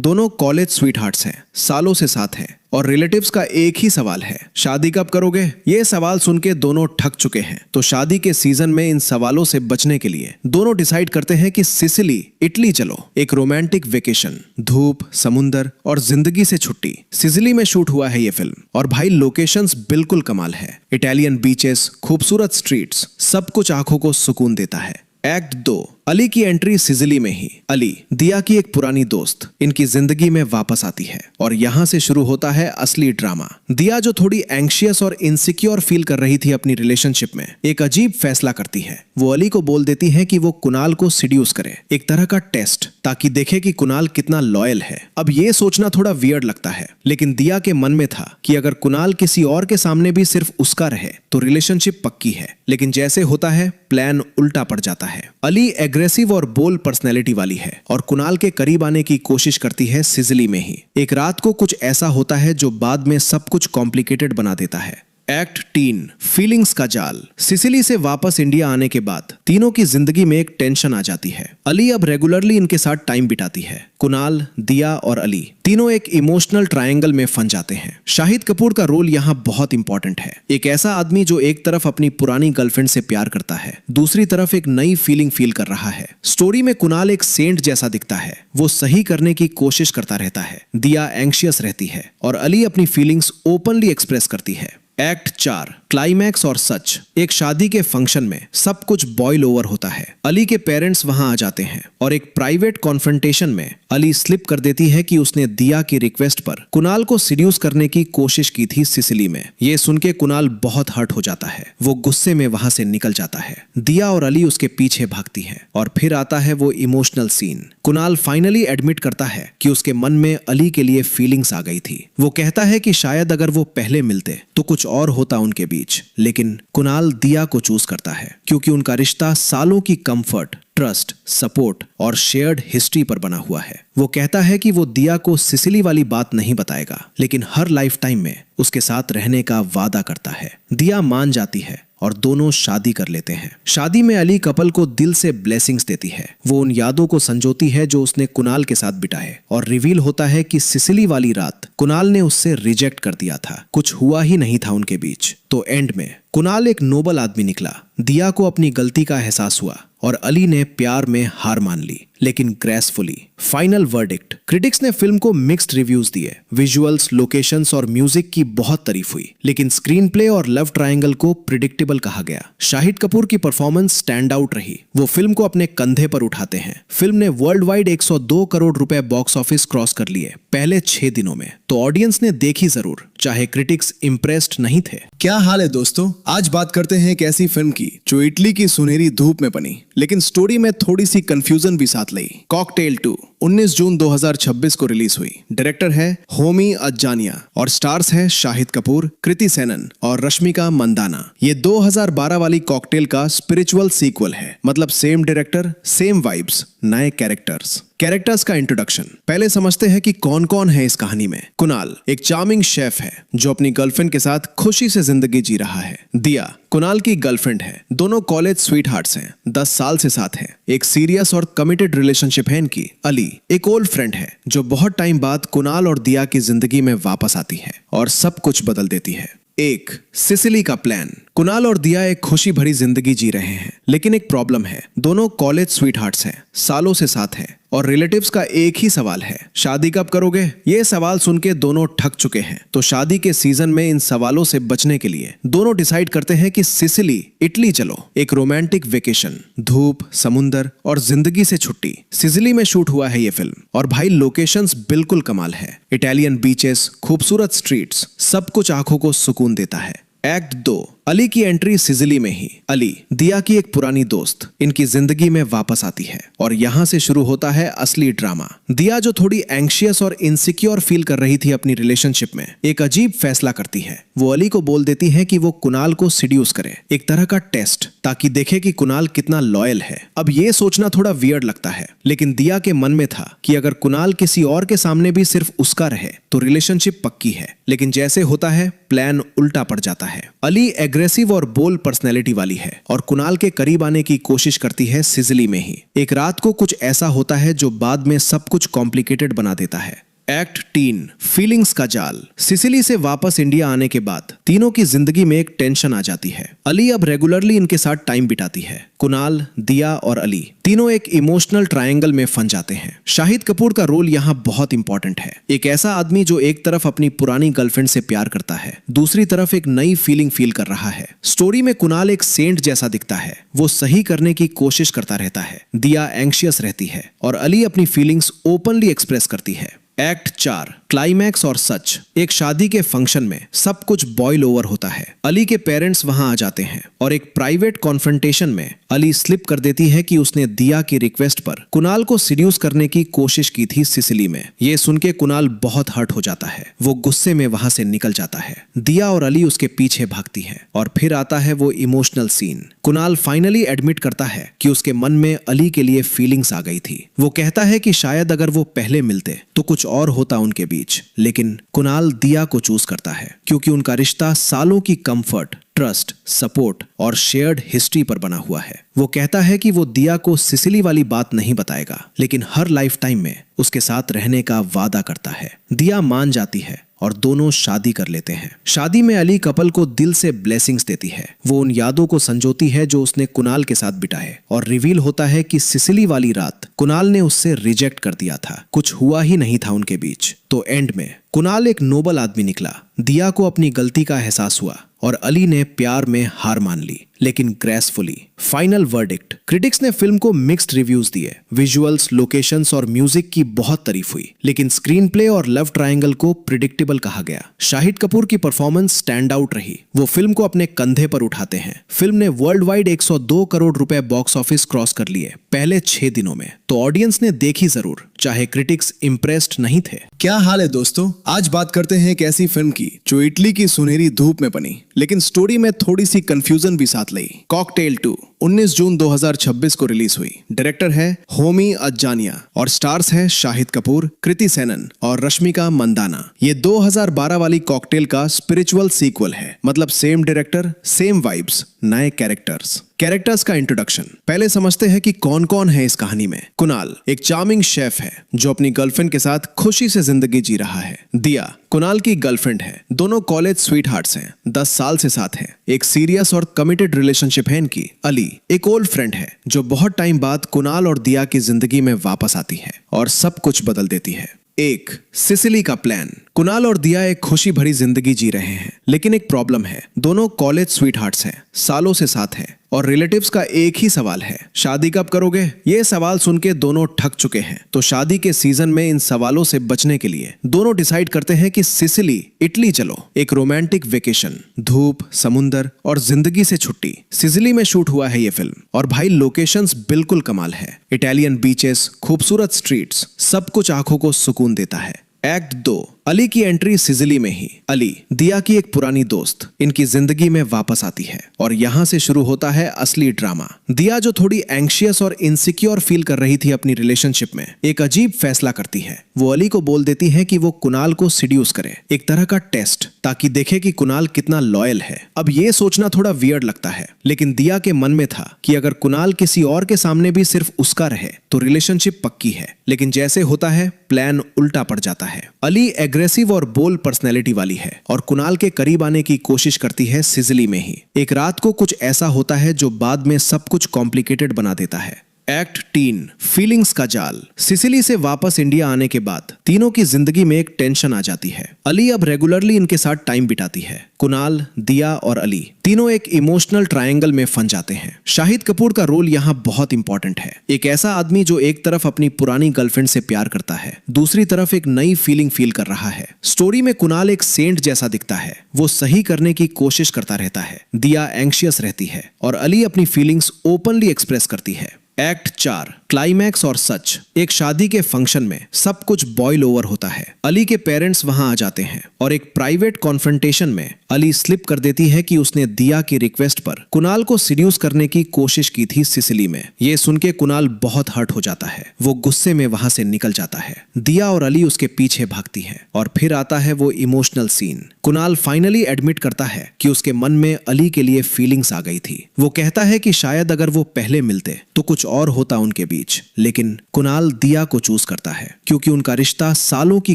दोनों कॉलेज स्वीटहार्ट्स हैं, सालों से साथ हैं और रिलेटिव्स का एक ही सवाल है, शादी कब करोगे? ये सवाल सुन के दोनों ठक चुके हैं। तो शादी के सीजन में इन सवालों से बचने के लिए दोनों डिसाइड करते हैं कि सिसिली, इटली चलो। एक रोमांटिक वेकेशन, धूप, समुंदर और जिंदगी से छुट्टी। सिसिली में शूट हुआ है ये फिल्म और भाई लोकेशंस बिल्कुल कमाल है। इटालियन बीचेस, खूबसूरत स्ट्रीट्स, सब कुछ आंखों को सुकून देता है। एक्ट 2 अली की एंट्री सिसिली में ही। अली दिया की एक पुरानी दोस्त इनकी जिंदगी में वापस आती है और यहाँ से शुरू होता है असली ड्रामा। दिया जो थोड़ी एंग्शियस और इनसिक्योर फील कर रही थी अपनी रिलेशनशिप में, एक अजीब फैसला करती है। वो अली को बोल देती है कि वो कुणाल को सीड्यूस करे, एक तरह का टेस्ट, ताकि देखे कि कुणाल कितना लॉयल है। अब ये सोचना थोड़ा वियर्ड लगता है, लेकिन दिया के मन में था कि अगर कुणाल किसी और के सामने भी सिर्फ उसका रहे तो रिलेशनशिप पक्की है। लेकिन जैसे होता है प्लान उल्टा पड़ जाता है। अली एग्रेसिव और बोल्ड पर्सनैलिटी वाली है और कुणाल के करीब आने की कोशिश करती है सिसिली में ही। एक रात को कुछ ऐसा होता है जो बाद में सब कुछ कॉम्प्लिकेटेड बना देता है। एक्ट 3 फीलिंग्स का जाल। सिसिली से वापस इंडिया आने के बाद तीनों की जिंदगी में एक टेंशन आ जाती है। अली अब रेगुलरली इनके साथ टाइम बिताती है। कुणाल, दिया और अली तीनों एक इमोशनल ट्रायंगल में फंस जाते हैं। शाहिद कपूर का रोल यहाँ बहुत इंपॉर्टेंट है। एक ऐसा आदमी जो एक तरफ अपनी पुरानी गर्लफ्रेंड से प्यार करता है, दूसरी तरफ एक नई फीलिंग फील कर रहा है। स्टोरी में कुणाल एक सेंट जैसा दिखता है, वो सही करने की कोशिश करता रहता है। दिया एंग्शियस रहती है और अली अपनी फीलिंग्स ओपनली एक्सप्रेस करती है। एक्ट 4 क्लाइमैक्स और सच। एक शादी के फंक्शन में सब कुछ बॉयल ओवर होता है। अली के पेरेंट्स वहां आ जाते हैं और एक प्राइवेट कॉन्फ्रंटेशन में अली स्लिप कर देती है कि उसने दिया की रिक्वेस्ट पर कुणाल को सीड्यूस करने की कोशिश की थी सिसिली में। ये सुन के कुणाल बहुत हर्ट हो जाता है। वो गुस्से में वहां से निकल जाता है। दिया और अली उसके पीछे भागती हैं और फिर आता है वो emotional scene. Kunal finally admit करता है कि उसके मन में अली के लिए फीलिंग्स आ गई थी। वो कहता है कि शायद अगर वो पहले मिलते तो कुछ और होता उनके बीच, लेकिन कुणाल दिया को चूज करता है क्योंकि उनका रिश्ता सालों की कंफर्ट, ट्रस्ट, सपोर्ट और शेयर्ड हिस्ट्री पर बना हुआ है। वो कहता है कि वो दिया को सिसिली वाली बात नहीं बताएगा, लेकिन हर लाइफ टाइम में उसके साथ रहने का वादा करता है। दिया मान जाती है और दोनों शादी कर लेते हैं। शादी में अली कपल को दिल से ब्लेसिंग्स देती है। वो उन यादों को संजोती है जो उसने कुणाल के साथ बिताए और रिवील होता है कि सिसिली वाली रात कुणाल ने उससे रिजेक्ट कर दिया था। कुछ हुआ ही नहीं था उनके बीच। तो एंड में कुणाल एक नोबल आदमी निकला। दिया को अपनी गलती का एहसास हुआ और अली ने प्यार में हार मान ली, लेकिन ग्रेसफुली। Final verdict. क्रिटिक्स ने फिल्म को मिक्स्ड रिव्यूज दिए। विजुअल्स, लोकेशंस और म्यूजिक की बहुत तारीफ हुई, लेकिन स्क्रीन प्ले और लव ट्रायंगल को प्रिडिक्टेबल कहा गया। शाहिद कपूर की परफॉर्मेंस स्टैंड आउट रही। वो फिल्म को अपने कंधे पर उठाते हैं। फिल्म ने वर्ल्ड वाइड 102 करोड़ रुपए बॉक्स ऑफिस क्रॉस कर लिए पहले 6 दिनों में। तो ऑडियंस ने देखी जरूर, चाहे क्रिटिक्स इम्प्रेस्ड नहीं थे। क्या हाल है दोस्तों, आज बात करते हैं एक ऐसी फिल्म की जो इटली की सुनहरी धूप में बनी, लेकिन स्टोरी में थोड़ी सी कंफ्यूजन भी साथ लाई। कॉकटेल 2 19 जून 2026 को रिलीज हुई। डायरेक्टर है होमी अज्जानिया और स्टार्स है शाहिद कपूर, कृति सेनन और रश्मिका मंदाना। ये 2012 वाली कॉकटेल का स्पिरिचुअल सीक्वल है, मतलब सेम डायरेक्टर, सेम वाइब्स, नए कैरेक्टर्स का इंट्रोडक्शन। पहले समझते हैं कि कौन कौन है इस कहानी में। कुणाल एक चार्मिंग शेफ है जो अपनी गर्लफ्रेंड के साथ खुशी से जिंदगी जी रहा है। दिया कुणाल की गर्लफ्रेंड है, दोनों कॉलेज स्वीटहार्ट्स हैं, 10 साल से साथ हैं। एक सीरियस और कमिटेड रिलेशनशिप है इनकी। अली एक ओल्ड फ्रेंड है जो बहुत टाइम बाद कुणाल और दिया की जिंदगी में वापस आती है और सब कुछ बदल देती है। एक सिसिली का प्लान। कुणाल और दिया एक खुशी भरी जिंदगी जी रहे हैं, लेकिन एक प्रॉब्लम है। दोनों कॉलेज स्वीटहार्ट्स हैं, सालों से साथ हैं और रिलेटिव्स का एक ही सवाल है, शादी कब करोगे? ये सवाल सुन के दोनों ठक चुके हैं। तो शादी के सीजन में इन सवालों से बचने के लिए दोनों डिसाइड करते हैं कि सिसिली, इटली चलो। एक रोमांटिक वेकेशन, धूप, समुंदर और जिंदगी से छुट्टी। सिसिली में शूट हुआ है ये फिल्म और भाई लोकेशंस बिल्कुल कमाल है। इटालियन बीचेस, खूबसूरत स्ट्रीट्स, सब कुछ आंखों को सुकून देता है। एक्ट 2 अली की एंट्री सिसिली में ही। अली दिया की एक पुरानी दोस्त इनकी जिंदगी में वापस आती है और यहाँ से शुरू होता है असली ड्रामा। दिया जो थोड़ी एंग्शियस और इनसिक्योर फील कर रही थी अपनी रिलेशनशिप में, एक अजीब फैसला करती है। वो अली को बोल देती है कि वो कुणाल को सीड्यूस करे, एक तरह का टेस्ट, ताकि देखे कि कुणाल कितना लॉयल है। अब ये सोचना थोड़ा वियर्ड लगता है, लेकिन दिया के मन में था कि अगर कुणाल किसी और के सामने भी सिर्फ उसका रहे तो रिलेशनशिप पक्की है। लेकिन जैसे होता है प्लान उल्टा पड़ जाता है। अली एग्रेसिव और बोल्ड पर्सनैलिटी वाली है और कुणाल के करीब आने की कोशिश करती है सिसिली में ही। एक रात को कुछ ऐसा होता है जो बाद में सब कुछ कॉम्प्लिकेटेड बना देता है। एक्ट 3 फीलिंग्स का जाल। सिसिली से वापस इंडिया आने के बाद तीनों की जिंदगी में एक टेंशन आ जाती है। अली अब रेगुलरली इनके साथ टाइम बिताती है। कुणाल, दिया और अली तीनों एक इमोशनल ट्रायंगल में फंस जाते हैं। शाहिद कपूर का रोल यहाँ बहुत इंपॉर्टेंट है। एक ऐसा आदमी जो एक तरफ अपनी पुरानी गर्लफ्रेंड से प्यार करता है, दूसरी तरफ एक नई फीलिंग फील कर रहा है। स्टोरी में कुणाल एक सेंट जैसा दिखता है, वो सही करने की कोशिश करता रहता है। दिया एंग्शियस रहती है और अली अपनी फीलिंग्स ओपनली एक्सप्रेस करती है। एक्ट 4 क्लाइमैक्स और सच। एक शादी के फंक्शन में सब कुछ बॉयल ओवर होता है। अली के पेरेंट्स वहां आ जाते हैं और एक प्राइवेट कॉन्फ्रंटेशन में अली स्लिप कर देती है कि उसने दिया की रिक्वेस्ट पर कुणाल को सीड्यूस करने की कोशिश की थी सिसिली में। ये सुन के कुणाल बहुत हर्ट हो जाता है, वो गुस्से में वहां से निकल जाता है। दिया और अली उसके पीछे भागती है और फिर आता है वो emotional scene. Kunal finally admit करता है कि उसके मन में अली के लिए फीलिंग्स आ गई थी। वो कहता है कि शायद अगर वो पहले मिलते तो कुछ और होता उनके बीच, लेकिन कुणाल दिया को चूज करता है क्योंकि उनका रिश्ता सालों की कंफर्ट, ट्रस्ट, सपोर्ट और शेयर्ड हिस्ट्री पर बना हुआ है। वो कहता है कि वो दिया को सिसिली वाली बात नहीं बताएगा, लेकिन हर लाइफ टाइम में उसके साथ रहने का वादा करता है। दिया मान जाती है और दोनों शादी कर लेते हैं। शादी में अली कपल को दिल से ब्लेसिंग्स देती है। वो उन यादों को संजोती है जो उसने कुणाल के साथ बिताए और रिवील होता है कि सिसिली वाली रात कुणाल ने उससे रिजेक्ट कर दिया था, कुछ हुआ ही नहीं था उनके बीच। तो एंड में कुणाल एक नोबल आदमी निकला, दिया को अपनी गलती का एहसास हुआ और अली ने प्यार में हार मान ली, लेकिन ग्रेसफुली। Final verdict. क्रिटिक्स ने फिल्म को मिक्स्ड रिव्यूज दिए। विजुअल्स, लोकेशंस और म्यूजिक की बहुत तारीफ हुई, लेकिन स्क्रीन प्ले और लव ट्रायंगल को प्रिडिक्टेबल कहा गया। शाहिद कपूर की परफॉर्मेंस स्टैंड आउट रही। वो फिल्म को अपने कंधे पर उठाते हैं। फिल्म ने वर्ल्ड वाइड 102 करोड़ रुपए बॉक्स ऑफिस क्रॉस कर लिए पहले 6 दिनों में। तो ऑडियंस ने देखी जरूर, चाहे क्रिटिक्स इम्प्रेस्ड नहीं थे। क्या हाल है दोस्तों, आज बात करते हैं एक ऐसी फिल्म की जो इटली की सुनहरी धूप में बनी, लेकिन स्टोरी में थोड़ी सी कंफ्यूजन भी साथ लाई। कॉकटेल 2 19 जून 2026 को रिलीज हुई। डायरेक्टर है होमी अज्जानिया और स्टार्स है शाहिद कपूर, कृति सेनन और रश्मिका मंदाना। ये 2012 वाली कॉकटेल का स्पिरिचुअल सीक्वल है, मतलब सेम डायरेक्टर, सेम वाइब्स, नए कैरेक्टर्स का इंट्रोडक्शन। पहले समझते हैं कि कौन कौन है इस कहानी में। कुणाल एक चार्मिंग शेफ है जो अपनी गर्लफ्रेंड के साथ खुशी से जिंदगी जी रहा है। दिया कुणाल की गर्लफ्रेंड है, दोनों कॉलेज स्वीटहार्ट्स हैं, 10 साल से साथ हैं। एक सीरियस और कमिटेड रिलेशनशिप है इनकी। अली एक ओल्ड फ्रेंड है जो बहुत टाइम बाद कुणाल और दिया की जिंदगी में वापस आती है और सब कुछ बदल देती है। एक सिसिली का प्लान। कुणाल और दिया एक खुशी भरी जिंदगी जी रहे हैं, लेकिन एक प्रॉब्लम है। दोनों कॉलेज स्वीटहार्ट्स हैं, सालों से साथ हैं और रिलेटिव्स का एक ही सवाल है, शादी कब करोगे? ये सवाल सुन के दोनों ठक चुके हैं। तो शादी के सीजन में इन सवालों से बचने के लिए दोनों डिसाइड करते हैं कि सिसिली, इटली चलो। एक रोमांटिक वेकेशन, धूप, समुंदर और जिंदगी से छुट्टी। सिसिली में शूट हुआ है ये फिल्म और भाई लोकेशंस बिल्कुल कमाल है। इटालियन बीचेस, खूबसूरत स्ट्रीट्स, सब कुछ आंखों को सुकून देता है। एक्ट 2, अली की एंट्री सिसिली में ही। अली, दिया की एक पुरानी दोस्त, इनकी जिंदगी में वापस आती है और यहाँ से शुरू होता है असली ड्रामा। दिया, जो थोड़ी एंग्शियस और इनसिक्योर फील कर रही थी अपनी रिलेशनशिप में, एक अजीब फैसला करती है। वो अली को बोल देती है कि वो कुणाल को सिड्यूस करे, एक तरह का टेस्ट, ताकि देखे कि कुणाल कितना लॉयल है। अब ये सोचना थोड़ा वियर्ड लगता है, लेकिन दिया के मन में था कि अगर कुणाल किसी और के सामने भी सिर्फ उसका रहे तो रिलेशनशिप पक्की है। लेकिन जैसे होता है, प्लान उल्टा पड़ जाता है। अली एग्रेसिव और बोल्ड पर्सनैलिटी वाली है और कुणाल के करीब आने की कोशिश करती है सिसिली में ही। एक रात को कुछ ऐसा होता है जो बाद में सब कुछ कॉम्प्लिकेटेड बना देता है। एक्ट 3, फीलिंग्स का जाल। सिसिली से वापस इंडिया आने के बाद तीनों की जिंदगी में एक टेंशन आ जाती है। अली अब रेगुलरली इनके साथ टाइम बिताती है। कुणाल, दिया और अली तीनों एक इमोशनल ट्रायंगल में फंस जाते हैं। शाहिद कपूर का रोल यहाँ बहुत इंपॉर्टेंट है। एक ऐसा आदमी जो एक तरफ अपनी पुरानी गर्लफ्रेंड से प्यार करता है, दूसरी तरफ एक नई फीलिंग फील कर रहा है। स्टोरी में कुणाल एक सेंट जैसा दिखता है, वो सही करने की कोशिश करता रहता है। दिया एंग्शियस रहती है और अली अपनी फीलिंग्स ओपनली एक्सप्रेस करती है। एक्ट 4, क्लाइमैक्स और सच। एक शादी के फंक्शन में सब कुछ बॉयल ओवर होता है। अली के पेरेंट्स वहां आ जाते हैं और एक प्राइवेट कॉन्फ्रंटेशन में अली स्लिप कर देती है कि उसने दिया की रिक्वेस्ट पर कुणाल को सीड्यूस करने की कोशिश की थी सिसिली में। ये सुन के कुणाल बहुत हर्ट हो जाता है, वो गुस्से में वहां से निकल जाता है। दिया और अली उसके पीछे भागती है और फिर आता है वो emotional scene. Kunal finally admit करता है कि उसके मन में अली के लिए फीलिंग्स आ गई थी। वो कहता है कि शायद अगर वो पहले मिलते तो कुछ और होता उनके बीच, लेकिन कुणाल दिया को चूज करता है क्योंकि उनका रिश्ता सालों की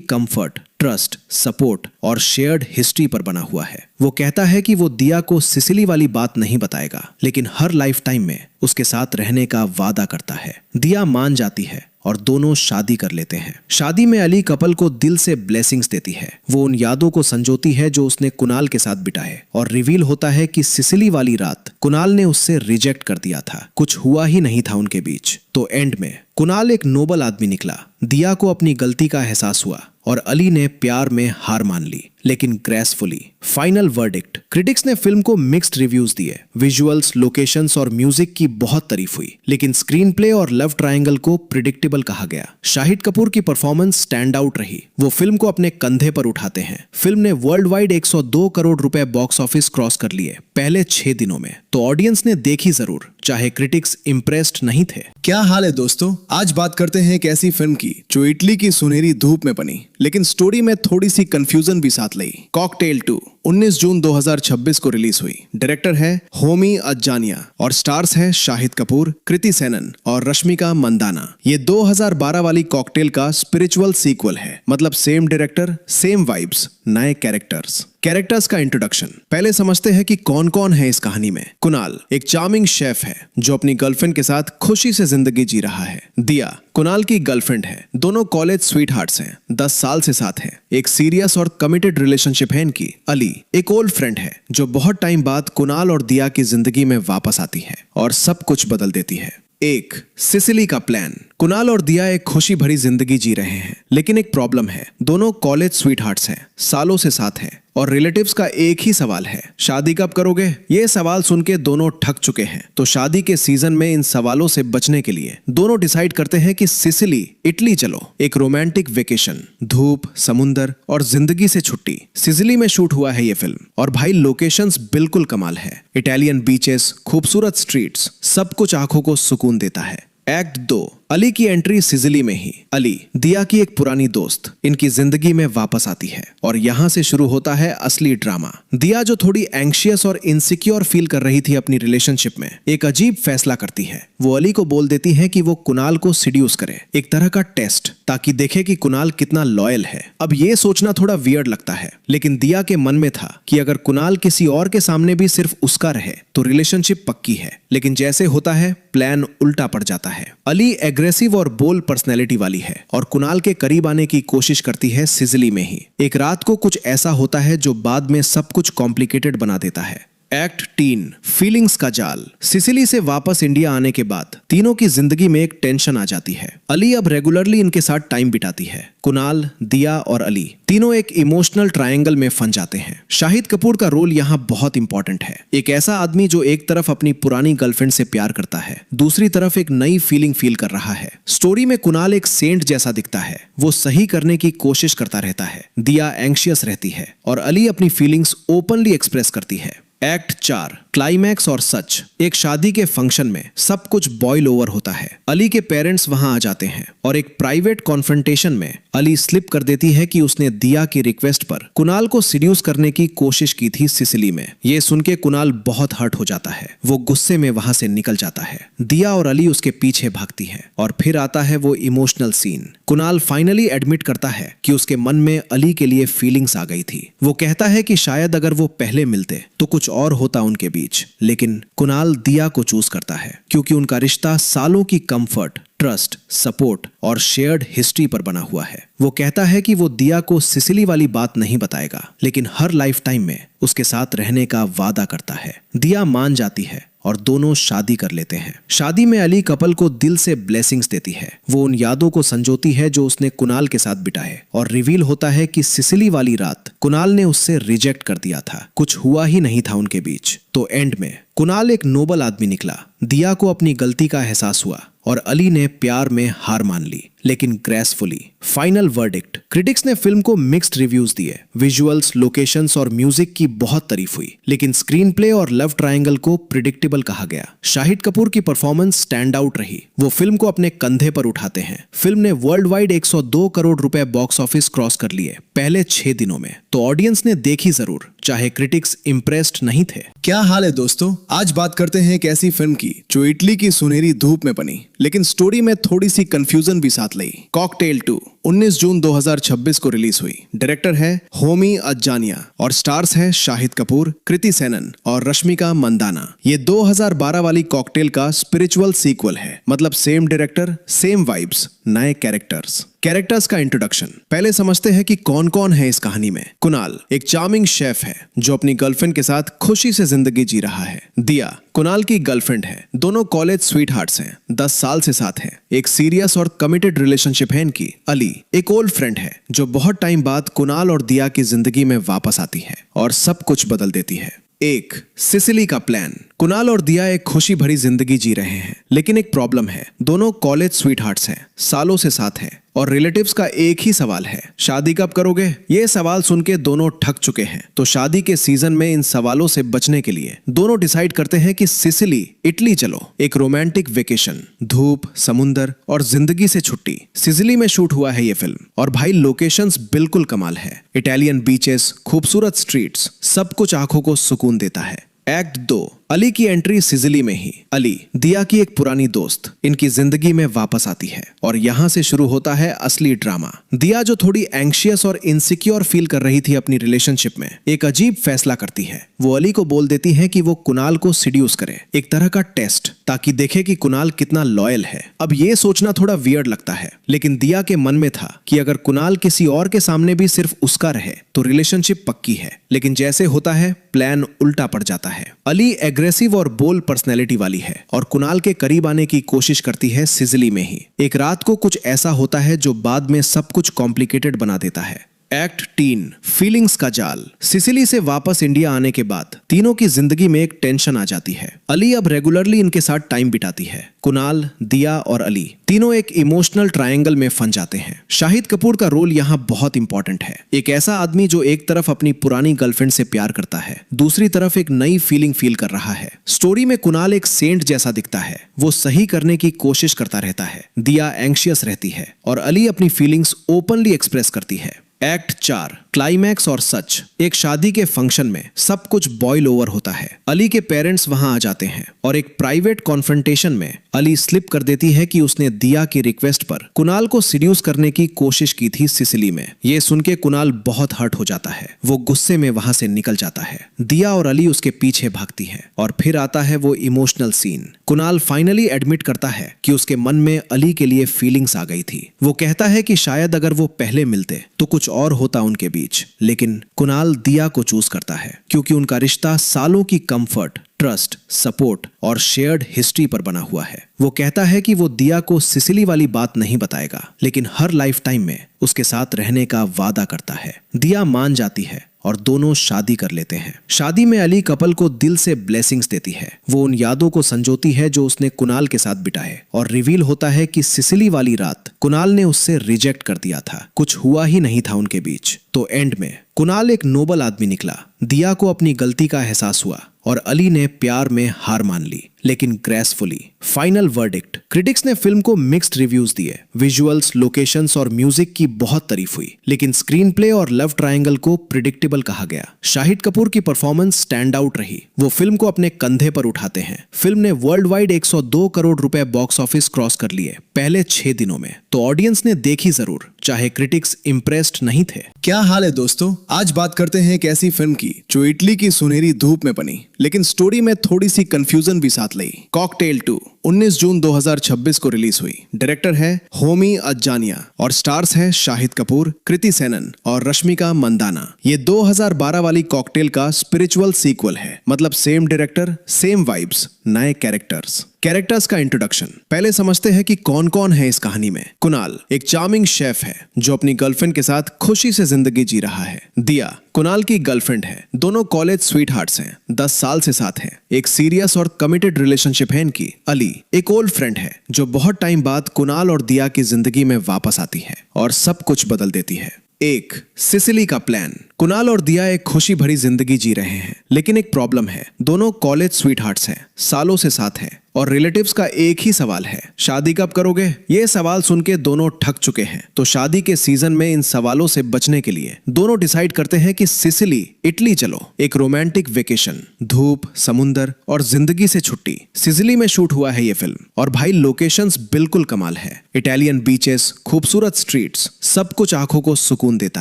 कंफर्ट, ट्रस्ट, सपोर्ट और शेयर्ड हिस्ट्री पर बना हुआ है। वो कहता है कि वो दिया को सिसिली वाली बात नहीं बताएगा, लेकिन हर लाइफ टाइम में उसके साथ रहने का वादा करता है। दिया मान जाती है और दोनों शादी कर लेते हैं। शादी में अली कपल को दिल से ब्लेसिंग्स देती है। वो उन यादों को संजोती है जो उसने कुणाल के साथ बिताए और रिवील होता है कि सिसिली वाली रात कुणाल ने उससे रिजेक्ट कर दिया था, कुछ हुआ ही नहीं था उनके बीच। तो एंड में कुणाल एक नोबल आदमी निकला। दिया को अपनी गलती का एहसास हुआ और अली ने प्यार में हार मान ली, लेकिन ग्रेसफुली। Final verdict. क्रिटिक्स ने फिल्म को मिक्स्ड रिव्यूज दिए। विजुअल्स, लोकेशंस और म्यूजिक की बहुत तारीफ हुई, लेकिन स्क्रीन प्ले और लव ट्रायंगल को प्रिडिक्टेबल कहा गया। शाहिद कपूर की परफॉर्मेंस स्टैंड आउट रही। वो फिल्म को अपने कंधे पर उठाते हैं। फिल्म ने वर्ल्ड वाइड 102 करोड़ रुपए बॉक्स ऑफिस क्रॉस कर लिए पहले 6 दिनों में। तो ऑडियंस ने देखी जरूर, चाहे क्रिटिक्स इंप्रेस्ड नहीं थे। क्या हाल है दोस्तों, आज बात करते हैं एक ऐसी फिल्म की जो इटली की सुनहरी धूप में बनी, लेकिन स्टोरी में थोड़ी सी कंफ्यूजन भी साथ लाई। कॉकटेल 2 19 जून 2026 को रिलीज हुई। डायरेक्टर है होमी अज्जानिया और स्टार्स है शाहिद कपूर, कृति सेनन और रश्मिका मंदाना। ये 2012 वाली कॉकटेल का स्पिरिचुअल सीक्वल है, मतलब सेम डायरेक्टर, सेम वाइब्स, नए कैरेक्टर्स का इंट्रोडक्शन। पहले समझते हैं कि कौन कौन है इस कहानी में। कुणाल एक चार्मिंग शेफ है जो अपनी गर्लफ्रेंड के साथ खुशी से जिंदगी जी रहा है। दिया कुणाल की गर्लफ्रेंड है, दोनों कॉलेज स्वीटहार्ट्स हैं, 10 साल से साथ हैं। एक सीरियस और कमिटेड रिलेशनशिप है इनकी। अली एक ओल्ड फ्रेंड है जो बहुत टाइम बाद कुणाल और दिया की जिंदगी में वापस आती है और सब कुछ बदल देती है। एक, सिसिली का प्लान। कुणाल और दिया एक खुशी भरी जिंदगी जी रहे हैं, लेकिन एक प्रॉब्लम है। दोनों कॉलेज स्वीटहार्ट्स हैं, सालों से साथ हैं और रिलेटिव्स का एक ही सवाल है, शादी कब करोगे? ये सवाल सुन के दोनों ठक चुके हैं। तो शादी के सीजन में इन सवालों से बचने के लिए दोनों डिसाइड करते हैं कि सिसिली, इटली चलो। एक रोमांटिक वेकेशन, धूप, समुंदर और जिंदगी से छुट्टी। सिसिली में शूट हुआ है ये फिल्म और भाई लोकेशंस बिल्कुल कमाल है। इटालियन बीचेस, खूबसूरत स्ट्रीट्स, सब कुछ आंखों को सुकून देता है। एक्ट 2, अली की एंट्री सिसिली में ही। अली, दिया की एक पुरानी दोस्त, इनकी जिंदगी में वापस आती है और यहाँ से शुरू होता है असली ड्रामा। दिया, जो थोड़ी एंग्शियस और इनसिक्योर फील कर रही थी अपनी रिलेशनशिप में, एक अजीब फैसला करती है। वो अली को बोल देती है कि वो कुणाल को सीड्यूस करे, एक तरह का टेस्ट, ताकि देखे कि कुणाल कितना लॉयल है। अब ये सोचना थोड़ा वियर्ड लगता है, लेकिन दिया के मन में था कि अगर कुणाल किसी और के सामने भी सिर्फ उसका रहे तो रिलेशनशिप पक्की है। लेकिन जैसे होता है, प्लान उल्टा पड़ जाता है। अली एग्रेसिव और बोल्ड पर्सनैलिटी वाली है और कुणाल के करीब आने की कोशिश करती है सिसिली में ही। एक रात को कुछ ऐसा होता है जो बाद में सब कुछ कॉम्प्लिकेटेड बना देता है। एक्ट 3 फीलिंग्स का जाल। सिसिली से वापस इंडिया आने के बाद तीनों की जिंदगी में एक टेंशन आ जाती है। अली अब रेगुलरली इनके साथ टाइम बिताती है। कुणाल, दिया और अली तीनों एक इमोशनल ट्रायंगल में फंस जाते हैं। शाहिद कपूर का रोल यहाँ बहुत इंपॉर्टेंट है। एक ऐसा आदमी जो एक तरफ अपनी पुरानी गर्लफ्रेंड से प्यार करता है, दूसरी तरफ एक नई फीलिंग फील कर रहा है। स्टोरी में कुणाल एक सेंट जैसा दिखता है, वो सही करने की कोशिश करता रहता है। दिया एंग्शियस रहती है और अली अपनी फीलिंग्स ओपनली एक्सप्रेस करती है। एक्ट 4 क्लाइमैक्स और सच। एक शादी के फंक्शन में सब कुछ बॉयल ओवर होता है। अली के पेरेंट्स वहां आ जाते हैं और एक प्राइवेट कॉन्फ्रंटेशन में अली स्लिप कर देती है कि उसने दिया की रिक्वेस्ट पर कुणाल को सीड्यूस करने की कोशिश की थी सिसिली में। ये सुन के कुणाल बहुत हर्ट हो जाता है। वो गुस्से में वहां से निकल जाता है। दिया और अली उसके पीछे भागती है और फिर आता है वो emotional scene. Kunal finally admit करता है कि उसके मन में अली के लिए फीलिंग्स आ गई थी। वो कहता है कि शायद अगर वो पहले मिलते तो कुछ और होता उनके बीच, लेकिन कुणाल दिया को चूज करता है क्योंकि उनका रिश्ता सालों की कंफर्ट, ट्रस्ट, सपोर्ट और शेयर्ड हिस्ट्री पर बना हुआ है। वो कहता है कि वो दिया को सिसिली वाली बात नहीं बताएगा, लेकिन हर लाइफ टाइम में उसके साथ रहने का वादा करता है। दिया मान जाती है और दोनों शादी कर लेते हैं। शादी में अली कपल को दिल से ब्लेसिंग्स देती है। वो उन यादों को संजोती है जो उसने कुणाल के साथ बिताए और रिवील होता है कि सिसिली वाली रात कुणाल ने उससे रिजेक्ट कर दिया था। कुछ हुआ ही नहीं था उनके बीच। तो एंड में कुणाल एक नोबल आदमी निकला। दिया को अपनी गलती का एहसास हुआ और अली ने प्यार में हार मान ली, लेकिन ग्रेसफुली। Final verdict. क्रिटिक्स ने फिल्म को मिक्स्ड रिव्यूज दिए। विजुअल्स, लोकेशंस और म्यूजिक की बहुत तारीफ हुई, लेकिन स्क्रीन प्ले और लव ट्रायंगल को प्रिडिक्टेबल कहा गया। शाहिद कपूर की परफॉर्मेंस स्टैंड आउट रही। वो फिल्म को अपने कंधे पर उठाते हैं। फिल्म ने वर्ल्ड वाइड 102 करोड़ रुपए बॉक्स ऑफिस क्रॉस कर लिए पहले 6 दिनों में। तो ऑडियंस ने देखी जरूर, चाहे क्रिटिक्स इंप्रेस्ड नहीं थे। क्या हाल है दोस्तों, आज बात करते हैं एक ऐसी फिल्म की जो इटली की सुनहरी धूप में बनी, लेकिन स्टोरी में थोड़ी सी कंफ्यूजन भी साथ लाई। कॉकटेल 2 19 जून 2026 को रिलीज हुई। डायरेक्टर है होमी अज्जानिया और स्टार्स है शाहिद कपूर, कृति सेनन और रश्मिका मंदाना। ये 2012 वाली कॉकटेल का स्पिरिचुअल सीक्वल है, मतलब सेम डायरेक्टर, सेम वाइब्स, नए कैरेक्टर्स का इंट्रोडक्शन। पहले समझते हैं कि कौन कौन है इस कहानी में। कुणाल एक चार्मिंग शेफ है जो अपनी गर्लफ्रेंड के साथ खुशी से जिंदगी जी रहा है। दिया कुणाल की गर्लफ्रेंड है। दोनों कॉलेज स्वीट हार्ट्स हैं, 10 साल से साथ हैं। एक सीरियस और कमिटेड रिलेशनशिप है इनकी। अली एक ओल्ड फ्रेंड है जो बहुत टाइम बाद कुणाल और दिया की जिंदगी में वापस आती है और सब कुछ बदल देती है। एक सिसिली का प्लान। कुणाल और दिया एक खुशी भरी जिंदगी जी रहे हैं, लेकिन एक प्रॉब्लम है। दोनों कॉलेज स्वीट हार्ट्स हैं, सालों से साथ हैं और रिलेटिव्स का एक ही सवाल है, शादी कब करोगे? ये सवाल सुन के दोनों ठग चुके हैं। तो शादी के सीजन में इन सवालों से बचने के लिए दोनों डिसाइड करते हैं कि सिसिली, इटली चलो। एक रोमांटिक वेकेशन, धूप, समुंदर और जिंदगी से छुट्टी। सिसिली में शूट हुआ है ये फिल्म और भाई लोकेशंस बिल्कुल कमाल है। इटालियन बीचेस, खूबसूरत स्ट्रीट्स, सब कुछ आंखों को सुकून देता है। एक्ट 2 अली की एंट्री सिसिली में ही। अली दिया की एक पुरानी दोस्त इनकी जिंदगी में वापस आती है और यहाँ से शुरू होता है असली ड्रामा। दिया जो थोड़ी एंग्शियस और इनसिक्योर फील कर रही थी अपनी रिलेशनशिप में, एक अजीब फैसला करती है। वो अली को बोल देती है कि वो कुणाल को सीड्यूस करे, एक तरह का टेस्ट, ताकि देखे कि कुणाल कितना लॉयल है। अब ये सोचना थोड़ा वियर्ड लगता है, लेकिन दिया के मन में था कि अगर कुणाल किसी और के सामने भी सिर्फ उसका रहे तो रिलेशनशिप पक्की है। लेकिन जैसे होता है प्लान उल्टा पड़ जाता है। अली एग्रेसिव और बोल्ड पर्सनैलिटी वाली है और कुणाल के करीब आने की कोशिश करती है सिसिली में ही। एक रात को कुछ ऐसा होता है जो बाद में सब कुछ कॉम्प्लिकेटेड बना देता है। एक्ट 3 फीलिंग्स का जाल। सिसिली से वापस इंडिया आने के बाद तीनों की जिंदगी में एक टेंशन आ जाती है। अली अब रेगुलरली इनके साथ टाइम बिताती है। कुणाल, दिया और अली तीनों एक इमोशनल ट्रायंगल में फंस जाते हैं। शाहिद कपूर का रोल यहाँ बहुत इंपॉर्टेंट है। एक ऐसा आदमी जो एक तरफ अपनी पुरानी गर्लफ्रेंड से प्यार करता है, दूसरी तरफ एक नई फीलिंग फील कर रहा है। स्टोरी में कुणाल एक सेंट जैसा दिखता है, वो सही करने की कोशिश करता रहता है। दिया एंग्शियस रहती है और अली अपनी फीलिंग्स ओपनली एक्सप्रेस करती है। एक्ट 4 क्लाइमैक्स और सच। एक शादी के फंक्शन में सब कुछ बॉयल ओवर होता है। अली के पेरेंट्स वहां आ जाते हैं और एक प्राइवेट कॉन्फ्रंटेशन में अली स्लिप कर देती है कि उसने दिया की रिक्वेस्ट पर कुणाल को सीड्यूस करने की कोशिश की थी सिसिली में। ये सुन के कुणाल बहुत हर्ट हो जाता है। वो गुस्से में वहां से निकल जाता है। दिया और अली उसके पीछे भागती है और फिर आता है वो emotional scene. Kunal finally admit करता है कि उसके मन में अली के लिए फीलिंग्स आ गई थी। वो कहता है कि शायद अगर वो पहले मिलते तो कुछ और होता उनके बीच, लेकिन कुणाल दिया को चूज करता है क्योंकि उनका रिश्ता सालों की कंफर्ट, ट्रस्ट, सपोर्ट और शेयर्ड हिस्ट्री पर बना हुआ है। वो कहता है कि वो दिया को सिसिली वाली बात नहीं बताएगा, लेकिन हर लाइफ टाइम में उसके साथ रहने का वादा करता है। दिया मान जाती है और दोनों शादी कर लेते हैं। शादी में अली कपल को दिल से ब्लेसिंग्स देती है। वो उन यादों को संजोती है जो उसने कुणाल के साथ बिताए और रिवील होता है कि सिसिली वाली रात कुणाल ने उससे रिजेक्ट कर दिया था। कुछ हुआ ही नहीं था उनके बीच। तो एंड में कुणाल एक नोबल आदमी निकला। दिया को अपनी गलती का एहसास हुआ और अली ने प्यार में हार मान ली, लेकिन ग्रेसफुली। Final verdict. क्रिटिक्स ने फिल्म को मिक्स्ड रिव्यूज दिए। विजुअल्स, लोकेशंस और म्यूजिक की बहुत तारीफ हुई, लेकिन स्क्रीन प्ले और लव ट्रायंगल को प्रिडिक्टेबल कहा गया। शाहिद कपूर की परफॉर्मेंस स्टैंड आउट रही। वो फिल्म को अपने कंधे पर उठाते हैं। फिल्म ने वर्ल्ड वाइड 102 करोड़ रुपए बॉक्स ऑफिस क्रॉस कर लिए पहले 6 दिनों में। तो ऑडियंस ने देखी जरूर, चाहे क्रिटिक्स इम्प्रेस्ड नहीं थे। क्या हाल है दोस्तों, आज बात करते हैं एक ऐसी फिल्म की जो इटली की सुनहरी धूप में बनी, लेकिन स्टोरी में थोड़ी सी कंफ्यूजन भी साथ लाई। कॉकटेल 2 19 जून 2026 को रिलीज हुई। डायरेक्टर है होमी अज्जानिया और स्टार्स है शाहिद कपूर, कृति सेनन और रश्मिका मंदाना। ये 2012 वाली कॉकटेल का स्पिरिचुअल सीक्वल है, मतलब सेम डायरेक्टर, सेम वाइब्स, नए कैरेक्टर्स का इंट्रोडक्शन। पहले समझते हैं कि कौन कौन है इस कहानी में। कुणाल एक चार्मिंग शेफ है जो अपनी गर्लफ्रेंड के साथ खुशी से जिंदगी जी रहा है। दिया कुणाल की गर्लफ्रेंड है। दोनों कॉलेज स्वीटहार्ट्स हैं, 10 साल से साथ हैं। एक सीरियस और कमिटेड रिलेशनशिप है इनकी। अली एक ओल्ड फ्रेंड है जो बहुत टाइम बाद कुणाल और दिया की जिंदगी में वापस आती है और सब कुछ बदल देती है। एक सिसिली का प्लान। कुणाल और दिया एक खुशी भरी जिंदगी जी रहे हैं, लेकिन एक प्रॉब्लम है। दोनों कॉलेज स्वीटहार्ट्स हैं, सालों से साथ हैं और रिलेटिव्स का एक ही सवाल है, शादी कब करोगे? ये सवाल सुन के दोनों ठग चुके हैं। तो शादी के सीजन में इन सवालों से बचने के लिए दोनों डिसाइड करते हैं कि सिसिली, इटली चलो। एक रोमांटिक वेकेशन, धूप, समुंदर और जिंदगी से छुट्टी। सिसिली में शूट हुआ है ये फिल्म और भाई लोकेशंस बिल्कुल कमाल है। इटालियन बीचेस, खूबसूरत स्ट्रीट्स, सब कुछ आंखों को सुकून देता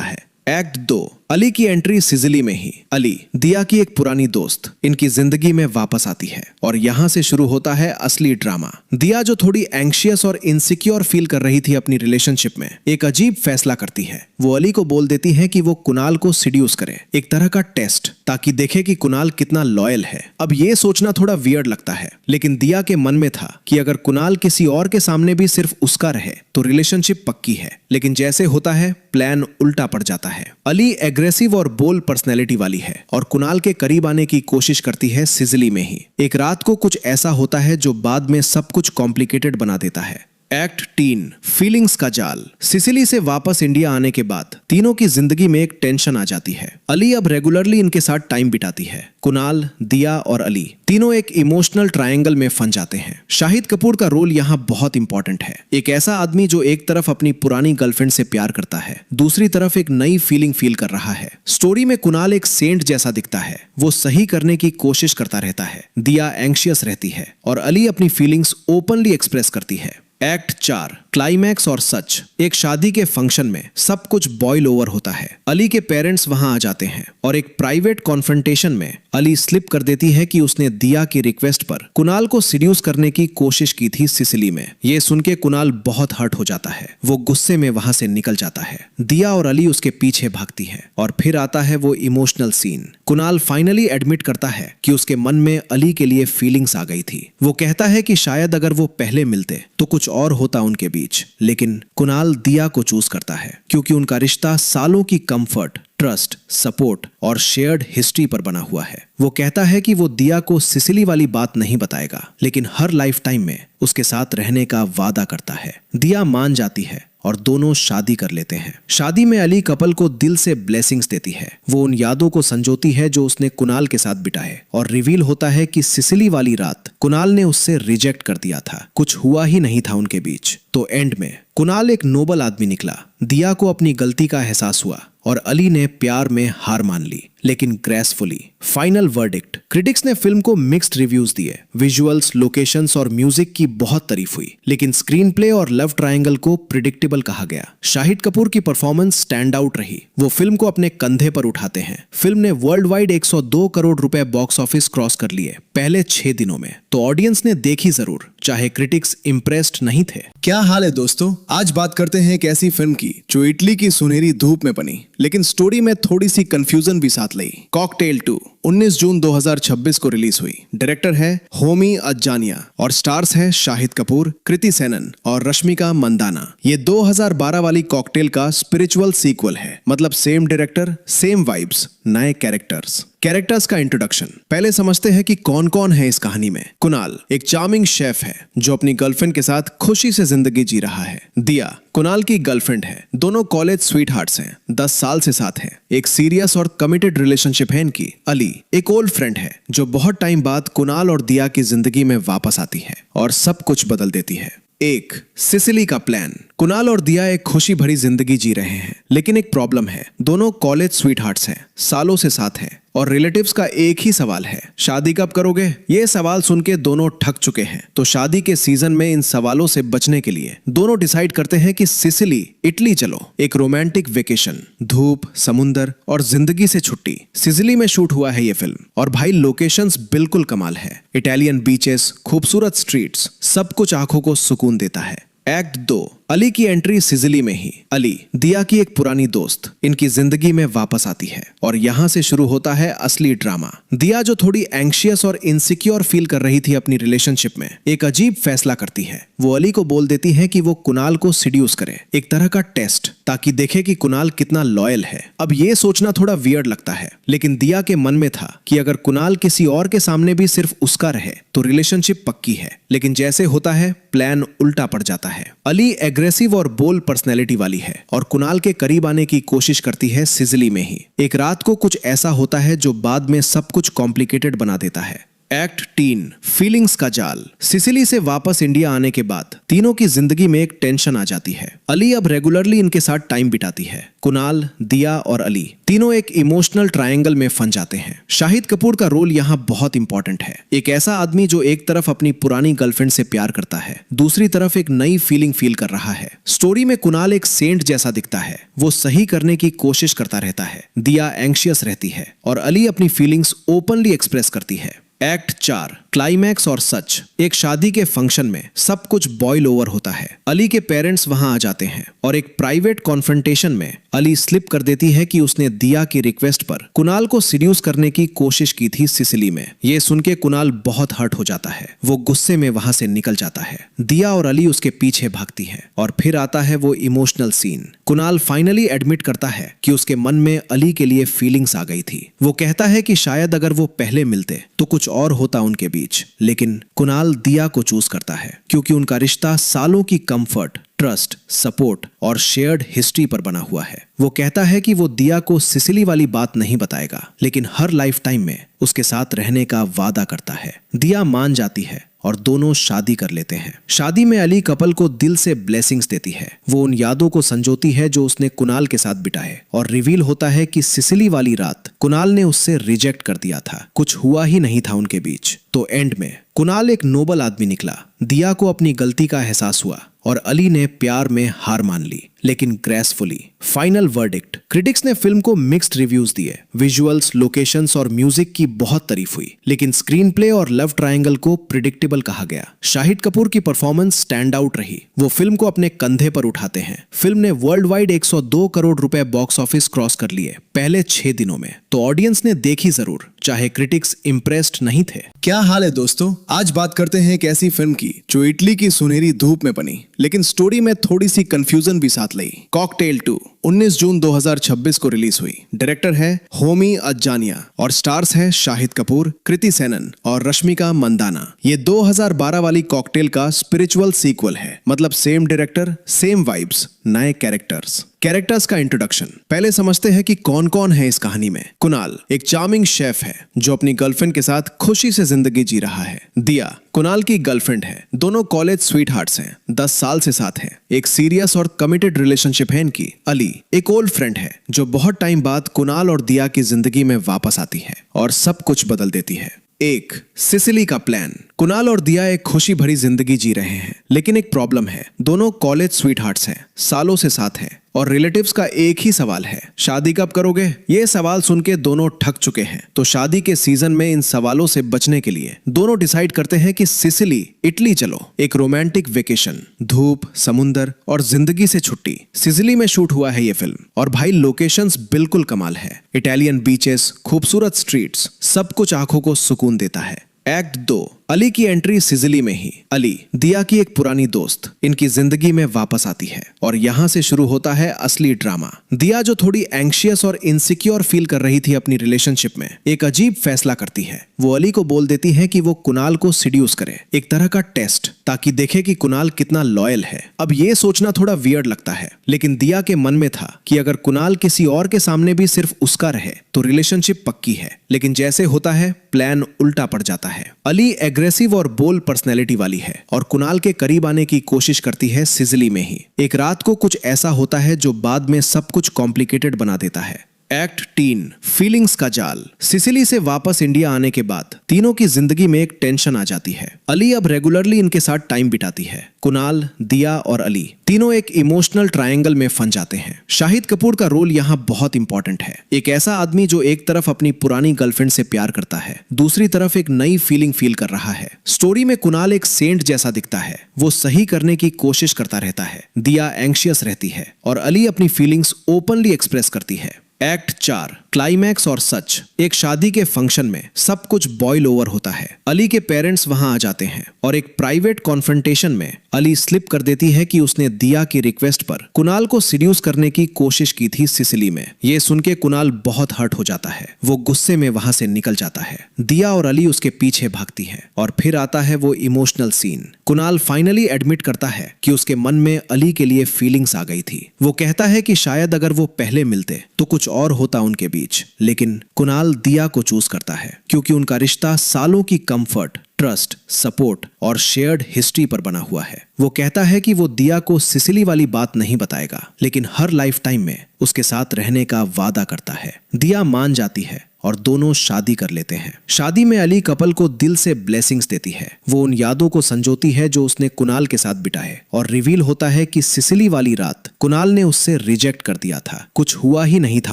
है। एक्ट 2 अली की एंट्री सिसिली में ही। अली दिया की एक पुरानी दोस्त इनकी जिंदगी में वापस आती है और यहाँ से शुरू होता है असली ड्रामा। दिया जो थोड़ी एंग्शियस और इनसिक्योर फील कर रही थी अपनी रिलेशनशिप में, एक अजीब फैसला करती है। वो अली को बोल देती है कि वो कुणाल को सीड्यूस करे, एक तरह का टेस्ट, ताकि देखे कि कुणाल कितना लॉयल है। अब ये सोचना थोड़ा वियर्ड लगता है, लेकिन दिया के मन में था कि अगर कुणाल किसी और के सामने भी सिर्फ उसका रहे तो रिलेशनशिप पक्की है। लेकिन जैसे होता है प्लान उल्टा पड़ जाता है। अली एग्रेसिव और बोल्ड पर्सनैलिटी वाली है और कुणाल के करीब आने की कोशिश करती है सिसिली में ही। एक रात को कुछ ऐसा होता है जो बाद में सब कुछ कॉम्प्लिकेटेड बना देता है। एक्ट 3 फीलिंग्स का जाल। सिसिली से वापस इंडिया आने के बाद तीनों की जिंदगी में एक टेंशन आ जाती है। अली अब रेगुलरली इनके साथ टाइम बिताती है। कुणाल, दिया और अली तीनों एक इमोशनल ट्रायंगल में फंस जाते हैं। शाहिद कपूर का रोल यहाँ बहुत इंपॉर्टेंट है। एक ऐसा आदमी जो एक तरफ अपनी पुरानी गर्लफ्रेंड से प्यार करता है, दूसरी तरफ एक नई फीलिंग फील कर रहा है। स्टोरी में कुणाल एक सेंट जैसा दिखता है, वो सही करने की कोशिश करता रहता है। दिया एंग्शियस रहती है और अली अपनी फीलिंग्स ओपनली एक्सप्रेस करती है। एक्ट 4 क्लाइमैक्स और सच। एक शादी के फंक्शन में सब कुछ बॉयल ओवर होता है। अली के पेरेंट्स वहां आ जाते हैं और एक प्राइवेट कॉन्फ्रंटेशन में अली स्लिप कर देती है कि उसने दिया की रिक्वेस्ट पर कुणाल को सीड्यूस करने की कोशिश की थी सिसिली में। ये सुन के कुणाल बहुत हर्ट हो जाता है। वो गुस्से में वहां से निकल जाता है। दिया और अली उसके पीछे भागती है और फिर आता है वो emotional scene. Kunal finally admit करता है कि उसके मन में अली के लिए फीलिंग्स आ गई थी। वो कहता है कि शायद अगर वो पहले मिलते तो कुछ और होता उनके बीच, लेकिन कुणाल दिया को चूज करता है क्योंकि उनका रिश्ता सालों की कंफर्ट, ट्रस्ट, सपोर्ट और शेयर्ड हिस्ट्री पर बना हुआ है। वो कहता है कि वो दिया को सिसिली वाली बात नहीं बताएगा, लेकिन हर लाइफ टाइम में उसके साथ रहने का वादा करता है। दिया मान जाती है और दोनों शादी कर लेते हैं। शादी में अली कपल को दिल से ब्लेसिंग्स देती है। वो उन यादों को संजोती है जो उसने कुणाल के साथ बिताए और रिवील होता है कि सिसिली वाली रात कुणाल ने उससे रिजेक्ट कर दिया था। कुछ हुआ ही नहीं था उनके बीच। तो एंड में कुणाल एक नोबल आदमी निकला, दिया को अपनी गलती का एहसास हुआ और अली ने प्यार में हार मान ली, लेकिन ग्रेसफुली। Final verdict. क्रिटिक्स ने फिल्म को मिक्स्ड रिव्यूज दिए। विजुअल्स, लोकेशंस और म्यूजिक की बहुत तारीफ हुई, लेकिन स्क्रीन प्ले और लव ट्रायंगल को प्रिडिक्टेबल कहा गया। शाहिद कपूर की परफॉर्मेंस स्टैंड आउट रही। वो फिल्म को अपने कंधे पर उठाते हैं। फिल्म ने वर्ल्ड वाइड 102 करोड़ रुपए बॉक्स ऑफिस क्रॉस कर लिए पहले 6 दिनों में, तो ऑडियंस ने देखी जरूर, चाहे क्रिटिक्स इम्प्रेस्ड नहीं थे। क्या हाल है दोस्तों, आज बात करते हैं एक ऐसी फिल्म की जो इटली की सुनहरी धूप में बनी, लेकिन स्टोरी में थोड़ी सी कंफ्यूजन भी साथ लाई। कॉकटेल 2 19 जून 2026 को रिलीज हुई। डायरेक्टर है होमी अज्जानिया और स्टार्स है शाहिद कपूर, कृति सेनन और रश्मिका मंदाना। ये 2012 वाली कॉकटेल का स्पिरिचुअल सीक्वल है, मतलब सेम डायरेक्टर, सेम वाइब्स, नए कैरेक्टर्स का इंट्रोडक्शन। पहले समझते हैं कि कौन कौन है इस कहानी में। कुणाल एक चार्मिंग शेफ है जो अपनी गर्लफ्रेंड के साथ खुशी से जिंदगी जी रहा है। दिया कुणाल की गर्लफ्रेंड है, दोनों कॉलेज स्वीटहार्ट्स हैं, 10 साल से साथ हैं। एक सीरियस और कमिटेड रिलेशनशिप है इनकी। अली एक ओल्ड फ्रेंड है जो बहुत टाइम बाद कुणाल और दिया की जिंदगी में वापस आती है और सब कुछ बदल देती है। एक सिसिली का प्लान। कुणाल और दिया एक खुशी भरी जिंदगी जी रहे हैं, लेकिन एक प्रॉब्लम है। दोनों कॉलेज स्वीटहार्ट्स हैं, सालों से साथ हैं और रिलेटिव्स का एक ही सवाल है, शादी कब करोगे? ये सवाल सुन के दोनों ठक चुके हैं। तो शादी के सीजन में इन सवालों से बचने के लिए दोनों डिसाइड करते हैं कि सिसिली, इटली चलो। एक रोमांटिक वेकेशन, धूप, समुंदर और जिंदगी से छुट्टी। सिसिली में शूट हुआ है ये फिल्म और भाई लोकेशंस बिल्कुल कमाल है। इटालियन बीचेस, खूबसूरत स्ट्रीट्स, सब कुछ आंखों को सुकून देता है। एक्ट 2 अली की एंट्री सिसिली में ही। अली दिया की एक पुरानी दोस्त इनकी जिंदगी में वापस आती है और यहाँ से शुरू होता है असली ड्रामा। दिया जो थोड़ी एंग्शियस और इनसिक्योर फील कर रही थी अपनी रिलेशनशिप में, एक अजीब फैसला करती है। वो अली को बोल देती है कि वो कुणाल को सिड्यूस करे, एक तरह का टेस्ट, ताकि देखे कि कुणाल कितना लॉयल है। अब ये सोचना थोड़ा वियर्ड लगता है, लेकिन दिया के मन में था कि अगर कुणाल किसी और के सामने भी सिर्फ उसका रहे तो रिलेशनशिप पक्की है। लेकिन जैसे होता है प्लान उल्टा पड़ जाता है। अली एग्रेसिव और बोल्ड पर्सनैलिटी वाली है और कुणाल के करीब आने की कोशिश करती है सिसिली में ही। एक रात को कुछ ऐसा होता है जो बाद में सब कुछ कॉम्प्लिकेटेड बना देता है। एक्ट 3 फीलिंग्स का जाल। सिसिली से वापस इंडिया आने के बाद तीनों की जिंदगी में एक टेंशन आ जाती है। अली अब रेगुलरली इनके साथ टाइम बिताती है। कुणाल, दिया और अली तीनों एक इमोशनल ट्रायंगल में फंस जाते हैं। शाहिद कपूर का रोल यहाँ बहुत इंपॉर्टेंट है। एक ऐसा आदमी जो एक तरफ अपनी पुरानी गर्लफ्रेंड से प्यार करता है, दूसरी तरफ एक नई फीलिंग फील कर रहा है। स्टोरी में कुणाल एक सेंट जैसा दिखता है, वो सही करने की कोशिश करता रहता है। दिया एंग्शियस रहती है और अली अपनी फीलिंग्स ओपनली एक्सप्रेस करती है। एक्ट 4 क्लाइमैक्स और सच। एक शादी के फंक्शन में सब कुछ बॉयल ओवर होता है। अली के पेरेंट्स वहां आ जाते हैं और एक प्राइवेट कॉन्फ्रंटेशन में अली स्लिप कर देती है कि उसने दिया की रिक्वेस्ट पर कुणाल को सीड्यूस करने की कोशिश की थी सिसिली में। ये सुन के कुणाल बहुत हर्ट हो जाता है। वो गुस्से में वहां से निकल जाता है। दिया और अली उसके पीछे भागती है और फिर आता है वो emotional scene. Kunal finally admit करता है कि उसके मन में अली के लिए फीलिंग्स आ गई थी। वो कहता है कि शायद अगर वो पहले मिलते तो कुछ और होता उनके बीच, लेकिन कुणाल दिया को चूज करता है क्योंकि उनका रिश्ता सालों की कंफर्ट, ट्रस्ट, सपोर्ट और शेयर्ड हिस्ट्री पर बना हुआ है। वो कहता है कि वो दिया को सिसिली वाली बात नहीं बताएगा, लेकिन हर लाइफ टाइम में उसके साथ रहने का वादा करता है। दिया मान जाती है और दोनों शादी कर लेते हैं। शादी में अली कपल को दिल से ब्लेसिंग्स देती है। वो उन यादों को संजोती है जो उसने कुणाल के साथ बिताए और रिवील होता है कि सिसिली वाली रात कुणाल ने उससे रिजेक्ट कर दिया था, कुछ हुआ ही नहीं था उनके बीच। तो एंड में कुणाल एक नोबल आदमी निकला, दिया को अपनी गलती का एहसास हुआ और अली ने प्यार में हार मान ली, लेकिन ग्रेसफुली। Final verdict. क्रिटिक्स ने फिल्म को मिक्स्ड रिव्यूज दिए। विजुअल्स, लोकेशंस और म्यूजिक की बहुत तारीफ हुई, लेकिन स्क्रीन प्ले और लव ट्रायंगल को प्रिडिक्टेबल कहा गया। शाहिद कपूर की परफॉर्मेंस स्टैंड आउट रही। वो फिल्म को अपने कंधे पर उठाते हैं। फिल्म ने वर्ल्ड वाइड 102 करोड़ रुपए बॉक्स ऑफिस क्रॉस कर लिए पहले 6 दिनों में, तो ऑडियंस ने देखी जरूर, चाहे क्रिटिक्स इम्प्रेस्ड नहीं थे। क्या हाल है दोस्तों, आज बात करते हैं एक ऐसी फिल्म की जो इटली की सुनहरी धूप में बनी, लेकिन स्टोरी में थोड़ी सी कंफ्यूजन भी साथ लाई। कॉकटेल 2 19 जून 2026 को रिलीज हुई। डायरेक्टर है होमी अज्जानिया और स्टार्स है शाहिद कपूर, कृति सेनन और रश्मिका मंदाना। ये 2012 वाली कॉकटेल का स्पिरिचुअल सीक्वल है, मतलब सेम डायरेक्टर, सेम वाइब्स, नए कैरेक्टर्स का इंट्रोडक्शन। पहले समझते हैं कि कौन कौन है इस कहानी में। कुणाल एक चार्मिंग शेफ है जो अपनी गर्लफ्रेंड के साथ खुशी से जिंदगी जी रहा है। दिया कुणाल की गर्लफ्रेंड है, दोनों कॉलेज स्वीट हार्ट्स हैं, 10 साल से साथ हैं। एक सीरियस और कमिटेड रिलेशनशिप है इनकी। अली एक ओल्ड फ्रेंड है जो बहुत टाइम बाद कुणाल और दिया की जिंदगी में वापस आती है और सब कुछ बदल देती है। एक सिसिली का प्लान। कुणाल और दिया एक खुशी भरी जिंदगी जी रहे हैं, लेकिन एक प्रॉब्लम है। दोनों कॉलेज स्वीट हार्ट्स हैं, सालों से साथ हैं और रिलेटिव्स का एक ही सवाल है, शादी कब करोगे? ये सवाल सुन के दोनों ठग चुके हैं। तो शादी के सीजन में इन सवालों से बचने के लिए दोनों डिसाइड करते हैं कि सिसिली, इटली चलो। एक रोमांटिक वेकेशन, धूप, समुंदर और जिंदगी से छुट्टी। सिसिली में शूट हुआ है ये फिल्म और भाई लोकेशंस बिल्कुल कमाल है। इटालियन बीचेस, खूबसूरत स्ट्रीट्स, सब कुछ आंखों को सुकून देता है। एक्ट 2, अली की एंट्री सिसिली में ही। अली, दिया की एक पुरानी दोस्त, इनकी जिंदगी में वापस आती है और यहाँ से शुरू होता है असली ड्रामा। दिया जो थोड़ी एंग्शियस और इनसिक्योर फील कर रही थी अपनी रिलेशनशिप में, एक अजीब फैसला करती है। वो अली को बोल देती है कि वो कुणाल को सिड्यूस करे, एक तरह का टेस्ट, ताकि देखे कि कुणाल कितना लॉयल है। अब ये सोचना थोड़ा वियर्ड लगता है, लेकिन दिया के मन में था कि अगर कुणाल किसी और के सामने भी सिर्फ उसका रहे तो रिलेशनशिप पक्की है। लेकिन जैसे होता है, प्लान उल्टा पड़ जाता है। अली एग्रेसिव और बोल्ड पर्सनैलिटी वाली है और कुणाल के करीब आने की कोशिश करती है सिसिली में ही। एक रात को कुछ ऐसा होता है जो बाद में सब कुछ कॉम्प्लिकेटेड बना देता है। एक्ट 3, फीलिंग्स का जाल। सिसिली से वापस इंडिया आने के बाद तीनों की जिंदगी में एक टेंशन आ जाती है। अली अब रेगुलरली इनके साथ टाइम बिताती है। कुणाल, दिया और अली तीनों एक इमोशनल ट्रायंगल में फंस जाते हैं। शाहिद कपूर का रोल यहाँ बहुत इंपॉर्टेंट है। एक ऐसा आदमी जो एक तरफ अपनी पुरानी गर्लफ्रेंड से प्यार करता है, दूसरी तरफ एक नई फीलिंग फील कर रहा है। स्टोरी में कुणाल एक सेंट जैसा दिखता है, वो सही करने की कोशिश करता रहता है। दिया एंग्शियस रहती है और अली अपनी फीलिंग्स ओपनली एक्सप्रेस करती है। एक्ट 4, क्लाइमैक्स और सच। एक शादी के फंक्शन में सब कुछ बॉयल ओवर होता है। अली के पेरेंट्स वहां आ जाते हैं और एक प्राइवेट कॉन्फ्रंटेशन में अली स्लिप कर देती है कि उसने दिया की रिक्वेस्ट पर कुणाल को सिड्यूस करने की कोशिश की थी सिसिली में। ये सुन के कुणाल बहुत हर्ट हो जाता है, वो गुस्से में वहां से निकल जाता है। दिया और अली उसके पीछे भागती है और फिर आता है वो emotional scene. Kunal finally admit करता है कि उसके मन में अली के लिए फीलिंग्स आ गई थी। वो कहता है कि शायद अगर वो पहले मिलते तो कुछ और होता उनके बीच, लेकिन कुणाल दिया को चूज करता है क्योंकि उनका रिश्ता सालों की कंफर्ट, ट्रस्ट, सपोर्ट और शेयर्ड हिस्ट्री पर बना हुआ है। वो कहता है कि वो दिया को सिसिली वाली बात नहीं बताएगा, लेकिन हर लाइफ टाइम में उसके साथ रहने का वादा करता है। दिया मान जाती है और दोनों शादी कर लेते हैं। शादी में अली कपल को दिल से ब्लेसिंग्स देती है। वो उन यादों को संजोती है जो उसने कुणाल के साथ बिताए और रिवील होता है कि सिसिली वाली रात कुणाल ने उससे रिजेक्ट कर दिया था, कुछ हुआ ही नहीं था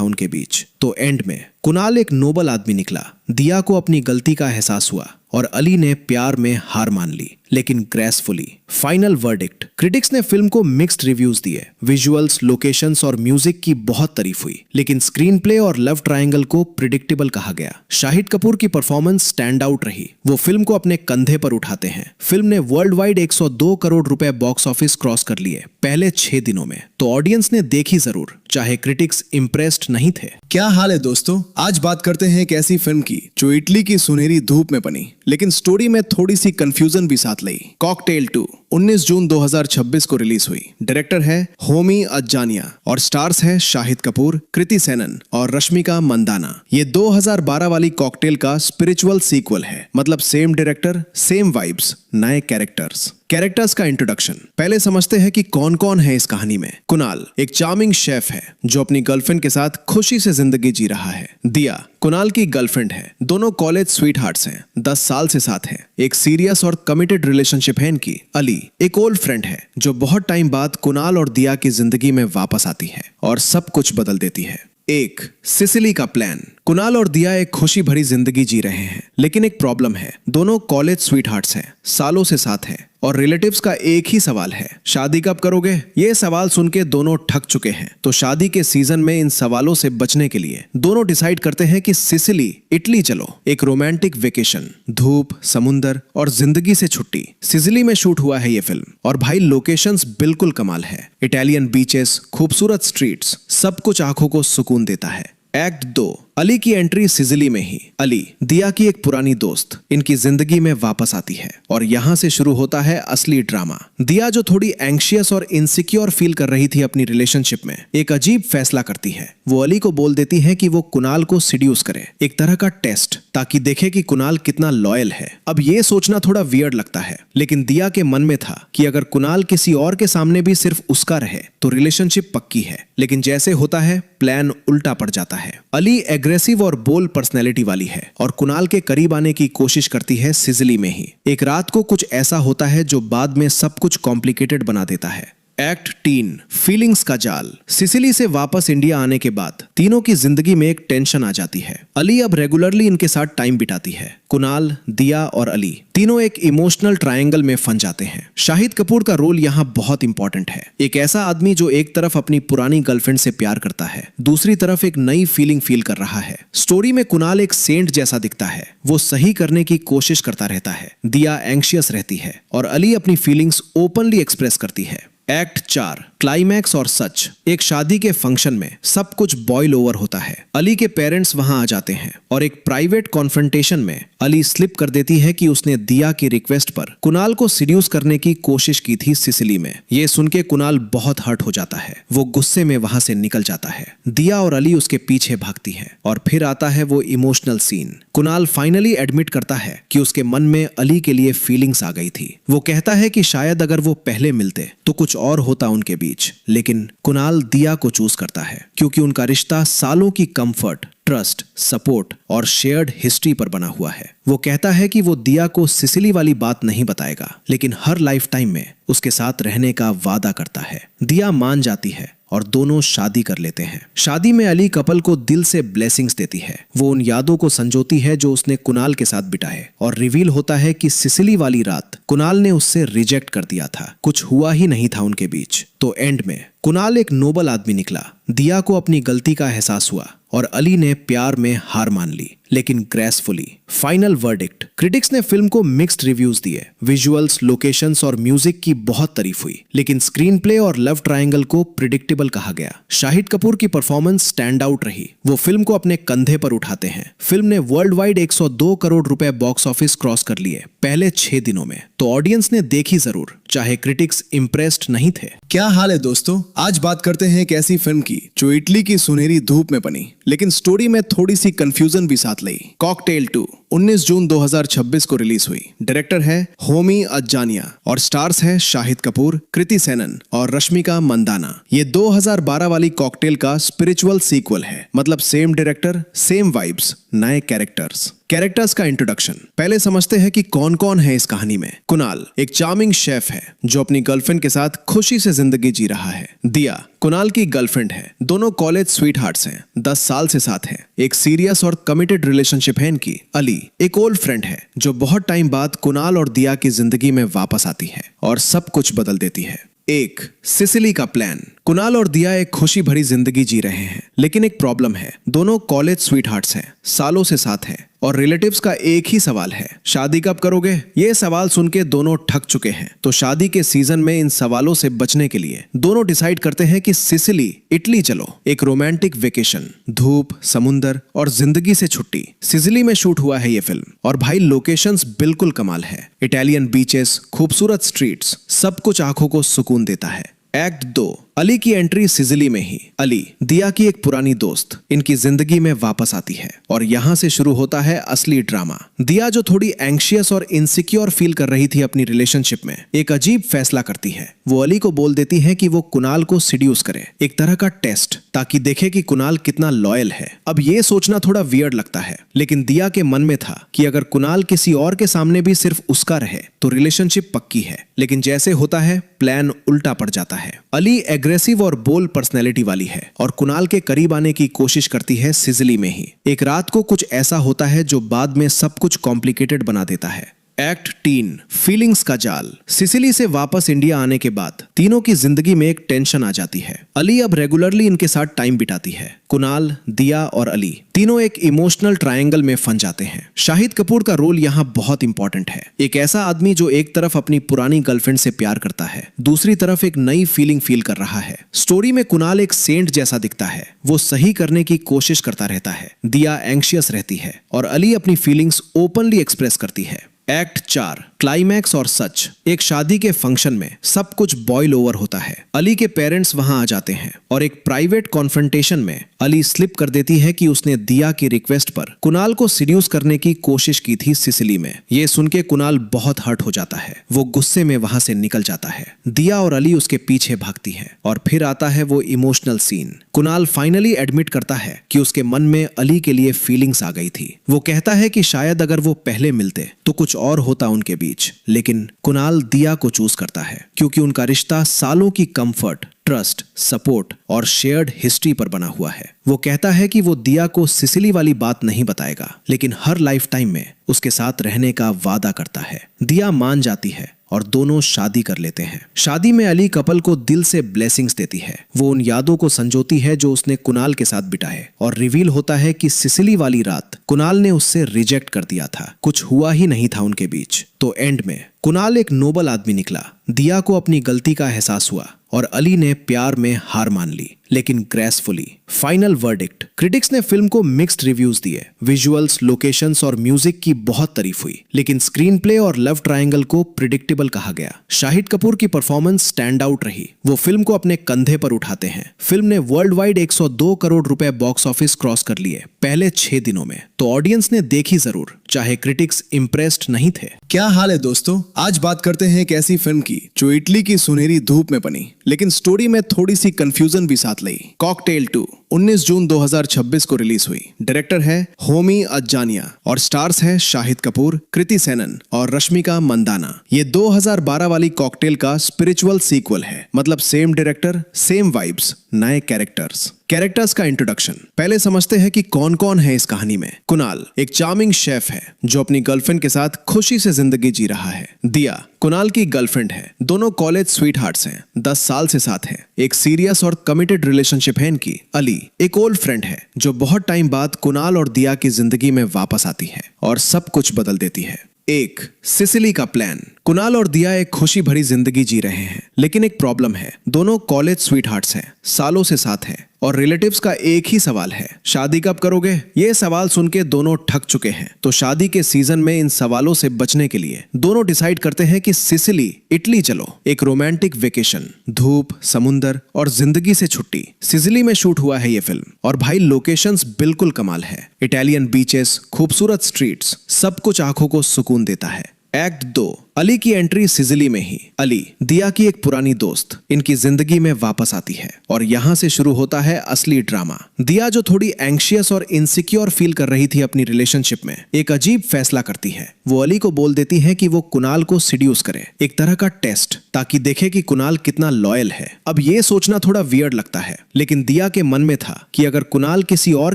उनके बीच। तो एंड में कुणाल एक नोबल आदमी निकला, दिया को अपनी गलती का एहसास हुआ और अली ने प्यार में हार मान ली, लेकिन ग्रेसफुली। Final verdict. क्रिटिक्स ने फिल्म को मिक्स्ड रिव्यूज दिए। विजुअल्स, लोकेशंस और म्यूजिक की बहुत तारीफ हुई, लेकिन स्क्रीन प्ले और लव ट्रायंगल को प्रिडिक्टेबल कहा गया। शाहिद कपूर की परफॉर्मेंस स्टैंड आउट रही। वो फिल्म को अपने कंधे पर उठाते हैं। फिल्म ने वर्ल्ड वाइड 102 करोड़ रुपए बॉक्स ऑफिस क्रॉस कर लिए पहले 6 दिनों में। तो ऑडियंस ने देखी जरूर, चाहे क्रिटिक्स इम्प्रेस्ड नहीं थे। क्या हाल है दोस्तों, आज बात करते हैं एक ऐसी फिल्म की जो इटली की सुनहरी धूप में बनी, लेकिन स्टोरी में थोड़ी सी कंफ्यूजन भी साथ लाई। कॉकटेल 2 19 जून 2026 को रिलीज हुई। डायरेक्टर है होमी अज्जानिया और स्टार्स है शाहिद कपूर, कृति सेनन और रश्मिका मंदाना। ये 2012 वाली कॉकटेल का स्पिरिचुअल सीक्वल है, मतलब सेम डायरेक्टर, सेम वाइब्स, नए कैरेक्टर्स का इंट्रोडक्शन। पहले समझते हैं कि कौन कौन है इस कहानी में। कुणाल एक चार्मिंग शेफ है जो अपनी गर्लफ्रेंड के साथ खुशी से जिंदगी जी रहा है। दिया कुणाल की गर्लफ्रेंड है, दोनों कॉलेज स्वीट हार्ट्स हैं, 10 साल से साथ हैं। एक सीरियस और कमिटेड रिलेशनशिप है इनकी। अली एक ओल्ड फ्रेंड है जो बहुत टाइम बाद कुणाल और दिया की जिंदगी में वापस आती है और सब कुछ बदल देती है। एक सिसिली का प्लान। कुणाल और दिया एक खुशी भरी जिंदगी जी रहे हैं, लेकिन एक प्रॉब्लम है। दोनों कॉलेज स्वीट हार्ट्स हैं, सालों से साथ हैं और रिलेटिव्स का एक ही सवाल है, शादी कब करोगे? ये सवाल सुन के दोनों ठग चुके हैं। तो शादी के सीजन में इन सवालों से बचने के लिए दोनों डिसाइड करते हैं कि सिसिली, इटली चलो। एक रोमांटिक वेकेशन, धूप, समुंदर और जिंदगी से छुट्टी। सिसिली में शूट हुआ है ये फिल्म और भाई लोकेशंस बिल्कुल कमाल है। इटालियन बीचेस, खूबसूरत स्ट्रीट्स, सब कुछ आंखों को सुकून देता है। एक्ट 2, अली की एंट्री सिसिली में ही। अली, दिया की एक पुरानी दोस्त, इनकी जिंदगी में वापस आती है और यहाँ से शुरू होता है असली ड्रामा। दिया जो थोड़ी एंग्शियस और इनसिक्योर फील कर रही थी अपनी रिलेशनशिप में, एक अजीब फैसला करती है। वो अली को बोल देती है कि वो कुणाल को सिड्यूस करे, एक तरह का टेस्ट, ताकि देखे कि कुणाल कितना लॉयल है। अब ये सोचना थोड़ा वियर्ड लगता है, लेकिन दिया के मन में था कि अगर कुणाल किसी और के सामने भी सिर्फ उसका रहे तो रिलेशनशिप पक्की है। लेकिन जैसे होता है, प्लान उल्टा पड़ जाता है। अली एग्रेसिव और बोल्ड पर्सनैलिटी वाली है और कुणाल के करीब आने की कोशिश करती है सिसिली में ही। एक रात को कुछ ऐसा होता है जो बाद में सब कुछ कॉम्प्लिकेटेड बना देता है। एक्ट 3, फीलिंग्स का जाल। सिसिली से वापस इंडिया आने के बाद तीनों की जिंदगी में एक टेंशन आ जाती है। अली अब रेगुलरली इनके साथ टाइम बिताती है। कुणाल, दिया और अली तीनों एक इमोशनल ट्रायंगल में फंस जाते हैं। शाहिद कपूर का रोल यहाँ बहुत इंपॉर्टेंट है। एक ऐसा आदमी जो एक तरफ अपनी पुरानी गर्लफ्रेंड से प्यार करता है, दूसरी तरफ एक नई फीलिंग फील कर रहा है। स्टोरी में कुणाल एक सेंट जैसा दिखता है, वो सही करने की कोशिश करता रहता है। दिया एंग्शियस रहती है और अली अपनी फीलिंग्स ओपनली एक्सप्रेस करती है। एक्ट 4, क्लाइमैक्स और सच। एक शादी के फंक्शन में सब कुछ बॉयल ओवर होता है। अली के पेरेंट्स वहां आ जाते हैं और एक प्राइवेट कॉन्फ्रंटेशन में अली स्लिप कर देती है कि उसने दिया की रिक्वेस्ट पर कुणाल को सिड्यूस करने की कोशिश की थी सिसिली में। ये सुन के कुणाल बहुत हर्ट हो जाता है। वो गुस्से में वहां से निकल जाता है। दिया और अली उसके पीछे भागती है और फिर आता है वो emotional scene. Kunal finally admit करता है कि उसके मन में अली के लिए फीलिंग्स आ गई थी। वो कहता है कि शायद अगर वो पहले मिलते तो कुछ और होता उनके बीच, लेकिन कुणाल दिया को चूज करता है क्योंकि उनका रिश्ता सालों की कंफर्ट, ट्रस्ट, सपोर्ट और शेयर्ड हिस्ट्री पर बना हुआ है। वो कहता है कि वो दिया को सिसिली वाली बात नहीं बताएगा, लेकिन हर लाइफ टाइम में उसके साथ रहने का वादा करता है। दिया मान जाती है और दोनों शादी कर लेते हैं। शादी में अली कपल को दिल से ब्लेसिंग्स देती है। वो उन यादों को संजोती है जो उसने कुणाल के साथ बिताए और रिवील होता है कि सिसिली वाली रात कुणाल ने उससे रिजेक्ट कर दिया था। कुछ हुआ ही नहीं था उनके बीच। तो एंड में कुणाल एक नोबल आदमी निकला। दिया को अपनी गलती का एहसास हुआ और अली ने प्यार में हार मान ली, लेकिन ग्रेसफुली। Final verdict. क्रिटिक्स ने फिल्म को मिक्स्ड रिव्यूज दिए। विजुअल्स, लोकेशंस और म्यूजिक की बहुत तारीफ हुई, लेकिन स्क्रीन प्ले और लव ट्रायंगल को प्रिडिक्टेबल कहा गया। शाहिद कपूर की परफॉर्मेंस स्टैंड आउट रही। वो फिल्म को अपने कंधे पर उठाते हैं। फिल्म ने वर्ल्ड वाइड 102 करोड़ रुपए बॉक्स ऑफिस क्रॉस कर लिए पहले 6 दिनों में। तो ऑडियंस ने देखी जरूर, चाहे क्रिटिक्स इम्प्रेस्ड नहीं थे। क्या हाल है दोस्तों, आज बात करते हैं एक ऐसी फिल्म की जो इटली की सुनहरी धूप में बनी, लेकिन स्टोरी में थोड़ी सी कंफ्यूजन भी साथ लाई। कॉकटेल 2 19 जून 2026 को रिलीज हुई। डायरेक्टर है होमी अज्जानिया और स्टार्स है शाहिद कपूर, कृति सेनन और रश्मिका मंदाना। ये 2012 वाली कॉकटेल का स्पिरिचुअल सीक्वल है, मतलब सेम डायरेक्टर, सेम वाइब्स, नए कैरेक्टर्स का इंट्रोडक्शन। पहले समझते हैं कि कौन कौन है इस कहानी में। कुणाल एक चार्मिंग शेफ है जो अपनी गर्लफ्रेंड के साथ खुशी से जिंदगी जी रहा है। दिया कुणाल की गर्लफ्रेंड है। दोनों कॉलेज स्वीट हार्ट्स हैं, 10 साल से साथ हैं। एक सीरियस और कमिटेड रिलेशनशिप है इनकी। अली एक ओल्ड फ्रेंड है जो बहुत टाइम बाद कुणाल और दिया की जिंदगी में वापस आती है और सब कुछ बदल देती है। एक सिसिली का प्लान। कुणाल और दिया एक खुशी भरी जिंदगी जी रहे हैं, लेकिन एक प्रॉब्लम है। दोनों कॉलेज स्वीट हार्ट्स हैं, सालों से साथ हैं और रिलेटिव्स का एक ही सवाल है, शादी कब करोगे? ये सवाल सुन के दोनों ठग चुके हैं। तो शादी के सीजन में इन सवालों से बचने के लिए दोनों डिसाइड करते हैं कि सिसिली, इटली चलो। एक रोमांटिक वेकेशन, धूप, समुंदर और जिंदगी से छुट्टी। सिसिली में शूट हुआ है ये फिल्म और भाई लोकेशंस बिल्कुल कमाल है। इटालियन बीचेस, खूबसूरत स्ट्रीट्स, सब कुछ आंखों को सुकून देता है। एक्ट 2, अली की एंट्री सिसिली में ही। अली, दिया की एक पुरानी दोस्त, इनकी जिंदगी में वापस आती है और यहाँ से शुरू होता है असली ड्रामा। दिया जो थोड़ी एंग्शियस और इनसिक्योर फील कर रही थी अपनी रिलेशनशिप में, एक अजीब फैसला करती है। वो अली को बोल देती है कि वो कुणाल को सिड्यूस करे, एक तरह का टेस्ट, ताकि देखे कि कुणाल कितना लॉयल है। अब ये सोचना थोड़ा वियर्ड लगता है, लेकिन दिया के मन में था कि अगर कुणाल किसी और के सामने भी सिर्फ उसका रहे तो रिलेशनशिप पक्की है। लेकिन जैसे होता है, प्लान उल्टा पड़ जाता है। अली एग्रेसिव और बोल्ड पर्सनैलिटी वाली है और कुणाल के करीब आने की कोशिश करती है सिसिली में ही। एक रात को कुछ ऐसा होता है जो बाद में सब कुछ कॉम्प्लिकेटेड बना देता है। एक्ट 3 फीलिंग्स का जाल। सिसिली से वापस इंडिया आने के बाद तीनों की जिंदगी में एक टेंशन आ जाती है। अली अब रेगुलरली इनके साथ टाइम बिताती है। कुणाल, दिया और अली तीनों एक इमोशनल ट्रायंगल में फंस जाते हैं। शाहिद कपूर का रोल यहाँ बहुत इंपॉर्टेंट है। एक ऐसा आदमी जो एक तरफ अपनी पुरानी गर्लफ्रेंड से प्यार करता है, दूसरी तरफ एक नई फीलिंग फील कर रहा है। स्टोरी में कुणाल एक सेंट जैसा दिखता है, वो सही करने की कोशिश करता रहता है। दिया एंग्शियस रहती है और अली अपनी फीलिंग्स ओपनली एक्सप्रेस करती है। एक्ट 4 क्लाइमैक्स और सच। एक शादी के फंक्शन में सब कुछ बॉयल ओवर होता है। अली के पेरेंट्स वहां आ जाते हैं और एक प्राइवेट कॉन्फ्रंटेशन में अली स्लिप कर देती है कि उसने दिया की रिक्वेस्ट पर कुणाल को सीड्यूस करने की कोशिश की थी सिसिली में। ये सुन के कुणाल बहुत हर्ट हो जाता है। वो गुस्से में वहां से निकल जाता है। दिया और अली उसके पीछे भागती है और फिर आता है वो emotional scene. Kunal finally admit करता है कि उसके मन में अली के लिए फीलिंग्स आ गई थी। वो कहता है कि शायद अगर वो पहले मिलते तो कुछ और होता उनके बीच, लेकिन कुणाल दिया को चूज करता है क्योंकि उनका रिश्ता सालों की कंफर्ट, ट्रस्ट, सपोर्ट और शेयर्ड हिस्ट्री पर बना हुआ है। वो कहता है कि वो दिया को सिसिली वाली बात नहीं बताएगा, लेकिन हर लाइफ टाइम में उसके साथ रहने का वादा करता है। दिया मान जाती है और दोनों शादी कर लेते हैं। शादी में अली कपल को दिल से ब्लेसिंग्स देती है। वो उन यादों को संजोती है जो उसने कुणाल के साथ बिताए और रिवील होता है कि सिसिली वाली रात कुणाल ने उससे रिजेक्ट कर दिया था। कुछ हुआ ही नहीं था उनके बीच। तो एंड में कुणाल एक नोबल आदमी निकला। दिया को अपनी गलती का एहसास हुआ और अली ने प्यार में हार मान ली, लेकिन ग्रेसफुली। Final verdict. क्रिटिक्स ने फिल्म को मिक्स्ड रिव्यूज दिए। विजुअल्स, लोकेशंस और म्यूजिक की बहुत तारीफ हुई, लेकिन स्क्रीन प्ले और लव ट्रायंगल को प्रिडिक्टेबल कहा गया। शाहिद कपूर की परफॉर्मेंस स्टैंड आउट रही। वो फिल्म को अपने कंधे पर उठाते हैं। फिल्म ने वर्ल्ड वाइड 102 करोड़ रुपए बॉक्स ऑफिस क्रॉस कर लिए पहले 6 दिनों में। तो ऑडियंस ने देखी जरूर, चाहे क्रिटिक्स इम्प्रेस्ड नहीं थे। क्या हाल है दोस्तों, आज बात करते हैं एक ऐसी फिल्म की जो इटली की सुनहरी धूप में बनी, लेकिन स्टोरी में थोड़ी सी कंफ्यूजन भी साथ लाई। कॉकटेल 2 19 जून 2026 को रिलीज हुई। डायरेक्टर है होमी अज्जानिया और स्टार्स है शाहिद कपूर, कृति सेनन और रश्मिका मंदाना। ये 2012 वाली कॉकटेल का स्पिरिचुअल सीक्वल है, मतलब सेम डायरेक्टर, सेम वाइब्स, नए कैरेक्टर्स का इंट्रोडक्शन। पहले समझते हैं कि कौन कौन है इस कहानी में। कुणाल एक चार्मिंग शेफ है जो अपनी गर्लफ्रेंड के साथ खुशी से जिंदगी जी रहा है। दिया कुणाल की गर्लफ्रेंड है। दोनों कॉलेज स्वीट हार्ट्स हैं, 10 साल से साथ हैं। एक सीरियस और कमिटेड रिलेशनशिप है इनकी। अली एक ओल्ड फ्रेंड है जो बहुत टाइम बाद कुणाल और दिया की जिंदगी में वापस आती है और सब कुछ बदल देती है। एक सिसिली का प्लान। कुणाल और दिया एक खुशी भरी जिंदगी जी रहे हैं, लेकिन एक प्रॉब्लम है। दोनों कॉलेज स्वीट हार्ट्स हैं, सालों से साथ हैं और रिलेटिव्स का एक ही सवाल है, शादी कब करोगे? ये सवाल सुन के दोनों ठग चुके हैं। तो शादी के सीजन में इन सवालों से बचने के लिए दोनों डिसाइड करते हैं कि सिसिली, इटली चलो। एक रोमांटिक वेकेशन, धूप, समुंदर और जिंदगी से छुट्टी। सिसिली में शूट हुआ है ये फिल्म और भाई लोकेशंस बिल्कुल कमाल है। इटालियन बीचेस, खूबसूरत स्ट्रीट्स, सब कुछ आंखों को सुकून देता है। एक्ट 2 अली की एंट्री सिसिली में ही। अली दिया की एक पुरानी दोस्त इनकी जिंदगी में वापस आती है और यहाँ से शुरू होता है असली ड्रामा। दिया जो थोड़ी एंग्शियस और इनसिक्योर फील कर रही थी अपनी रिलेशनशिप में, एक अजीब फैसला करती है। वो अली को बोल देती है कि वो कुणाल को सीड्यूस करे, एक तरह का टेस्ट, ताकि देखे कि कुणाल कितना लॉयल है। अब ये सोचना थोड़ा वियर्ड लगता है, लेकिन दिया के मन में था कि अगर कुणाल किसी और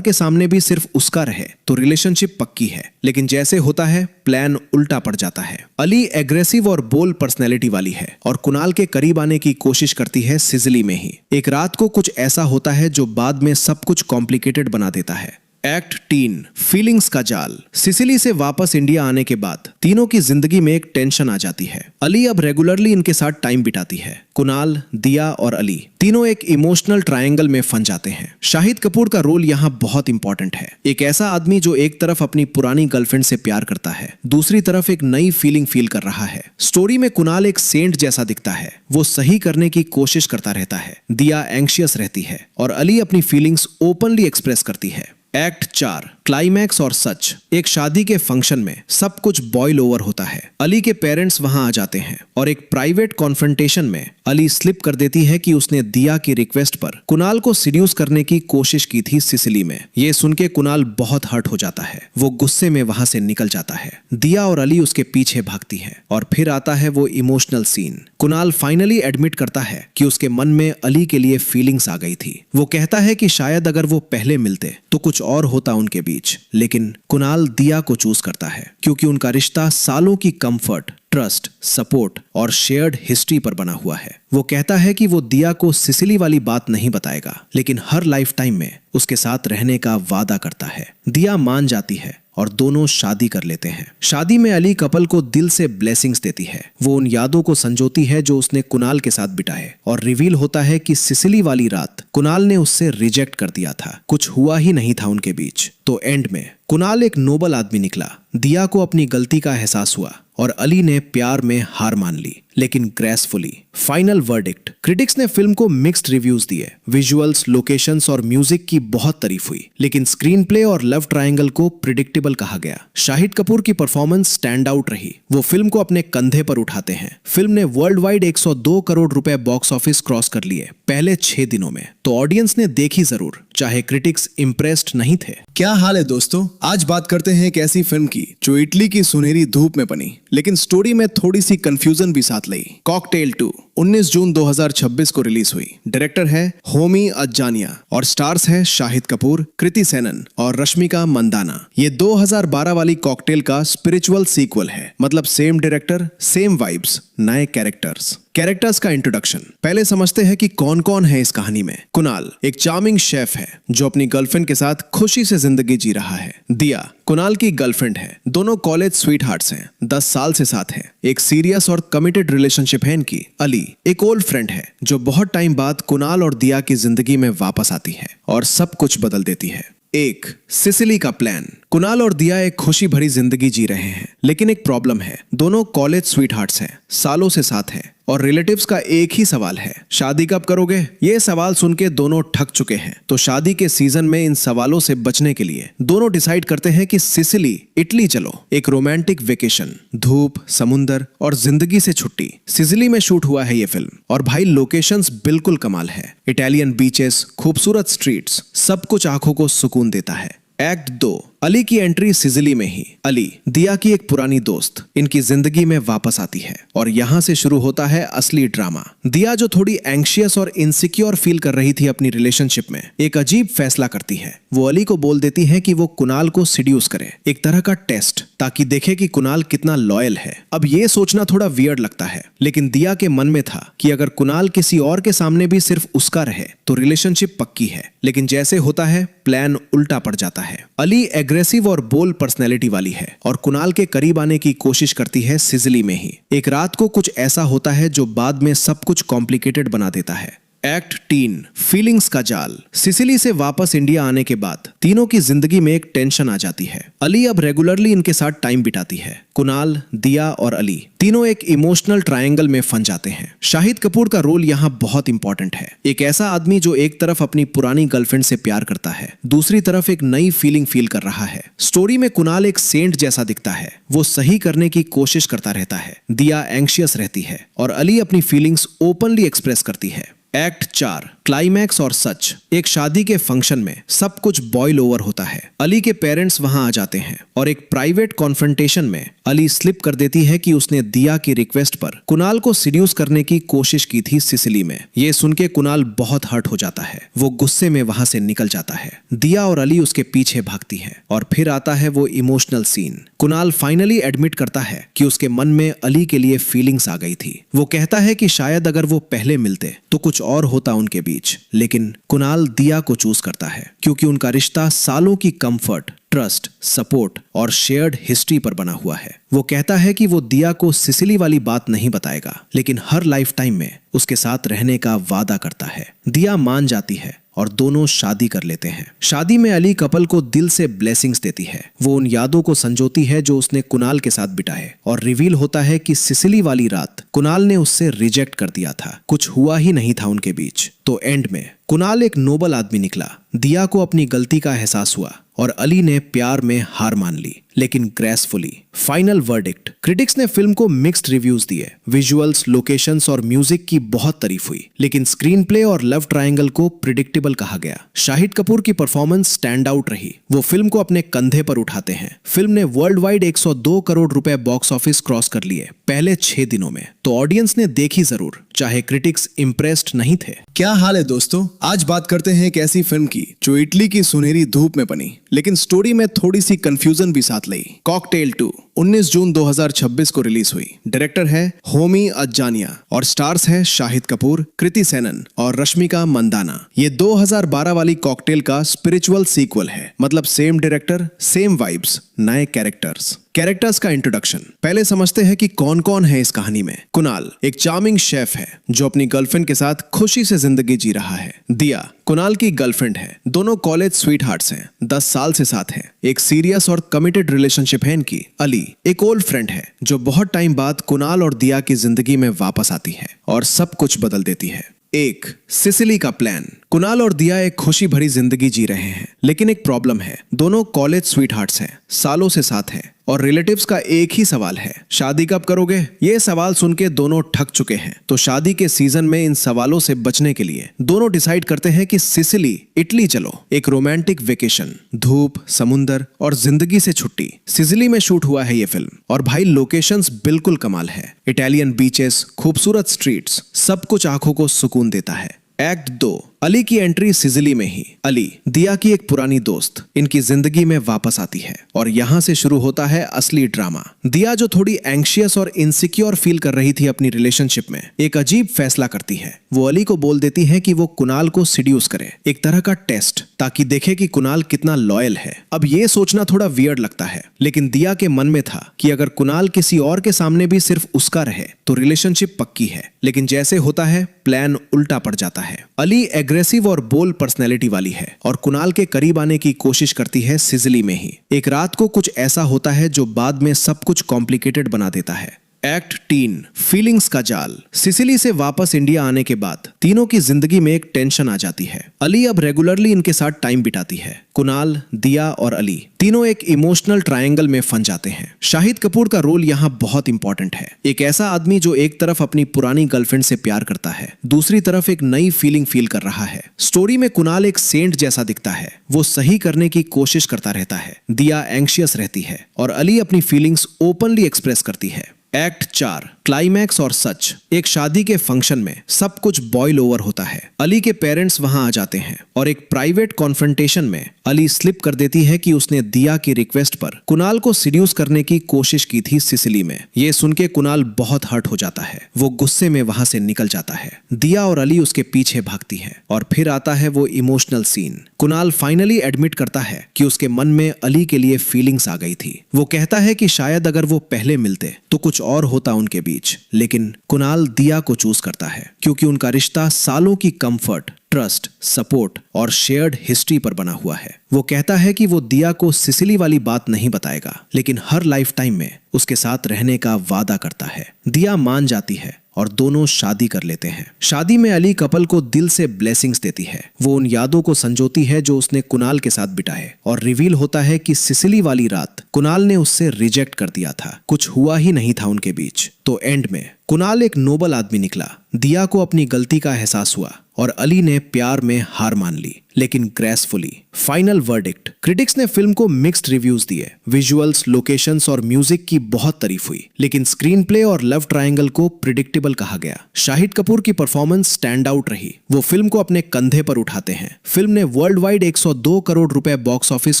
के सामने भी सिर्फ उसका रहे तो रिलेशनशिप पक्की है। लेकिन जैसे होता है प्लान उल्टा पड़ जाता है। अली एग्रेसिव और बोल्ड पर्सनैलिटी वाली है और कुणाल के करीब आने की कोशिश करती है सिसिली में ही। एक रात को कुछ ऐसा होता है जो बाद में सब कुछ कॉम्प्लिकेटेड बना देता है। एक्ट 3 फीलिंग्स का जाल। सिसिली से वापस इंडिया आने के बाद तीनों की जिंदगी में एक टेंशन आ जाती है। अली अब रेगुलरली इनके साथ टाइम बिताती है। कुणाल, दिया और अली तीनों एक इमोशनल ट्रायंगल में फंस जाते हैं। शाहिद कपूर का रोल यहाँ बहुत इंपॉर्टेंट है। एक ऐसा आदमी जो एक तरफ अपनी पुरानी गर्लफ्रेंड से प्यार करता है, दूसरी तरफ एक नई फीलिंग फील कर रहा है। स्टोरी में कुणाल एक सेंट जैसा दिखता है, वो सही करने की कोशिश करता रहता है। दिया एंग्शियस रहती है और अली अपनी फीलिंग्स ओपनली एक्सप्रेस करती है। एक्ट 4 क्लाइमैक्स और सच। एक शादी के फंक्शन में सब कुछ बॉयल ओवर होता है। अली के पेरेंट्स वहां आ जाते हैं और एक प्राइवेट कॉन्फ्रंटेशन में अली स्लिप कर देती है कि उसने दिया की रिक्वेस्ट पर कुणाल को सीड्यूस करने की कोशिश की थी सिसिली में। ये सुन के कुणाल बहुत हर्ट हो जाता है। वो गुस्से में वहां से निकल जाता है। दिया और अली उसके पीछे भागती है और फिर आता है वो emotional scene. Kunal finally admit करता है कि उसके मन में अली के लिए फीलिंग्स आ गई थी। वो कहता है कि शायद अगर वो पहले मिलते तो कुछ और होता उनके बीच, लेकिन कुणाल दिया को चूज करता है क्योंकि उनका रिश्ता सालों की कंफर्ट, ट्रस्ट, सपोर्ट और शेयर्ड हिस्ट्री पर बना हुआ है। वो कहता है कि वो दिया को सिसिली वाली बात नहीं बताएगा, लेकिन हर लाइफ टाइम में उसके साथ रहने का वादा करता है। दिया मान जाती है और दोनों शादी कर लेते हैं। शादी में अली कपल को दिल से ब्लेसिंग्स देती है। वो उन यादों को संजोती है जो उसने कुणाल के साथ बिताए, और रिवील होता है कि सिसिली वाली रात कुणाल ने उससे रिजेक्ट कर दिया था। कुछ हुआ ही नहीं था उनके बीच। तो एंड में कुणाल एक नोबल आदमी निकला, दिया को अपनी गलती का एहसास हुआ और अली ने प्यार में हार मान ली, लेकिन ग्रेसफुली। Final verdict. क्रिटिक्स ने फिल्म को मिक्स्ड रिव्यूज दिए। विजुअल्स, लोकेशंस और म्यूजिक की बहुत तारीफ हुई, लेकिन स्क्रीन प्ले और लव ट्रायंगल को प्रिडिक्टेबल कहा गया। शाहिद कपूर की परफॉर्मेंस स्टैंड आउट रही। वो फिल्म को अपने कंधे पर उठाते हैं। फिल्म ने वर्ल्ड वाइड 102 करोड़ रुपए बॉक्स ऑफिस क्रॉस कर लिए पहले 6 दिनों में। तो ऑडियंस ने देखी जरूर, चाहे क्रिटिक्स इम्प्रेस्ड नहीं थे। क्या हाल है दोस्तों, आज बात करते हैं एक ऐसी फिल्म की जो इटली की सुनहरी धूप में बनी, लेकिन स्टोरी में थोड़ी सी कंफ्यूजन भी साथ लाई। कॉकटेल 2 19 जून 2026 को रिलीज हुई। डायरेक्टर है होमी अज्जानिया और स्टार्स है शाहिद कपूर, कृति सेनन और रश्मिका मंदाना। ये 2012 वाली कॉकटेल का स्पिरिचुअल सीक्वल है, मतलब सेम डायरेक्टर, सेम वाइब्स, नए कैरेक्टर्स का इंट्रोडक्शन। पहले समझते हैं कि कौन कौन है इस कहानी में। कुणाल एक चार्मिंग शेफ है जो अपनी गर्लफ्रेंड के साथ खुशी से जिंदगी जी रहा है। दिया कुणाल की गर्लफ्रेंड है। दोनों कॉलेज स्वीट हार्ट्स हैं, 10 साल से साथ हैं। एक सीरियस और कमिटेड रिलेशनशिप है इनकी। अली एक ओल्ड फ्रेंड है जो बहुत टाइम बाद कुणाल और दिया की जिंदगी में वापस आती है और सब कुछ बदल देती है। एक सिसिली का प्लान। कुणाल और दिया एक खुशी भरी जिंदगी जी रहे हैं, लेकिन एक प्रॉब्लम है। दोनों कॉलेज स्वीट हार्ट्स हैं, सालों से साथ हैं, और रिलेटिव्स का एक ही सवाल है, शादी कब करोगे? ये सवाल सुन के दोनों ठग चुके हैं। तो शादी के सीजन में इन सवालों से बचने के लिए दोनों डिसाइड करते हैं कि सिसिली, इटली चलो। एक रोमांटिक वेकेशन, धूप, समुंदर और जिंदगी से छुट्टी। सिसिली में शूट हुआ है ये फिल्म, और भाई लोकेशंस बिल्कुल कमाल है। इटालियन बीचेस, खूबसूरत स्ट्रीट्स, सब कुछ आंखों को सुकून देता है। एक्ट 2 अली की एंट्री सिसिली में ही। अली दिया की एक पुरानी दोस्त इनकी जिंदगी में वापस आती है, और यहाँ से शुरू होता है असली ड्रामा। दिया जो थोड़ी एंग्शियस और इनसिक्योर फील कर रही थी अपनी रिलेशनशिप में, एक अजीब फैसला करती है। वो अली को बोल देती है कि वो कुणाल को सिड्यूस करे, एक तरह का टेस्ट, ताकि देखे कि कुणाल कितना लॉयल है। अब ये सोचना थोड़ा वियर्ड लगता है, लेकिन दिया के मन में था कि अगर कुणाल किसी और के सामने भी सिर्फ उसका रहे तो रिलेशनशिप पक्की है। लेकिन जैसे होता है, प्लान उल्टा पड़ जाता है। अली एग्रेसिव और बोल्ड पर्सनैलिटी वाली है और कुणाल के करीब आने की कोशिश करती है सिसिली में ही। एक रात को कुछ ऐसा होता है जो बाद में सब कुछ कॉम्प्लिकेटेड बना देता है। एक्ट 3 फीलिंग्स का जाल। सिसिली से वापस इंडिया आने के बाद तीनों की जिंदगी में एक टेंशन आ जाती है। अली अब रेगुलरली इनके साथ टाइम बिताती है। कुणाल, दिया और अली तीनों एक इमोशनल ट्रायंगल में फंस जाते हैं। शाहिद कपूर का रोल यहाँ बहुत इंपॉर्टेंट है। एक ऐसा आदमी जो एक तरफ अपनी पुरानी गर्लफ्रेंड से प्यार करता है, दूसरी तरफ एक नई फीलिंग फील कर रहा है। स्टोरी में कुणाल एक सेंट जैसा दिखता है, वो सही करने की कोशिश करता रहता है। दिया एंग्शियस रहती है और अली अपनी फीलिंग्स ओपनली एक्सप्रेस करती है। एक्ट 4 क्लाइमैक्स और सच। एक शादी के फंक्शन में सब कुछ बॉयल ओवर होता है। अली के पेरेंट्स वहां आ जाते हैं और एक प्राइवेट कॉन्फ्रंटेशन में अली स्लिप कर देती है कि उसने दिया की रिक्वेस्ट पर कुणाल को सिड्यूस करने की कोशिश की थी सिसिली में। ये सुन के कुणाल बहुत हर्ट हो जाता है। वो गुस्से में वहां से निकल जाता है। दिया और अली उसके पीछे भागती है, और फिर आता है वो emotional scene. Kunal finally admit करता है कि उसके मन में अली के लिए फीलिंग्स आ गई थी। वो कहता है कि शायद अगर वो पहले मिलते तो कुछ और होता उनके बीच, लेकिन कुणाल दिया को चूज करता है क्योंकि उनका रिश्ता सालों की कंफर्ट, ट्रस्ट, सपोर्ट और शेयर्ड हिस्ट्री पर बना हुआ है। वो कहता है कि वो दिया को सिसिली वाली बात नहीं बताएगा, लेकिन हर लाइफ टाइम में उसके साथ रहने का वादा करता है। दिया मान जाती है और दोनों शादी कर लेते हैं। शादी में अली कपल को दिल से ब्लेसिंग्स देती है। वो उन यादों को संजोती है जो उसने कुणाल के साथ बिताए, और रिवील होता है कि सिसिली वाली रात कुणाल ने उससे रिजेक्ट कर दिया था। कुछ हुआ ही नहीं था उनके बीच। तो एंड में कुणाल एक नोबल आदमी निकला, दिया को अपनी गलती का एहसास हुआ और अली ने प्यार में हार मान ली, लेकिन ग्रेसफुली। Final verdict. क्रिटिक्स ने फिल्म को मिक्स्ड रिव्यूज दिए। विजुअल्स, लोकेशंस और म्यूजिक की बहुत तारीफ हुई, लेकिन स्क्रीन प्ले और लव ट्रायंगल को प्रिडिक्टेबल कहा गया। शाहिद कपूर की परफॉर्मेंस स्टैंड आउट रही। वो फिल्म को अपने कंधे पर उठाते हैं। फिल्म ने वर्ल्ड वाइड 102 करोड़ रुपए बॉक्स ऑफिस क्रॉस कर लिए पहले 6 दिनों में, तो ऑडियंस ने देखी जरूर, चाहे क्रिटिक्स इम्प्रेस्ड नहीं थे। क्या हाल है दोस्तों, आज बात करते हैं एक ऐसी फिल्म की जो इटली की सुनहरी धूप में बनी, लेकिन स्टोरी में थोड़ी सी कंफ्यूजन भी साथ लाई। कॉकटेल 2 19 जून 2026 को रिलीज हुई। डायरेक्टर है होमी अज्जानिया और स्टार्स है शाहिद कपूर, कृति सेनन और रश्मिका मंदाना। ये 2012 वाली कॉकटेल का स्पिरिचुअल सीक्वल है, मतलब सेम डायरेक्टर, सेम वाइब्स, नए कैरेक्टर्स का इंट्रोडक्शन। पहले समझते हैं कि कौन कौन है इस कहानी में। कुणाल एक चार्मिंग शेफ है जो अपनी गर्लफ्रेंड के साथ खुशी से जिंदगी जी रहा है। दिया कुणाल की गर्लफ्रेंड है, दोनों कॉलेज स्वीट हार्ट्स हैं, 10 साल से साथ हैं। एक सीरियस और कमिटेड रिलेशनशिप है इनकी। अली एक ओल्ड फ्रेंड है जो बहुत टाइम बाद कुणाल और दिया की जिंदगी में वापस आती है और सब कुछ बदल देती है। एक सिसिली का प्लान। कुणाल और दिया एक खुशी भरी जिंदगी जी रहे हैं, लेकिन एक प्रॉब्लम है। दोनों कॉलेज स्वीट हार्ट्स हैं, सालों से साथ हैं और रिलेटिव्स का एक ही सवाल है, शादी कब करोगे? ये सवाल सुन के दोनों ठग चुके हैं। तो शादी के सीजन में इन सवालों से बचने के लिए दोनों डिसाइड करते हैं कि सिसिली, इटली चलो। एक रोमांटिक वेकेशन, धूप, समुंदर और जिंदगी से छुट्टी। सिसिली में शूट हुआ है ये फिल्म और भाई लोकेशंस बिल्कुल कमाल है। इटालियन बीचेस, खूबसूरत स्ट्रीट्स, सब कुछ आंखों को सुकून देता है। एक्ट 2 अली की एंट्री सिसिली में ही। अली दिया की एक पुरानी दोस्त इनकी जिंदगी में वापस आती है और यहाँ से शुरू होता है असली ड्रामा। दिया जो थोड़ी एंग्शियस और इनसिक्योर फील कर रही थी अपनी रिलेशनशिप में, एक अजीब फैसला करती है। वो अली को बोल देती है कि वो कुणाल को सिड्यूस करे, एक तरह का टेस्ट, ताकि देखे कि कुणाल कितना लॉयल है। अब ये सोचना थोड़ा वियर्ड लगता है, लेकिन दिया के मन में था कि अगर कुणाल किसी और के सामने भी सिर्फ उसका रहे तो रिलेशनशिप पक्की है। लेकिन जैसे होता है प्लान उल्टा पड़ जाता है। अली एग्रेसिव और बोल्ड पर्सनैलिटी वाली है और कुणाल के करीब आने की कोशिश करती है सिसिली में ही। एक रात को कुछ ऐसा होता है जो बाद में सब कुछ कॉम्प्लिकेटेड बना देता है। एक्ट 3 फीलिंग्स का जाल। सिसिली से वापस इंडिया आने के बाद तीनों की जिंदगी में एक टेंशन आ जाती है। अली अब रेगुलरली इनके साथ टाइम बिताती है। कुणाल, दिया और अली तीनों एक इमोशनल ट्रायंगल में फंस जाते हैं। शाहिद कपूर का रोल यहाँ बहुत इंपॉर्टेंट है। एक ऐसा आदमी जो एक तरफ अपनी पुरानी गर्लफ्रेंड से प्यार करता है, दूसरी तरफ एक नई फीलिंग फील कर रहा है। स्टोरी में कुणाल एक सेंट जैसा दिखता है, वो सही करने की कोशिश करता रहता है। दिया एंग्शियस रहती है और अली अपनी फीलिंग्स ओपनली एक्सप्रेस करती है। एक्ट 4 क्लाइमैक्स और सच। एक शादी के फंक्शन में सब कुछ बॉयल ओवर होता है। अली के पेरेंट्स वहां आ जाते हैं और एक प्राइवेट कॉन्फ्रंटेशन में अली स्लिप कर देती है कि उसने दिया की रिक्वेस्ट पर कुणाल को सिड्यूस करने की कोशिश की थी सिसिली में। ये सुन के कुणाल बहुत हर्ट हो जाता है, वो गुस्से में वहां से निकल जाता है। दिया और अली उसके पीछे भागती है और फिर आता है वो emotional scene. Kunal finally admit करता है कि उसके मन में अली के लिए फीलिंग्स आ गई थी। वो कहता है कि शायद अगर वो पहले मिलते तो कुछ और होता उनके बीच, लेकिन कुणाल दिया को चूज करता है क्योंकि उनका रिश्ता सालों की कंफर्ट, ट्रस्ट, सपोर्ट और शेयर्ड हिस्ट्री पर बना हुआ है। वो कहता है कि वो दिया को सिसिली वाली बात नहीं बताएगा, लेकिन हर लाइफ टाइम में उसके साथ रहने का वादा करता है। दिया मान जाती है और दोनों शादी कर लेते हैं। शादी में अली कपल को दिल से ब्लेसिंग्स देती है। वो उन यादों को संजोती है जो उसने कुणाल के साथ बिताए और रिवील होता है कि सिसिली वाली रात कुणाल ने उससे रिजेक्ट कर दिया था, कुछ हुआ ही नहीं था उनके बीच। तो एंड में कुणाल एक नोबल आदमी निकला, दिया को अपनी गलती का एहसास हुआ और अली ने प्यार में हार मान ली, लेकिन ग्रेसफुली। Final verdict. क्रिटिक्स ने फिल्म को मिक्स्ड रिव्यूज दिए। विजुअल्स, लोकेशंस और म्यूजिक की बहुत तारीफ हुई, लेकिन स्क्रीन प्ले और लव ट्रायंगल को प्रिडिक्टेबल कहा गया। शाहिद कपूर की परफॉर्मेंस स्टैंड आउट रही, वो फिल्म को अपने कंधे पर उठाते हैं। फिल्म ने वर्ल्ड वाइड 102 करोड़ रुपए बॉक्स ऑफिस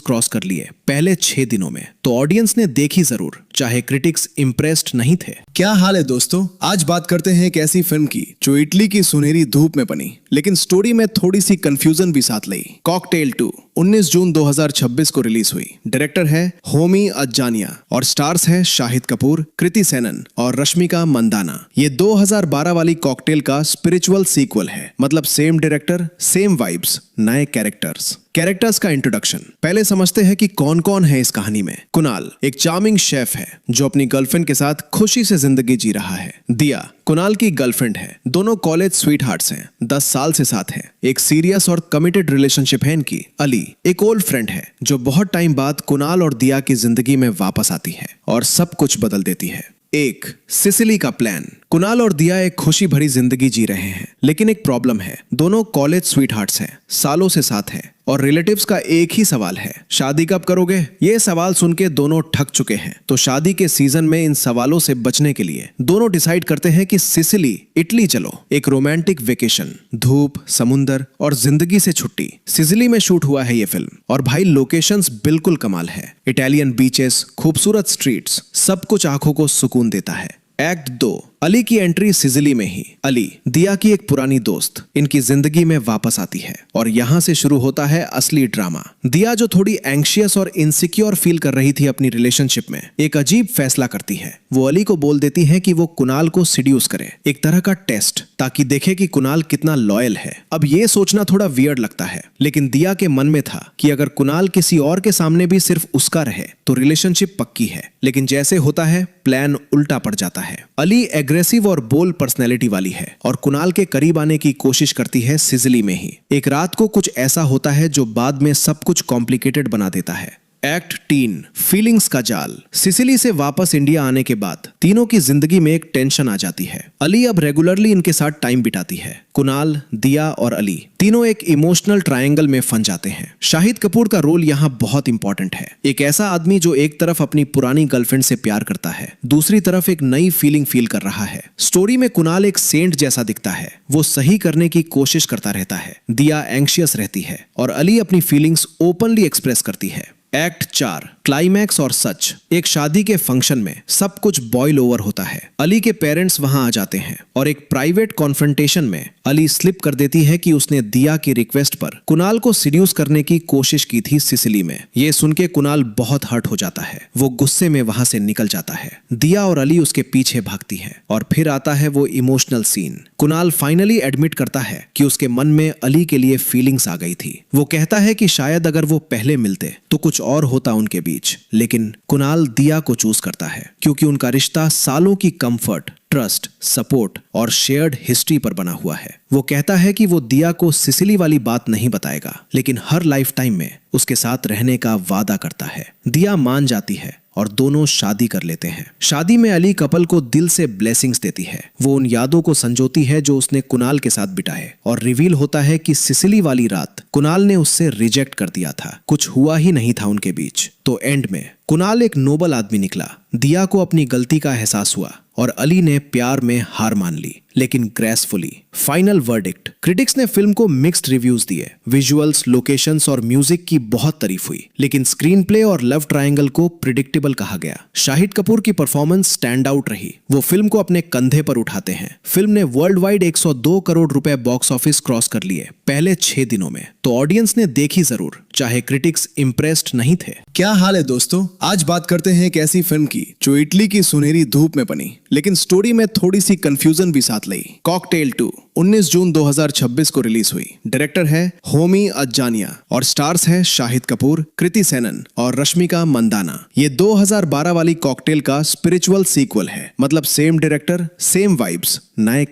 क्रॉस कर लिए पहले 6 दिनों में, तो ऑडियंस ने देखी जरूर, चाहे क्रिटिक्स इम्प्रेस्ड नहीं थे। क्या हाल है दोस्तों, आज बात करते हैं एक ऐसी फिल्म की जो इटली की सुनहरी धूप में बनी, लेकिन स्टोरी में थोड़ी सी कंफ्यूजन भी साथ लाई। कॉकटेल 2 19 जून 2026 को रिलीज हुई। डायरेक्टर है होमी अज्जानिया और स्टार्स है शाहिद कपूर, कृति सेनन और रश्मिका मंदाना। ये 2012 वाली कॉकटेल का स्पिरिचुअल सीक्वल है, मतलब सेम डायरेक्टर, सेम वाइब्स, नए कैरेक्टर्स का इंट्रोडक्शन। पहले समझते हैं कि कौन कौन है इस कहानी में। कुणाल एक चार्मिंग शेफ है जो अपनी गर्लफ्रेंड के साथ खुशी से जिंदगी जी रहा है। दिया कुणाल की गर्लफ्रेंड है, दोनों कॉलेज स्वीट हार्ट्स हैं, 10 साल से साथ हैं। एक सीरियस और कमिटेड रिलेशनशिप है इनकी। अली एक ओल्ड फ्रेंड है जो बहुत टाइम बाद कुणाल और दिया की जिंदगी में वापस आती है और सब कुछ बदल देती है। एक सिसिली का प्लान। कुणाल और दिया एक खुशी भरी जिंदगी जी रहे हैं, लेकिन एक प्रॉब्लम है। दोनों कॉलेज स्वीट हार्ट्स हैं, सालों से साथ हैं। और रिलेटिव्स का एक ही सवाल है, शादी कब करोगे? ये सवाल सुन के दोनों ठक चुके हैं। तो शादी के सीजन में इन सवालों से बचने के लिए दोनों डिसाइड करते हैं कि सिसिली, इटली चलो, एक रोमांटिक वेकेशन, धूप, समुंदर और जिंदगी से छुट्टी। सिसिली में शूट हुआ है ये फिल्म और भाई लोकेशंस बिल्कुल कमाल है। इटालियन बीचेस, खूबसूरत स्ट्रीट्स, सब कुछ आंखों को सुकून देता है। एक्ट 2, अली की एंट्री सिसिली में ही। अली, दिया की एक पुरानी दोस्त, इनकी जिंदगी में वापस आती है और यहाँ से शुरू होता है असली ड्रामा। दिया जो थोड़ी एंग्शियस और इनसिक्योर फील कर रही थी अपनी रिलेशनशिप में, एक अजीब फैसला करती है। वो अली को बोल देती है कि वो कुणाल को सिड्यूस करे, एक तरह का टेस्ट, ताकि देखे कि कुणाल कितना लॉयल है। अब ये सोचना थोड़ा वियर्ड लगता है, लेकिन दिया के मन में था कि अगर कुणाल किसी और के सामने भी सिर्फ उसका रहे तो रिलेशनशिप पक्की है। लेकिन जैसे होता है, प्लान उल्टा पड़ जाता है। अली एग्रेसिव और बोल्ड पर्सनैलिटी वाली है और कुणाल के करीब आने की कोशिश करती है सिसिली में ही। एक रात को कुछ ऐसा होता है जो बाद में सब कुछ कॉम्प्लिकेटेड बना देता है। एक्ट 3, फीलिंग्स का जाल। सिसिली से वापस इंडिया आने के बाद तीनों की जिंदगी में एक टेंशन आ जाती है। अली अब रेगुलरली इनके साथ टाइम बिताती है। कुणाल, दिया और अली तीनों एक इमोशनल ट्रायंगल में फंस जाते हैं। शाहिद कपूर का रोल यहाँ बहुत इंपॉर्टेंट है। एक ऐसा आदमी जो एक तरफ अपनी पुरानी गर्लफ्रेंड से प्यार करता है, दूसरी तरफ एक नई फीलिंग फील कर रहा है। स्टोरी में कुणाल एक सेंट जैसा दिखता है, वो सही करने की कोशिश करता रहता है। दिया एंग्शियस रहती है और अली अपनी फीलिंग्स ओपनली एक्सप्रेस करती है। एक्ट 4, क्लाइमैक्स और सच। एक शादी के फंक्शन में सब कुछ बॉयल ओवर होता है। अली के पेरेंट्स वहां आ जाते हैं और एक प्राइवेट कॉन्फ्रंटेशन में अली स्लिप कर देती है कि उसने दिया की रिक्वेस्ट पर कुणाल को सिड्यूस करने की कोशिश की थी सिसिली में। ये सुन के कुणाल बहुत हर्ट हो जाता है। वो गुस्से में वहां से निकल जाता है। दिया और अली उसके पीछे भागती है और फिर आता है वो emotional scene. Kunal finally admit करता है कि उसके मन में अली के लिए फीलिंग्स आ गई थी। वो कहता है कि शायद अगर वो पहले मिलते तो कुछ और होता उनके बीच। लेकिन कुणाल दिया को चूज करता है क्योंकि उनका रिश्ता सालों की कंफर्ट, ट्रस्ट, सपोर्ट और शेयर्ड हिस्ट्री पर बना हुआ है। वो कहता है कि वो दिया को सिसिली वाली बात नहीं बताएगा, लेकिन हर लाइफ टाइम में उसके साथ रहने का वादा करता है। दिया मान जाती है और दोनों शादी कर लेते हैं। शादी में अली कपल को दिल से ब्लेसिंग्स देती है। वो उन यादों को संजोती है जो उसने कुणाल के साथ बिताए और रिवील होता है कि सिसिली वाली रात कुणाल ने उससे रिजेक्ट कर दिया था। कुछ हुआ ही नहीं था उनके बीच। तो एंड में कुणाल एक नोबल आदमी निकला। दिया को अपनी गलती का एहसास हुआ और अली ने प्यार में हार मान ली, लेकिन ग्रेसफुली। Final verdict. क्रिटिक्स ने फिल्म को मिक्स्ड रिव्यूज दिए। विजुअल्स, लोकेशंस और म्यूजिक की बहुत तारीफ हुई, लेकिन स्क्रीन प्ले और लव ट्रायंगल को प्रिडिक्टेबल कहा गया। शाहिद कपूर की परफॉर्मेंस स्टैंड आउट रही। वो फिल्म को अपने कंधे पर उठाते हैं। फिल्म ने वर्ल्ड वाइड 102 करोड़ रुपए बॉक्स ऑफिस क्रॉस कर लिए पहले 6 दिनों में। तो ऑडियंस ने देखी जरूर, चाहे क्रिटिक्स इम्प्रेस्ड नहीं थे। क्या हाल है दोस्तों, आज बात करते हैं एक ऐसी फिल्म की जो इटली की सुनहरी धूप में बनी, लेकिन स्टोरी में थोड़ी सी कंफ्यूजन भी साथ लाई। कॉकटेल 2 19 जून 2026 को रिलीज हुई। डायरेक्टर है होमी अज्जानिया और स्टार्स है शाहिद कपूर, कृति सेनन और रश्मिका मंदाना। ये 2012 वाली कॉकटेल का स्पिरिचुअल सीक्वल है, मतलब सेम डायरेक्टर, सेम वाइब्स, नए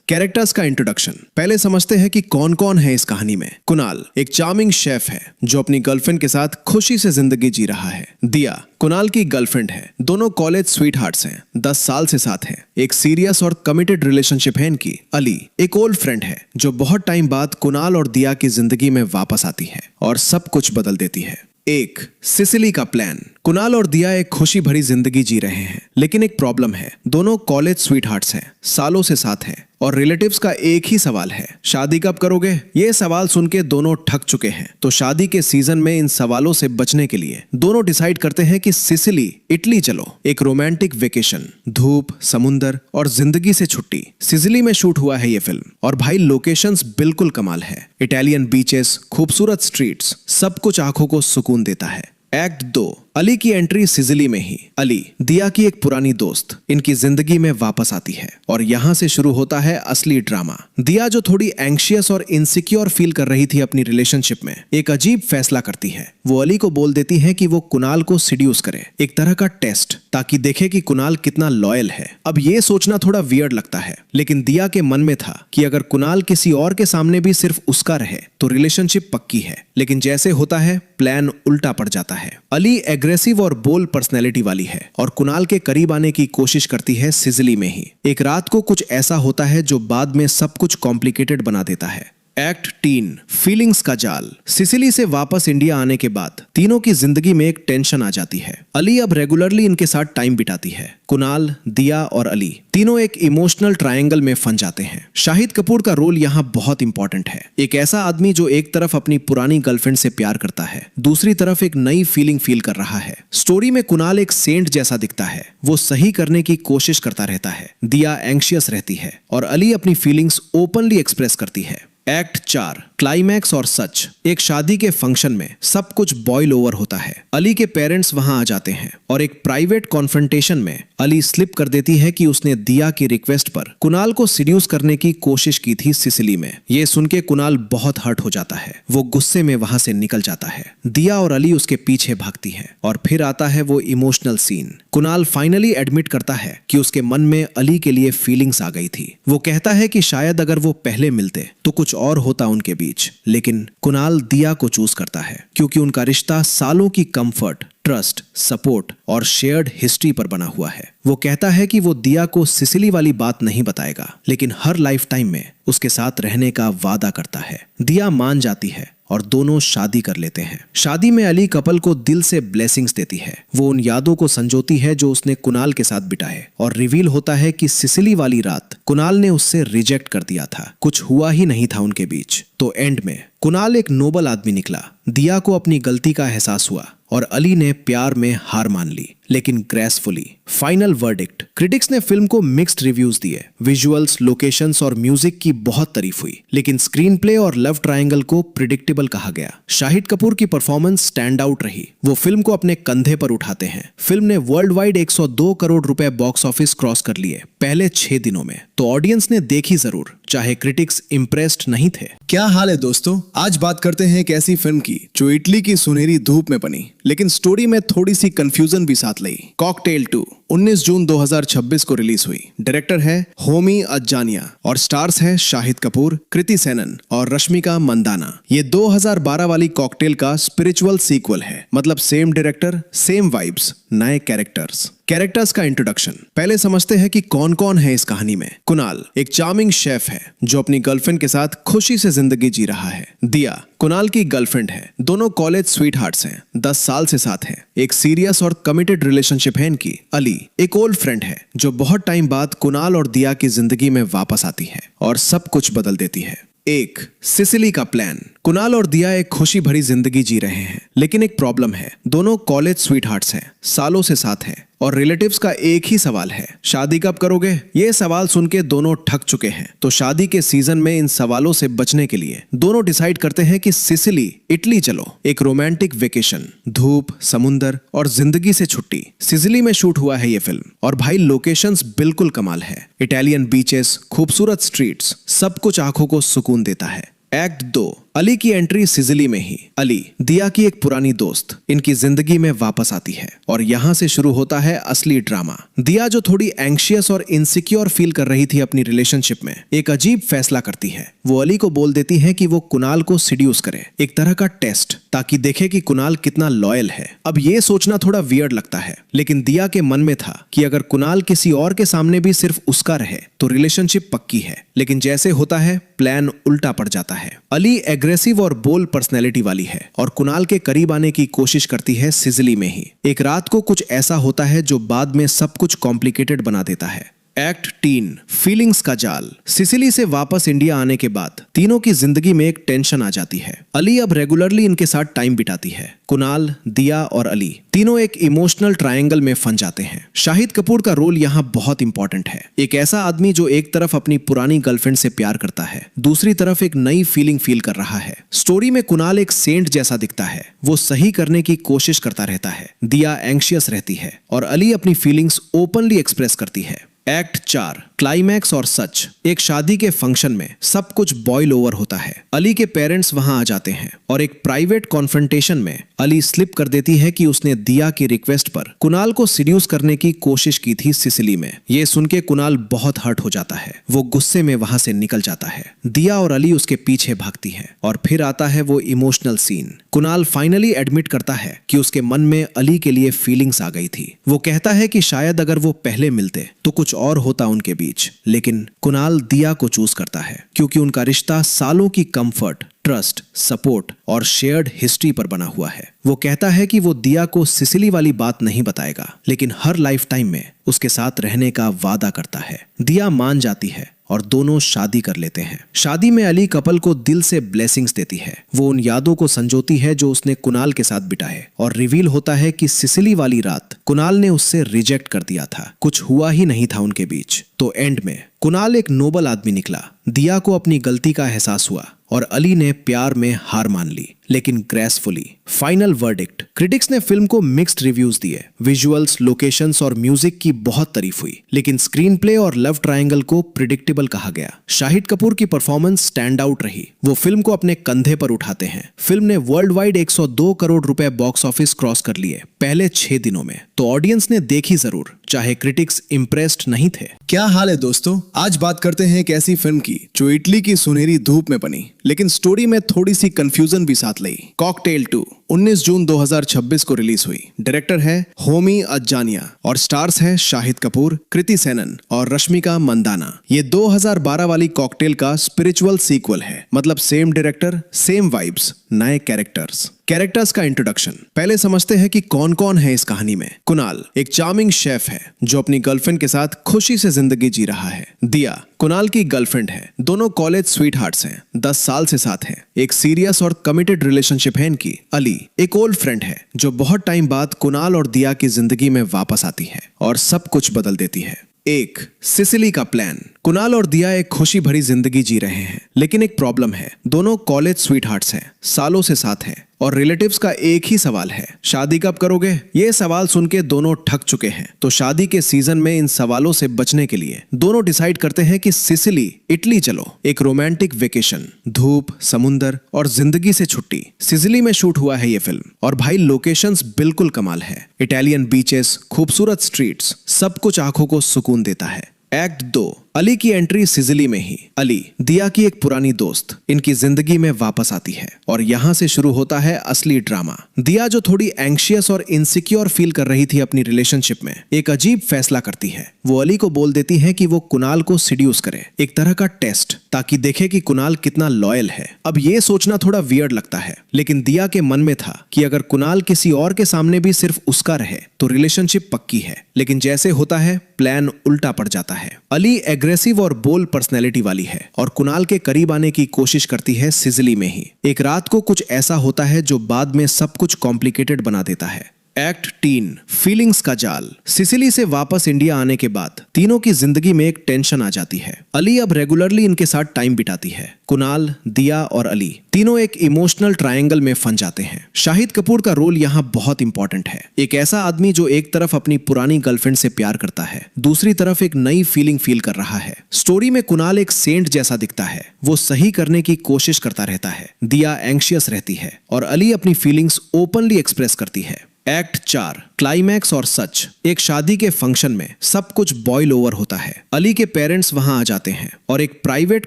कैरेक्टर्स का इंट्रोडक्शन। पहले समझते हैं कि कौन कौन है इस कहानी में। कुणाल एक चार्मिंग शेफ है जो अपनी गर्लफ्रेंड के साथ खुशी से जिंदगी जी रहा है। दिया कुणाल की गर्लफ्रेंड है। दोनों कॉलेज स्वीट हार्ट्स हैं, 10 साल से साथ हैं। एक सीरियस और कमिटेड रिलेशनशिप है इनकी। अली एक ओल्ड फ्रेंड है जो बहुत टाइम बाद कुणाल और दिया की जिंदगी में वापस आती है और सब कुछ बदल देती है। एक सिसिली का प्लान। कुणाल और दिया एक खुशी भरी जिंदगी जी रहे हैं, लेकिन एक प्रॉब्लम है। दोनों कॉलेज स्वीट हार्ट्स हैं, सालों से साथ हैं और रिलेटिव्स का एक ही सवाल है, शादी कब करोगे? ये सवाल सुन के दोनों ठक चुके हैं। तो शादी के सीजन में इन सवालों से बचने के लिए दोनों डिसाइड करते हैं कि सिसिली, इटली चलो, एक रोमांटिक वेकेशन, धूप, समुंदर और जिंदगी से छुट्टी। सिसिली में शूट हुआ है ये फिल्म और भाई लोकेशंस बिल्कुल कमाल है। इटालियन बीचेस, खूबसूरत स्ट्रीट्स, सब कुछ आंखों को सुकून देता है। एक्ट 2, अली की एंट्री सिसिली में ही। अली, दिया की एक पुरानी दोस्त, इनकी जिंदगी में वापस आती है और यहाँ से शुरू होता है असली ड्रामा। दिया जो थोड़ी एंग्शियस और इनसिक्योर फील कर रही थी अपनी रिलेशनशिप में, एक अजीब फैसला करती है। वो अली को बोल देती है कि वो कुणाल को सिड्यूस करे, एक तरह का टेस्ट, ताकि देखे कि कुणाल कितना लॉयल है। अब ये सोचना थोड़ा वियर्ड लगता है, लेकिन दिया के मन में था कि अगर कुणाल किसी और के सामने भी सिर्फ उसका रहे तो रिलेशनशिप पक्की है। लेकिन जैसे होता है, प्लान उल्टा पड़ जाता है। अली एग्रेसिव और बोल्ड पर्सनैलिटी वाली है और कुणाल के करीब आने की कोशिश करती है सिसिली में ही। एक रात को कुछ ऐसा होता है जो बाद में सब कुछ कॉम्प्लिकेटेड बना देता है। एक्ट 3 फीलिंग्स का जाल। सिसिली से वापस इंडिया आने के बाद तीनों की जिंदगी में एक टेंशन आ जाती है। अली अब रेगुलरली इनके साथ टाइम बिताती है। कुणाल, दिया और अली तीनों एक इमोशनल ट्रायंगल में फंस जाते हैं। शाहिद कपूर का रोल यहाँ बहुत इंपॉर्टेंट है। एक ऐसा आदमी जो एक तरफ अपनी पुरानी गर्लफ्रेंड से प्यार करता है, दूसरी तरफ एक नई फीलिंग फील कर रहा है। स्टोरी में कुणाल एक सेंट जैसा दिखता है, वो सही करने की कोशिश करता रहता है। दिया एंग्शियस रहती है और अली अपनी फीलिंग्स ओपनली एक्सप्रेस करती है। एक्ट 4 क्लाइमैक्स और सच। एक शादी के फंक्शन में सब कुछ बॉयल ओवर होता है। अली के पेरेंट्स वहां आ जाते हैं और एक प्राइवेट कॉन्फ्रंटेशन में अली स्लिप कर देती है कि उसने दिया की रिक्वेस्ट पर कुणाल को सीड्यूस करने की कोशिश की थी सिसिली में। ये सुन के कुणाल बहुत हर्ट हो जाता है। वो गुस्से में वहां से निकल जाता है। दिया और अली उसके पीछे भागती है और फिर आता है वो emotional scene. Kunal finally admit करता है कि उसके मन में अली के लिए फीलिंग्स आ गई थी। वो कहता है कि शायद अगर वो पहले मिलते तो कुछ और होता उनके बीच, लेकिन कुणाल दिया को चूज करता है क्योंकि उनका रिश्ता सालों की कंफर्ट, ट्रस्ट, सपोर्ट और शेयर्ड हिस्ट्री पर बना हुआ है। वो कहता है कि वो दिया को सिसिली वाली बात नहीं बताएगा, लेकिन हर लाइफ टाइम में उसके साथ रहने का वादा करता है। दिया मान जाती है और दोनों शादी कर लेते हैं। शादी में अली कपल को दिल से ब्लेसिंग्स देती है। वो उन यादों को संजोती है जो उसने कुणाल के साथ बिताए और रिवील होता है कि सिसिली वाली रात कुणाल ने उससे रिजेक्ट कर दिया था। कुछ हुआ ही नहीं था उनके बीच। तो एंड में कुणाल एक नोबल आदमी निकला। दिया को अपनी गलती का एहसास हुआ और अली ने प्यार में हार मान ली, लेकिन ग्रेसफुली। Final verdict. क्रिटिक्स ने फिल्म को मिक्स्ड रिव्यूज दिए। विजुअल्स, लोकेशंस और म्यूजिक की बहुत तारीफ हुई, लेकिन स्क्रीन प्ले और लव ट्रायंगल को प्रिडिक्टेबल कहा गया। शाहिद कपूर की परफॉर्मेंस स्टैंड आउट रही। वो फिल्म को अपने कंधे पर उठाते हैं। फिल्म ने वर्ल्ड वाइड 102 करोड़ रुपए बॉक्स ऑफिस क्रॉस कर लिए पहले 6 दिनों में। तो ऑडियंस ने देखी जरूर, चाहे क्रिटिक्स इम्प्रेस्ड नहीं थे। क्या हाल है दोस्तों, आज बात करते हैं एक ऐसी फिल्म की जो इटली की सुनहरी धूप में बनी, लेकिन स्टोरी में थोड़ी सी कंफ्यूजन भी साथ लाई। कॉकटेल 2 19 जून 2026 को रिलीज हुई। डायरेक्टर है होमी अज्जानिया और स्टार्स है शाहिद कपूर, कृति सेनन और रश्मिका मंदाना। ये 2012 वाली कॉकटेल का स्पिरिचुअल सीक्वल है, मतलब सेम डायरेक्टर, सेम वाइब्स, नए कैरेक्टर्स का इंट्रोडक्शन। पहले समझते हैं कि कौन कौन है इस कहानी में। कुणाल एक चार्मिंग शेफ है जो अपनी गर्लफ्रेंड के साथ खुशी से जिंदगी जी रहा है। दिया कुणाल की गर्लफ्रेंड है। दोनों कॉलेज स्वीट हार्ट्स हैं, 10 साल से साथ हैं। एक सीरियस और कमिटेड रिलेशनशिप है इनकी। अली एक ओल्ड फ्रेंड है जो बहुत टाइम बाद कुणाल और दिया की जिंदगी में वापस आती है और सब कुछ बदल देती है। एक सिसिली का प्लान। कुणाल और दिया एक खुशी भरी जिंदगी जी रहे हैं, लेकिन एक प्रॉब्लम है। दोनों कॉलेज स्वीट हार्ट्स हैं, सालों से साथ हैं और रिलेटिव्स का एक ही सवाल है, शादी कब करोगे? ये सवाल सुन के दोनों थक चुके हैं। तो शादी के सीजन में इन सवालों से बचने के लिए दोनों डिसाइड करते हैं कि सिसिली, इटली चलो। एक रोमांटिक वेकेशन, धूप, समुंदर और जिंदगी से छुट्टी। सिसिली में शूट हुआ है ये फिल्म और भाई लोकेशंस बिल्कुल कमाल है। इटालियन बीचेस, खूबसूरत स्ट्रीट्स, सब कुछ आंखों को सुकून देता है। एक्ट 2 अली की एंट्री सिसिली में ही। अली दिया की एक पुरानी दोस्त इनकी जिंदगी में वापस आती है और यहाँ से शुरू होता है असली ड्रामा। दिया जो थोड़ी एंग्शियस और इनसिक्योर फील कर रही थी अपनी रिलेशनशिप में, एक अजीब फैसला करती है। वो अली को बोल देती है कि वो कुणाल को सीड्यूस करे, एक तरह का टेस्ट, ताकि देखे कि कुणाल कितना लॉयल है। अब ये सोचना थोड़ा वियर्ड लगता है, लेकिन दिया के मन में था कि अगर कुणाल किसी और के सामने भी सिर्फ उसका रहे तो रिलेशनशिप पक्की है। लेकिन जैसे होता है प्लान उल्टा पड़ जाता है। अली एग्रेसिव और बोल्ड पर्सनैलिटी वाली है और कुणाल के करीब आने की कोशिश करती है सिसिली में ही। एक रात को कुछ ऐसा होता है जो बाद में सब कुछ कॉम्प्लिकेटेड बना देता है। एक्ट 3 फीलिंग्स का जाल। सिसिली से वापस इंडिया आने के बाद तीनों की जिंदगी में एक टेंशन आ जाती है। अली अब रेगुलरली इनके साथ टाइम बिताती है। कुणाल, दिया और अली तीनों एक इमोशनल ट्रायंगल में फंस जाते हैं। शाहिद कपूर का रोल यहाँ बहुत इंपॉर्टेंट है। एक ऐसा आदमी जो एक तरफ अपनी पुरानी गर्लफ्रेंड से प्यार करता है, दूसरी तरफ एक नई फीलिंग फील कर रहा है। स्टोरी में कुणाल एक सेंट जैसा दिखता है, वो सही करने की कोशिश करता रहता है। दिया एंग्शियस रहती है और अली अपनी फीलिंग्स ओपनली एक्सप्रेस करती है। एक्ट 4 क्लाइमैक्स और सच। एक शादी के फंक्शन में सब कुछ बॉयल ओवर होता है। अली के पेरेंट्स वहां आ जाते हैं और एक प्राइवेट कॉन्फ्रंटेशन में अली स्लिप कर देती है कि उसने दिया की रिक्वेस्ट पर कुणाल को सीड्यूस करने की कोशिश की थी सिसिली में। ये सुन के कुणाल बहुत हर्ट हो जाता है। वो गुस्से में वहां से निकल जाता है। दिया और अली उसके पीछे भागती है और फिर आता है वो emotional scene. Kunal finally admit करता है कि उसके मन में अली के लिए फीलिंग्स आ गई थी। वो कहता है कि शायद अगर वो पहले मिलते तो कुछ और होता उनके बीच, लेकिन कुणाल दिया को चूज करता है क्योंकि उनका रिश्ता सालों की कंफर्ट, ट्रस्ट, सपोर्ट और शेयर्ड हिस्ट्री पर बना हुआ है। वो कहता है कि वो दिया को सिसिली वाली बात नहीं बताएगा, लेकिन हर लाइफ टाइम में उसके साथ रहने का वादा करता है। दिया मान जाती है और दोनों शादी कर लेते हैं। शादी में अली कपल को दिल से ब्लेसिंग्स देती है। वो उन यादों को संजोती है जो उसने कुणाल के साथ बिताए, और रिवील होता है कि सिसिली वाली रात कुणाल ने उससे रिजेक्ट कर दिया था। कुछ हुआ ही नहीं था उनके बीच। तो एंड में कुणाल एक नोबल आदमी निकला। दिया को अपनी गलती का एहसास हुआ और अली ने प्यार में हार मान ली, लेकिन ग्रेसफुली। Final verdict. क्रिटिक्स ने फिल्म को मिक्स्ड रिव्यूज दिए। विजुअल्स, लोकेशंस और म्यूजिक की बहुत तारीफ हुई, लेकिन स्क्रीन प्ले और लव ट्रायंगल को प्रिडिक्टेबल कहा गया। शाहिद कपूर की परफॉर्मेंस स्टैंड आउट रही। वो फिल्म को अपने कंधे पर उठाते हैं। फिल्म ने वर्ल्ड वाइड 102 करोड़ रुपए बॉक्स ऑफिस क्रॉस कर लिए पहले 6 दिनों में। तो ऑडियंस ने देखी जरूर, चाहे क्रिटिक्स इम्प्रेस्ड नहीं थे। क्या हाल है दोस्तों, आज बात करते हैं एक ऐसी फिल्म की जो इटली की सुनहरी धूप में बनी, लेकिन स्टोरी में थोड़ी सी कंफ्यूजन भी साथ लाई। कॉकटेल 2 19 जून 2026 को रिलीज हुई। डायरेक्टर है होमी अज्जानिया और स्टार्स है शाहिद कपूर, कृति सेनन और रश्मिका मंदाना। ये 2012 वाली कॉकटेल का स्पिरिचुअल सीक्वल है, मतलब सेम डायरेक्टर, सेम वाइब्स, नए कैरेक्टर्स का इंट्रोडक्शन। पहले समझते हैं कि कौन कौन है इस कहानी में। कुणाल एक चार्मिंग शेफ है जो अपनी गर्लफ्रेंड के साथ खुशी से जिंदगी जी रहा है। दिया कुणाल की गर्लफ्रेंड है। दोनों कॉलेज स्वीट हार्ट्स हैं, 10 साल से साथ हैं। एक सीरियस और कमिटेड रिलेशनशिप है इनकी। अली एक ओल्ड फ्रेंड है जो बहुत टाइम बाद कुणाल और दिया की जिंदगी में वापस आती है और सब कुछ बदल देती है। एक सिसिली का प्लान। कुणाल और दिया एक खुशी भरी जिंदगी जी रहे हैं, लेकिन एक प्रॉब्लम है। दोनों कॉलेज स्वीट हार्ट्स हैं, सालों से साथ हैं, और रिलेटिव्स का एक ही सवाल है, शादी कब करोगे? ये सवाल सुन के दोनों ठग चुके हैं। तो शादी के सीजन में इन सवालों से बचने के लिए दोनों डिसाइड करते हैं कि सिसिली, इटली चलो। एक रोमांटिक वेकेशन, धूप, समुंदर और जिंदगी से छुट्टी। सिसिली में शूट हुआ है ये फिल्म, और भाई लोकेशंस बिल्कुल कमाल है। इटालियन बीचेस, खूबसूरत स्ट्रीट्स, सब कुछ आंखों को सुकून देता है। एक्ट 2 अली की एंट्री सिसिली में ही। अली दिया की एक पुरानी दोस्त इनकी जिंदगी में वापस आती है, और यहाँ से शुरू होता है असली ड्रामा। दिया जो थोड़ी एंग्शियस और इनसिक्योर फील कर रही थी अपनी रिलेशनशिप में, एक अजीब फैसला करती है। वो अली को बोल देती है कि वो कुणाल को सिड्यूस करे, एक तरह का टेस्ट, ताकि देखे कि कुणाल कितना लॉयल है। अब ये सोचना थोड़ा वियर्ड लगता है, लेकिन दिया के मन में था कि अगर कुणाल किसी और के सामने भी सिर्फ उसका रहे तो रिलेशनशिप पक्की है। लेकिन जैसे होता है, प्लान उल्टा पड़ जाता है। अली एग्रेसिव और बोल्ड पर्सनैलिटी वाली है और कुणाल के करीब आने की कोशिश करती है सिसिली में ही। एक रात को कुछ ऐसा होता है जो बाद में सब कुछ कॉम्प्लिकेटेड बना देता है। एक्ट 3 फीलिंग्स का जाल। सिसिली से वापस इंडिया आने के बाद तीनों की जिंदगी में एक टेंशन आ जाती है। अली अब रेगुलरली इनके साथ टाइम बिताती है। कुणाल, दिया और अली तीनों एक इमोशनल ट्रायंगल में फंस जाते हैं। शाहिद कपूर का रोल यहाँ बहुत इंपॉर्टेंट है। एक ऐसा आदमी जो एक तरफ अपनी पुरानी गर्लफ्रेंड से प्यार करता है, दूसरी तरफ एक नई फीलिंग फील कर रहा है। स्टोरी में कुणाल एक सेंट जैसा दिखता है, वो सही करने की कोशिश करता रहता है। दिया एंग्शियस रहती है और अली अपनी फीलिंग्स ओपनली एक्सप्रेस करती है। एक्ट 4 क्लाइमैक्स और सच। एक शादी के फंक्शन में सब कुछ बॉयल ओवर होता है। अली के पेरेंट्स वहां आ जाते हैं और एक प्राइवेट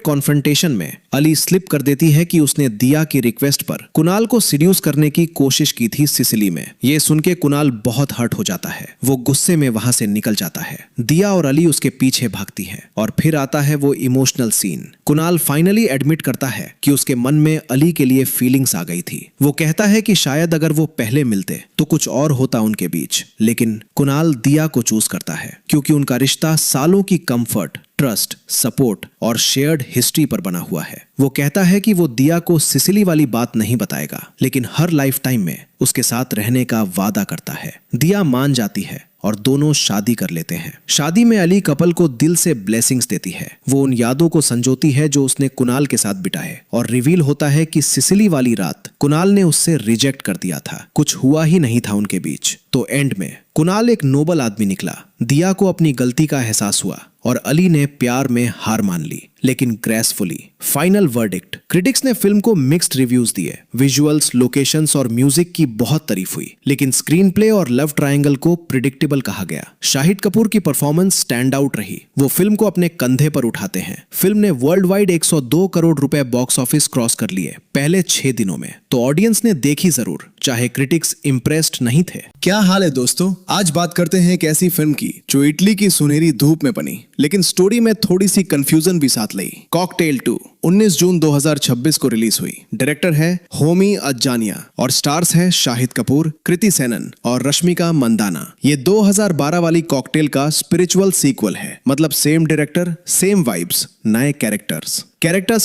कॉन्फ्रंटेशन में अली स्लिप कर देती है कि उसने दिया की रिक्वेस्ट पर कुणाल को सिड्यूस करने की कोशिश की थी सिसिली में। ये सुन के कुणाल बहुत हर्ट हो जाता है। वो गुस्से में वहां से निकल जाता है। दिया और अली उसके पीछे भागती हैं, और फिर आता है वो emotional scene. Kunal finally admit करता है कि उसके मन में अली के लिए फीलिंग्स आ गई थी। वो कहता है कि शायद अगर वो पहले मिलते तो कुछ और होता उनके बीच, लेकिन कुणाल दिया को चूज करता है क्योंकि उनका रिश्ता सालों की कंफर्ट, ट्रस्ट, सपोर्ट और शेयर्ड हिस्ट्री पर बना हुआ है। वो कहता है कि वो दिया को सिसिली वाली बात नहीं बताएगा, लेकिन हर लाइफ टाइम में उसके साथ रहने का वादा करता है। दिया मान जाती है और दोनों शादी कर लेते हैं। शादी में अली कपल को दिल से ब्लेसिंग्स देती है। वो उन यादों को संजोती है जो उसने कुणाल के साथ बिताए, और रिवील होता है कि सिसिली वाली रात कुणाल ने उससे रिजेक्ट कर दिया था। कुछ हुआ ही नहीं था उनके बीच। तो एंड में कुणाल एक नोबल आदमी निकला। दिया को अपनी गलती का एहसास हुआ और अली ने प्यार में हार मान ली, लेकिन ग्रेसफुली। Final verdict. क्रिटिक्स ने फिल्म को मिक्स्ड रिव्यूज दिए। विजुअल्स, लोकेशंस और म्यूजिक की बहुत तारीफ हुई, लेकिन स्क्रीन प्ले और लव ट्रायंगल को प्रिडिक्टेबल कहा गया। शाहिद कपूर की परफॉर्मेंस स्टैंड आउट रही। वो फिल्म को अपने कंधे पर उठाते हैं। फिल्म ने वर्ल्ड वाइड 102 करोड़ रुपए बॉक्स ऑफिस क्रॉस कर लिए पहले 6 दिनों में। तो ऑडियंस ने देखी जरूर, चाहे क्रिटिक्स इम्प्रेस्ड नहीं थे। क्या हाल है दोस्तों? आज बात करते हैं एक ऐसी फिल्म की जो इटली की सुनहरी धूप में बनी, लेकिन स्टोरी में थोड़ी सी कंफ्यूजन भी साथ लाई। कॉकटेल 2 19 जून 2026 को रिलीज हुई। डायरेक्टर है होमी अज्जानिया और स्टार्स है शाहिद कपूर, कृति सेनन और रश्मिका मंदाना। ये 2012 वाली कॉकटेल का स्पिरिचुअल सीक्वल है, मतलब सेम डायरेक्टर, सेम वाइब्स, नए कैरेक्टर्स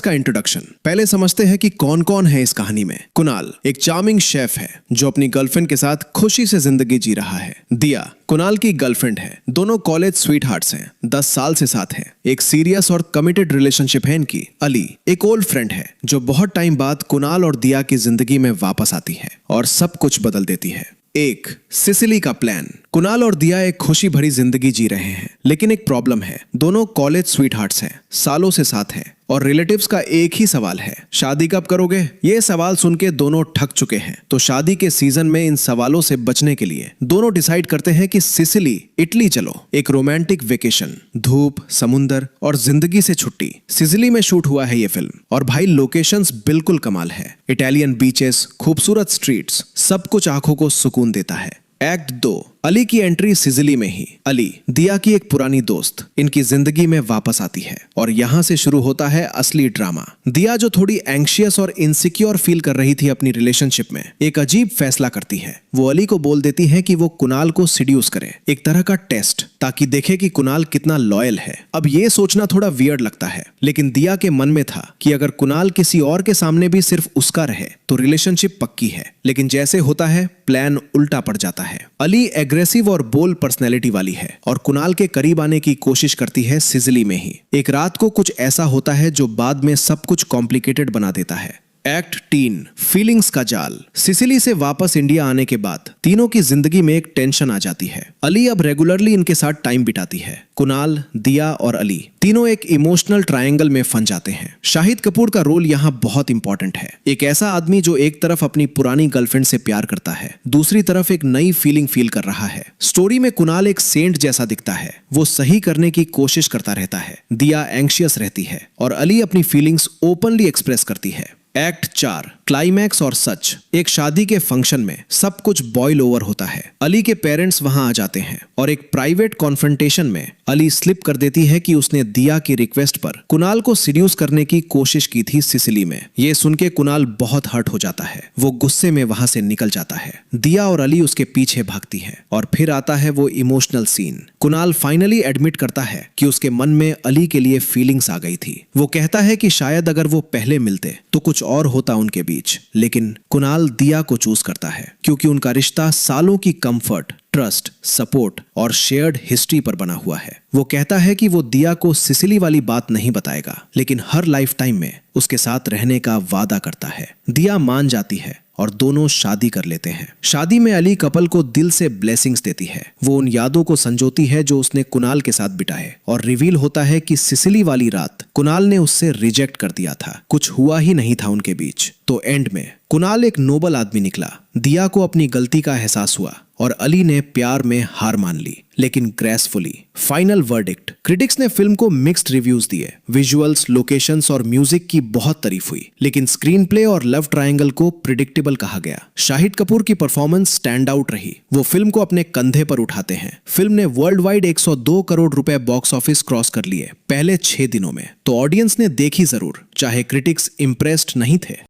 का इंट्रोडक्शन। पहले समझते हैं कि कौन कौन है इस कहानी में। कुणाल एक चार्मिंग शेफ है जो अपनी गर्लफ्रेंड के साथ खुशी से जिंदगी जी रहा है। दिया कुणाल की गर्लफ्रेंड है, दोनों कॉलेज स्वीट हार्ट्स हैं, 10 साल से साथ हैं। एक सीरियस और कमिटेड रिलेशनशिप है इनकी। अली एक ओल्ड फ्रेंड है जो बहुत टाइम बाद कुणाल और दिया की जिंदगी में वापस आती है और सब कुछ बदल देती है। एक सिसिली का प्लान। कुणाल और दिया एक खुशी भरी जिंदगी जी रहे हैं, लेकिन एक प्रॉब्लम है। दोनों कॉलेज स्वीट हार्ट्स हैं, सालों से साथ हैं और रिलेटिव्स का एक ही सवाल है, शादी कब करोगे? ये सवाल सुन के दोनों थक चुके हैं। तो शादी के सीजन में इन सवालों से बचने के लिए दोनों डिसाइड करते हैं कि सिसिली, इटली चलो। एक रोमांटिक वेकेशन, धूप, समुंदर और जिंदगी से छुट्टी। सिसिली में शूट हुआ है ये फिल्म और भाई लोकेशंस बिल्कुल कमाल है। इटालियन बीचेस, खूबसूरत स्ट्रीट्स, सब कुछ आंखों को सुकून देता है। एक्ट 2 अली की एंट्री सिसिली में ही। अली दिया की एक पुरानी दोस्त इनकी जिंदगी में वापस आती है और यहाँ से शुरू होता है असली ड्रामा। दिया जो थोड़ी एंग्शियस और इनसिक्योर फील कर रही थी अपनी रिलेशनशिप में, एक अजीब फैसला करती है। वो अली को बोल देती है कि वो कुणाल को सिड्यूस करे, एक तरह का टेस्ट, ताकि देखे कि कुणाल कितना लॉयल है। अब ये सोचना थोड़ा वियर्ड लगता है, लेकिन दिया के मन में था कि अगर कुणाल किसी और के सामने भी सिर्फ उसका रहे तो रिलेशनशिप पक्की है। लेकिन जैसे होता है प्लान उल्टा पड़ जाता है। अली एग्रेसिव और बोल्ड पर्सनैलिटी वाली है और कुणाल के करीब आने की कोशिश करती है सिसिली में ही। एक रात को कुछ ऐसा होता है जो बाद में सब कुछ कॉम्प्लिकेटेड बना देता है। एक्ट 3 फीलिंग्स का जाल। सिसिली से वापस इंडिया आने के बाद तीनों की जिंदगी में एक टेंशन आ जाती है। अली अब रेगुलरली इनके साथ टाइम बिताती है। कुणाल, दिया और अली तीनों एक इमोशनल ट्रायंगल में फंस जाते हैं। शाहिद कपूर का रोल यहाँ बहुत इंपॉर्टेंट है। एक ऐसा आदमी जो एक तरफ अपनी पुरानी गर्लफ्रेंड से प्यार करता है, दूसरी तरफ एक नई फीलिंग फील कर रहा है। स्टोरी में कुणाल एक सेंट जैसा दिखता है, वो सही करने की कोशिश करता रहता है। दिया एंग्शियस रहती है और अली अपनी फीलिंग्स ओपनली एक्सप्रेस करती है। एक्ट 4 क्लाइमैक्स और सच। एक शादी के फंक्शन में सब कुछ बॉयल ओवर होता है। अली के पेरेंट्स वहां आ जाते हैं और एक प्राइवेट कॉन्फ्रंटेशन में अली स्लिप कर देती है कि उसने दिया की रिक्वेस्ट पर कुणाल को सिड्यूस करने की कोशिश की थी सिसिली में। ये सुन के कुणाल बहुत हर्ट हो जाता है, वो गुस्से में वहां से निकल जाता है। दिया और अली उसके पीछे भागती है और फिर आता है वो emotional scene. Kunal finally admit करता है कि उसके मन में अली के लिए फीलिंग्स आ गई थी। वो कहता है कि शायद अगर वो पहले मिलते तो कुछ और होता उनके बीच, लेकिन कुणाल दिया को चूज करता है क्योंकि उनका रिश्ता सालों की कंफर्ट, ट्रस्ट, सपोर्ट और शेयर्ड हिस्ट्री पर बना हुआ है। वो कहता है कि वो दिया को सिसिली वाली बात नहीं बताएगा, लेकिन हर लाइफ टाइम में उसके साथ रहने का वादा करता है। दिया मान जाती है और दोनों शादी कर लेते हैं। शादी में अली कपल को दिल से ब्लेसिंग्स देती है। वो उन यादों को संजोती है जो उसने कुणाल के साथ बिताए और रिवील होता है कि सिसिली वाली रात कुणाल ने उससे रिजेक्ट कर दिया था, कुछ हुआ ही नहीं था उनके बीच। तो एंड में कुणाल एक नोबल आदमी निकला। दिया को अपनी गलती का एहसास हुआ और अली ने प्यार में हार मान ली, लेकिन ग्रेसफुली। Final verdict. क्रिटिक्स ने फिल्म को मिक्स्ड रिव्यूज दिए। विजुअल्स, लोकेशंस और म्यूजिक की बहुत तारीफ हुई, लेकिन स्क्रीन प्ले और लव ट्रायंगल को प्रिडिक्टेबल कहा गया। शाहिद कपूर की परफॉर्मेंस स्टैंड आउट रही। वो फिल्म को अपने कंधे पर उठाते हैं। फिल्म ने वर्ल्ड वाइड 102 करोड़ रुपए बॉक्स ऑफिस क्रॉस कर लिए पहले 6 दिनों में। तो ऑडियंस ने देखी जरूर, चाहे क्रिटिक्स इंप्रेस्ड नहीं थे।